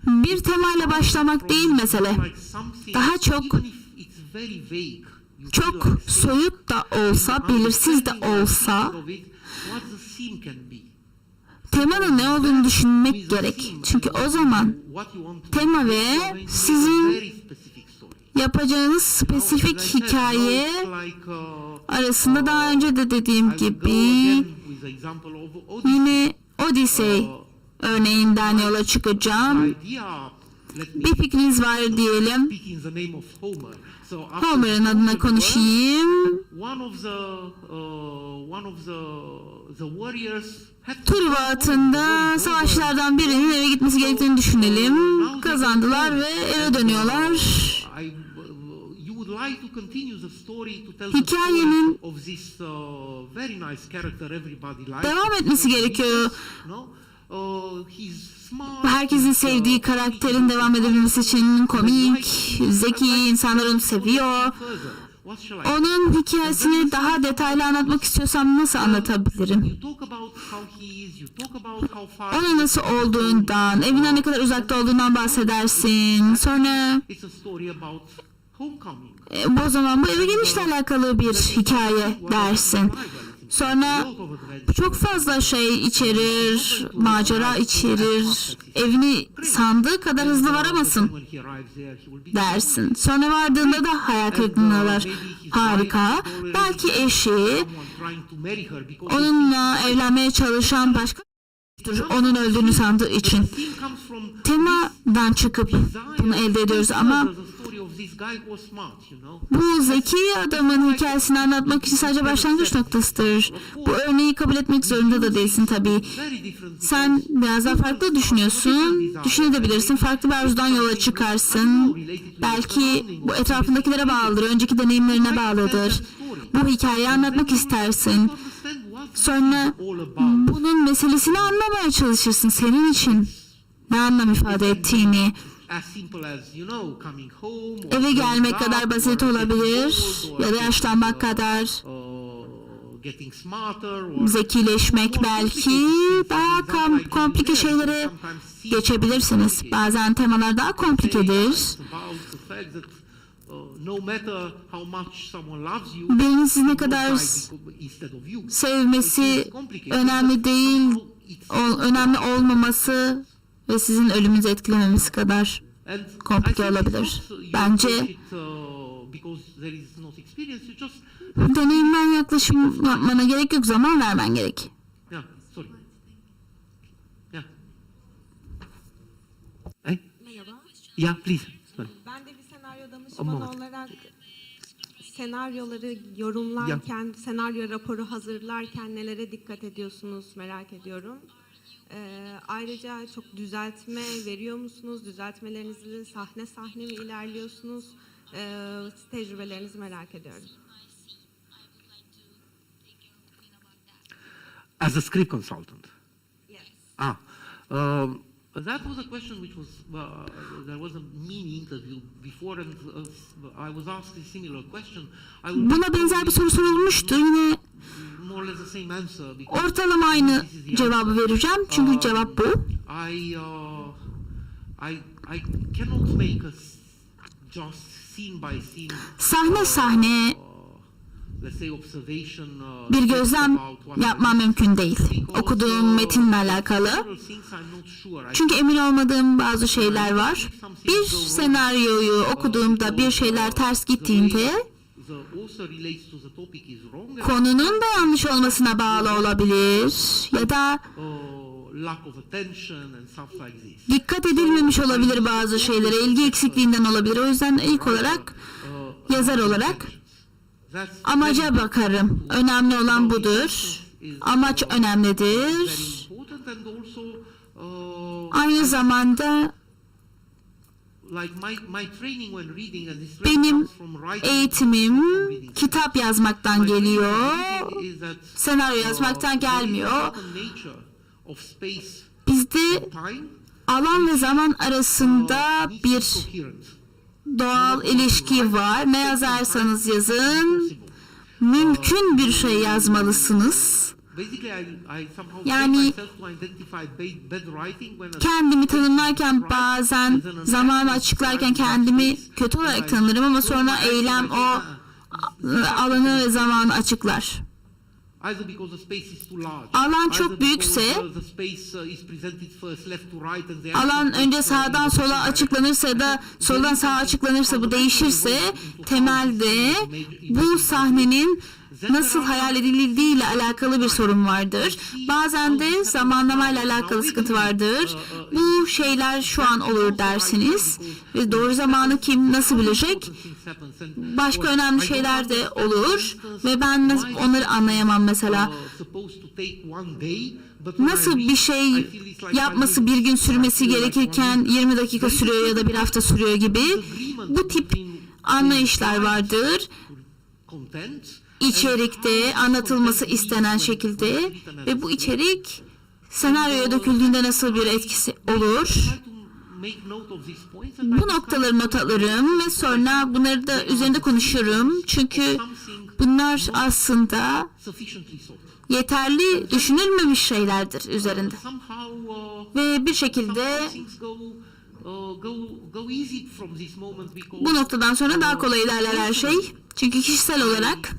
Bir temayla başlamak değil mesele. Daha çok soyut da olsa, belirsiz de olsa temanın ne olduğunu düşünmek gerek. Çünkü o zaman tema ve sizin yapacağınız spesifik hikaye arasında daha önce de dediğim gibi yine Odyssey örneğinden yola çıkacağım. Bir fikriniz var diyelim. Homer'ın adına konuşayım. Truva atında savaşlardan birinin eve gitmesi gerektiğini düşünelim. Kazandılar ve eve dönüyorlar. Hikayenin devam etmesi gerekiyor. he's smart. Herkesin sevdiği karakterin devam edebilmesi için komik, zeki, insanlar onu seviyor. What shall I? Onun hikayesini daha detaylı anlatmak istiyorsam nasıl anlatabilirim? You talk about how he is. You talk about how far. Ona nasıl olduğundan, evinden ne kadar uzakta olduğundan bahsedersin. Sonra It's a story about homecoming. o zaman bu eve gelişle alakalı bir hikaye dersin. Sonra çok fazla şey içerir, macera içerir. Evini sandığı kadar hızlı varamasın When he arrives there, he will be dersin. Sonra vardığında da hayal kırıklığına uğrar. Harika. Belki eşi, someone trying to marry her because onunla evlenmeye çalışan başka onun öldüğünü sandığı için. the theme comes from Temadan çıkıp bunu elde ediyoruz ama the story of this guy who was smart, you know. bu zeki adamın hikayesini anlatmak için sadece başlangıç noktasıdır. Bu örneği kabul etmek zorunda da değilsin tabii. Very different. Sen biraz daha farklı düşünüyorsun, düşünebilirsin, farklı bir arzudan yola çıkarsın. Belki bu etrafındakilere bağlıdır, önceki deneyimlerine bağlıdır. Bu hikayeyi anlatmak istersin. Understand what Sonra all about. bunun meselesini anlamaya çalışırsın senin için. Ne anlam ifade ettiğini. As simple as, you know, coming home. or Eve gelmek growing kadar up, basit or olabilir getting old, or ya da yaşlanmak kadar. Getting smarter, or Zekileşmek belki, daha komplike şeylere geçebilirsiniz. Bazen temalar daha komplikedir. about the fact that no matter how much someone loves you, Birinin sizi ne he kadar will die instead of you. sevmesi önemli değil, önemli olmaması ve sizin ölümünüzü etkilememesi kadar And komplike I think olabilir. it's not, you Bence approach it, because there is not experience, you just deneyimden yaklaşım yapmana gerek yok, zaman vermen gerek. yeah, sorry. Yeah. Hey? Merhaba. Yeah, please. Sorry. Ben de bir senaryo danışmanı moment. olarak senaryoları yorumlarken, senaryo raporu hazırlarken nelere dikkat ediyorsunuz merak ediyorum. Ayrıca çok düzeltme veriyor musunuz? Düzeltmelerinizle sahne sahne mi ilerliyorsunuz? Tecrübelerinizi merak ediyorum. As a script consultant. Yes. That was a question which was, there was a mini interview before and I was asked a similar question. I would Buna benzer bir soru sorulmuştu. Yine more or less the same answer because ortalama aynı this is the cevabı answer. vereceğim. Çünkü cevap bu. I cannot make just scene by scene Sahne sahne let's say observation bir gözlem yapmam mümkün değil. Okuduğum metinle alakalı. Çünkü emin olmadığım bazı şeyler var. Bir senaryoyu okuduğumda bir şeyler ters gittiğinde konunun da yanlış olmasına bağlı olabilir ya da dikkat edilmemiş olabilir bazı şeylere, ilgi eksikliğinden olabilir. O yüzden ilk olarak yazar olarak amaca bakarım. Önemli olan budur. Amaç önemlidir. Aynı zamanda benim eğitimim kitap yazmaktan geliyor. Senaryo yazmaktan gelmiyor. Bizde alan ve zaman arasında bir doğal ilişki var. Ne yazarsanız yazın, mümkün bir şey yazmalısınız. Yani kendimi tanımlarken bazen zamanı açıklarken kendimi kötü olarak tanırım ama sonra eylem o alanı ve zamanı açıklar. Alan çok büyükse, alan önce sağdan sola açıklanırsa ya da soldan sağa açıklanırsa, bu değişirse temelde bu sahnenin nasıl hayal edildiği ile alakalı bir sorun vardır. Bazen de zamanlamayla alakalı sıkıntı vardır. Bu şeyler şu an olur dersiniz ve doğru zamanı kim nasıl bilecek? Başka önemli şeyler de olur ve ben onları anlayamam mesela. Nasıl bir şey yapması bir gün sürmesi gerekirken 20 dakika sürüyor ya da bir hafta sürüyor gibi bu tip anlayışlar vardır. İçerikte anlatılması istenen şekilde ve bu içerik senaryoya döküldüğünde nasıl bir etkisi olur? Bu noktaları not alırım ve sonra bunları da üzerinde konuşurum. Çünkü bunlar aslında yeterli düşünülmemiş şeylerdir üzerinde. Ve bir şekilde bu noktadan sonra daha kolay ilerler her şey. Çünkü kişisel olarak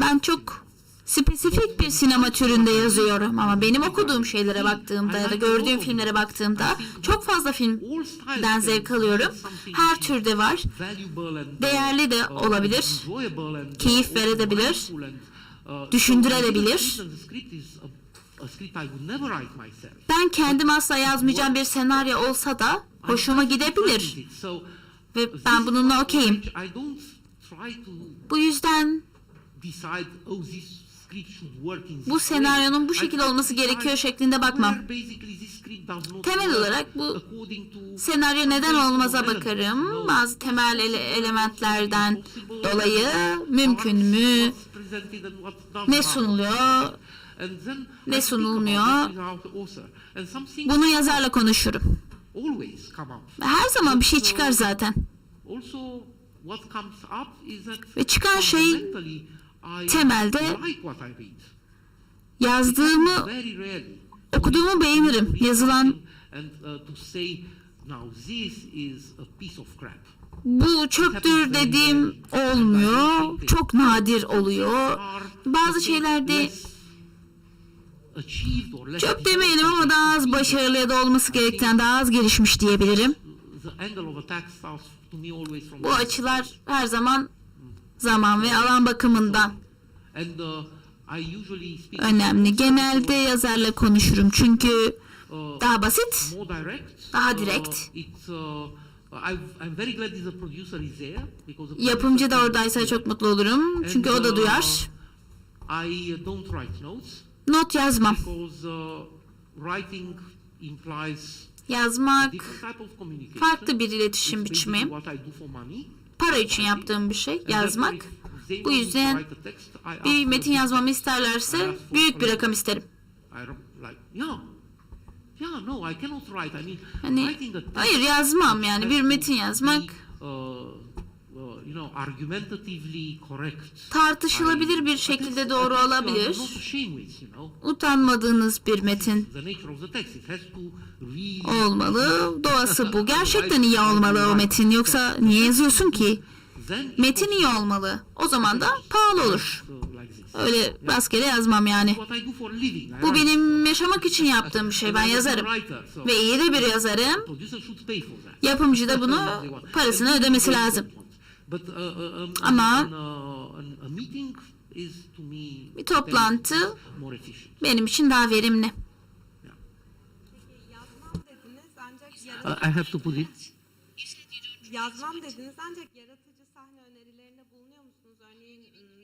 ben çok spesifik bir sinema türünde yazıyorum ama benim okuduğum şeylere baktığımda ya da gördüğüm filmlere baktığımda çok fazla filmden zevk alıyorum. Her türde var. Değerli de olabilir. Keyif verebilir. Düşündürebilir. Ben kendim asla yazmayacağım bir senaryo olsa da hoşuma gidebilir. Ve ben bununla okeyim. Bu yüzden bu senaryonun bu şekilde olması gerekiyor şeklinde bakmam. Temel olarak bu senaryo neden olmaza bakarım. Bazı temel elementlerden dolayı mümkün mü? Ne sunuluyor? Ne sunulmuyor? Bunu yazarla konuşurum. Her zaman bir şey çıkar zaten. Ve çıkan şey temelde yazdığımı, okuduğumu beğenirim. Yazılan bu çöptür dediğim olmuyor. Çok nadir oluyor. Bazı şeylerde çöp demeyelim ama daha az başarılı ya da olması gerektiğinden daha az gelişmiş diyebilirim. Bu açılar her zaman zaman ve alan bakımından önemli. Genelde yazarla konuşurum çünkü daha basit, daha direkt. Yapımcı da oradaysa çok mutlu olurum çünkü o da duyar. Not yazmam. Yazmak farklı bir iletişim biçimi. Para için yaptığım bir şey, yazmak. Bu yüzden bir metin yazmamı isterlerse büyük bir rakam isterim. Hani, hayır yazmam yani bir metin yazmak tartışılabilir bir şekilde doğru olabilir. Utanmadığınız bir metin olmalı. Doğası bu. Gerçekten iyi olmalı o metin. Yoksa niye yazıyorsun ki? Metin iyi olmalı. O zaman da pahalı olur. Öyle rastgele yazmam yani. Bu benim yaşamak için yaptığım bir şey. Ben yazarım. Ve iyi de bir yazarım. Yapımcı da bunu parasını ödemesi lazım. Ama bir toplantı benim için daha verimli. Yazmam dediniz ancak yaratıcı sahne önerilerinde bulunuyor musunuz? Örneğin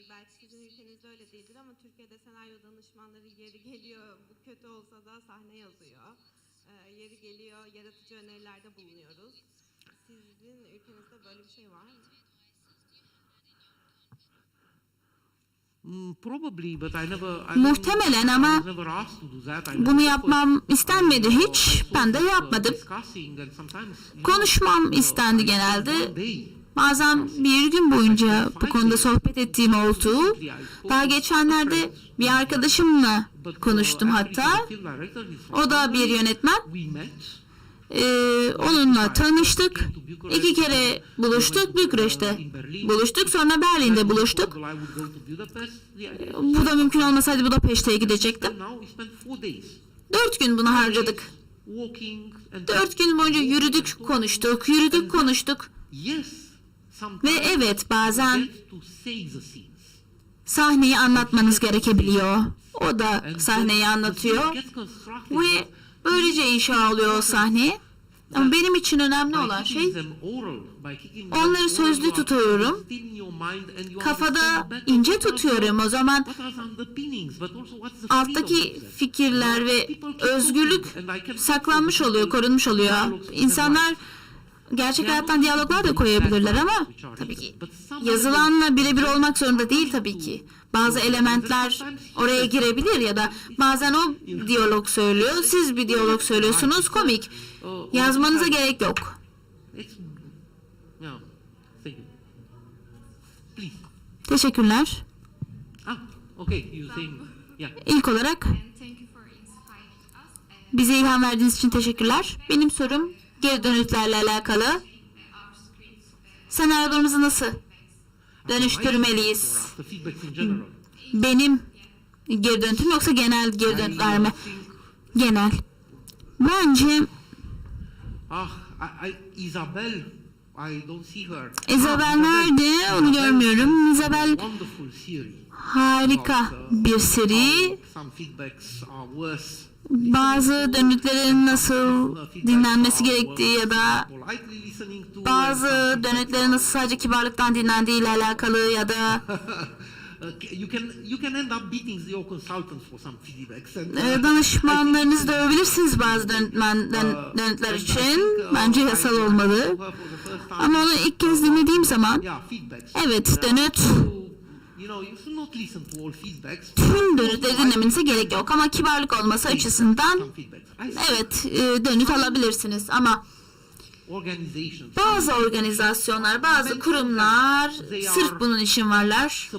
belki sizin ülkenizde öyle değildir ama Türkiye'de senaryo danışmanları yeri geliyor bu kötü olsa da sahne yazıyor. Yeri geliyor yaratıcı önerilerde bulunuyoruz. Sizin ülkenizde böyle bir şey var mı? Muhtemelen ama bunu yapmam istenmedi hiç. Ben de yapmadım. Konuşmam istendi genelde. Bazen bir gün boyunca bu konuda sohbet ettiğim oldu. Daha geçenlerde bir arkadaşımla konuştum hatta. O da bir yönetmen. Onunla tanıştık. 2 kere buluştuk. Bükreş'te buluştuk. Sonra Berlin'de buluştuk. Bu da mümkün olmasaydı Budapeşte'ye gidecektim. 4 gün bunu harcadık. 4 gün boyunca yürüdük, konuştuk. Ve evet bazen sahneyi anlatmanız gerekebiliyor. O da sahneyi anlatıyor. Ve böylece inşa oluyor o sahne. Ama benim için önemli olan şey onları sözlü tutuyorum. Kafada ince tutuyorum. O zaman alttaki fikirler ve özgürlük saklanmış oluyor, korunmuş oluyor. İnsanlar gerçek hayattan diyaloglar da koyabilirler ama tabii ki yazılanla birebir olmak zorunda değil tabii ki. Bazı elementler oraya girebilir ya da bazen o diyalog söylüyor, siz bir diyalog söylüyorsunuz, komik. Yazmanıza gerek yok. Teşekkürler. İlk olarak bize ilham verdiğiniz için teşekkürler. Benim sorum geri dönütlerle alakalı. Senaryolarımızı nasıl dönüştürmeliyiz? Benim geri dönütüm yoksa genel geri dönütler mi? Genel. Bence Isabel nerede? Onu görmüyorum. Isabel harika bir seri. Bazı dönütlerin nasıl dinlenmesi gerektiği ya da bazı dönütlerin nasıl sadece kibarlıktan dinlendiği ile alakalı ya da danışmanlarınızı dövebilirsiniz bazı dönütler için. Bence yasal olmalı. Ama onu ilk kez dinlediğim zaman evet dönüt tüm dönütleri dinlemenize gerek yok ama kibarlık olması açısından evet dönüt alabilirsiniz ama bazı organizasyonlar, bazı kurumlar sırf bunun için varlar.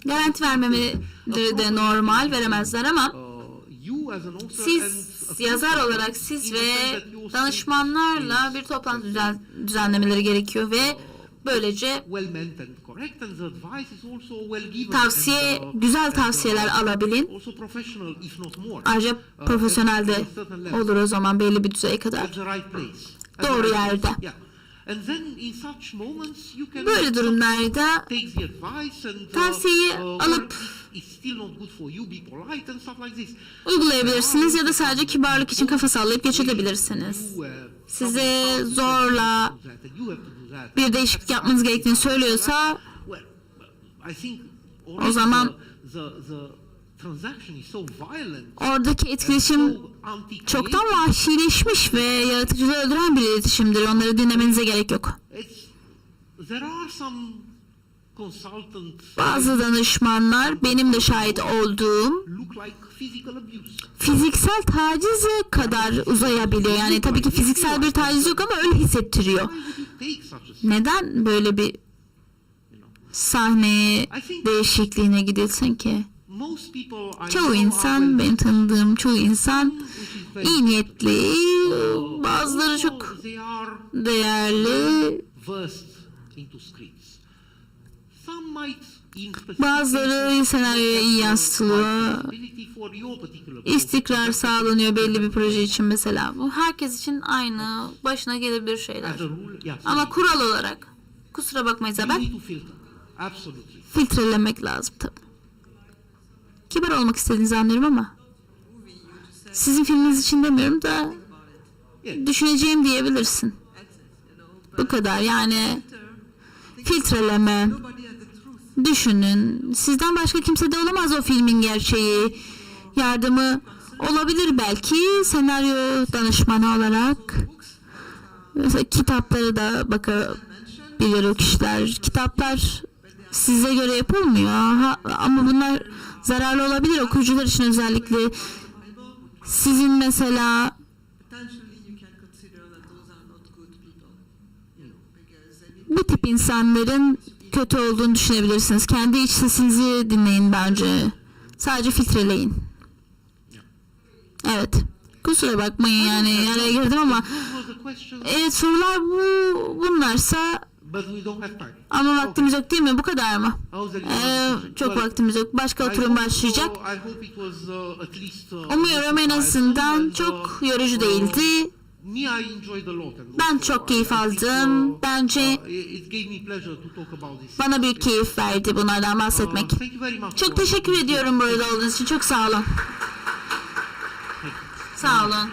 Garanti vermemeleri de normal, veremezler ama siz yazar olarak siz ve danışmanlarla bir toplantı düzenlemeleri gerekiyor ve böylece güzel tavsiyeler alabilin. Ayrıca profesyonel de olur o zaman belli bir düzeye kadar. Doğru yerde. Böyle durumlarda tavsiyeyi alıp uygulayabilirsiniz ya da sadece kibarlık için kafa sallayıp geçebilirsiniz. Size zorla bir değişiklik yapmanız gerektiğini söylüyorsa o zaman oradaki etkileşim çoktan vahşileşmiş ve yaratıcılığı öldüren bir iletişimdir. Onları dinlemenize gerek yok. Bazı danışmanlar benim de şahit olduğum fiziksel tacize kadar uzayabiliyor. Yani tabii ki fiziksel bir taciz yok ama öyle hissettiriyor. Neden böyle bir sahne değişikliğine gidilsin ki? Çoğu insan, benim tanıdığım çoğu insan iyi niyetli, bazıları çok değerli, bazıları senaryoya iyi yansıtılıyor, istikrar sağlanıyor belli bir proje için mesela. Bu herkes için aynı, başına gelebilir şeyler. Ama kural olarak, kusura bakma Isabel, filtrelemek lazım tabii. Kibar olmak istediğinizi anlıyorum ama sizin filminiz için demiyorum da düşüneceğim diyebilirsin. Bu kadar yani filtreleme, düşünün. Sizden başka kimse de olamaz o filmin gerçeği. Yardımı olabilir belki senaryo danışmanı olarak. Mesela kitaplara da bakabilir o kişiler. Kitaplar size göre yapılmıyor ama bunlar zararlı olabilir okuyucular için özellikle. Sizin mesela bu tip insanların kötü olduğunu düşünebilirsiniz. Kendi iç sesinizi dinleyin bence. Sadece filtreleyin. Evet. Kusura bakmayın yani araya girdim ama evet sorular bunlarsa ama vaktimiz yok değil mi? Bu kadar mı? Çok vaktimiz yok. Başka oturum başlayacak. Umuyorum en azından çok yorucu değildi. Ben çok keyif aldım. Bence bana büyük keyif verdi bunlardan bahsetmek. Çok teşekkür ediyorum burada olduğunuz için. Çok sağ olun. Sağ olun.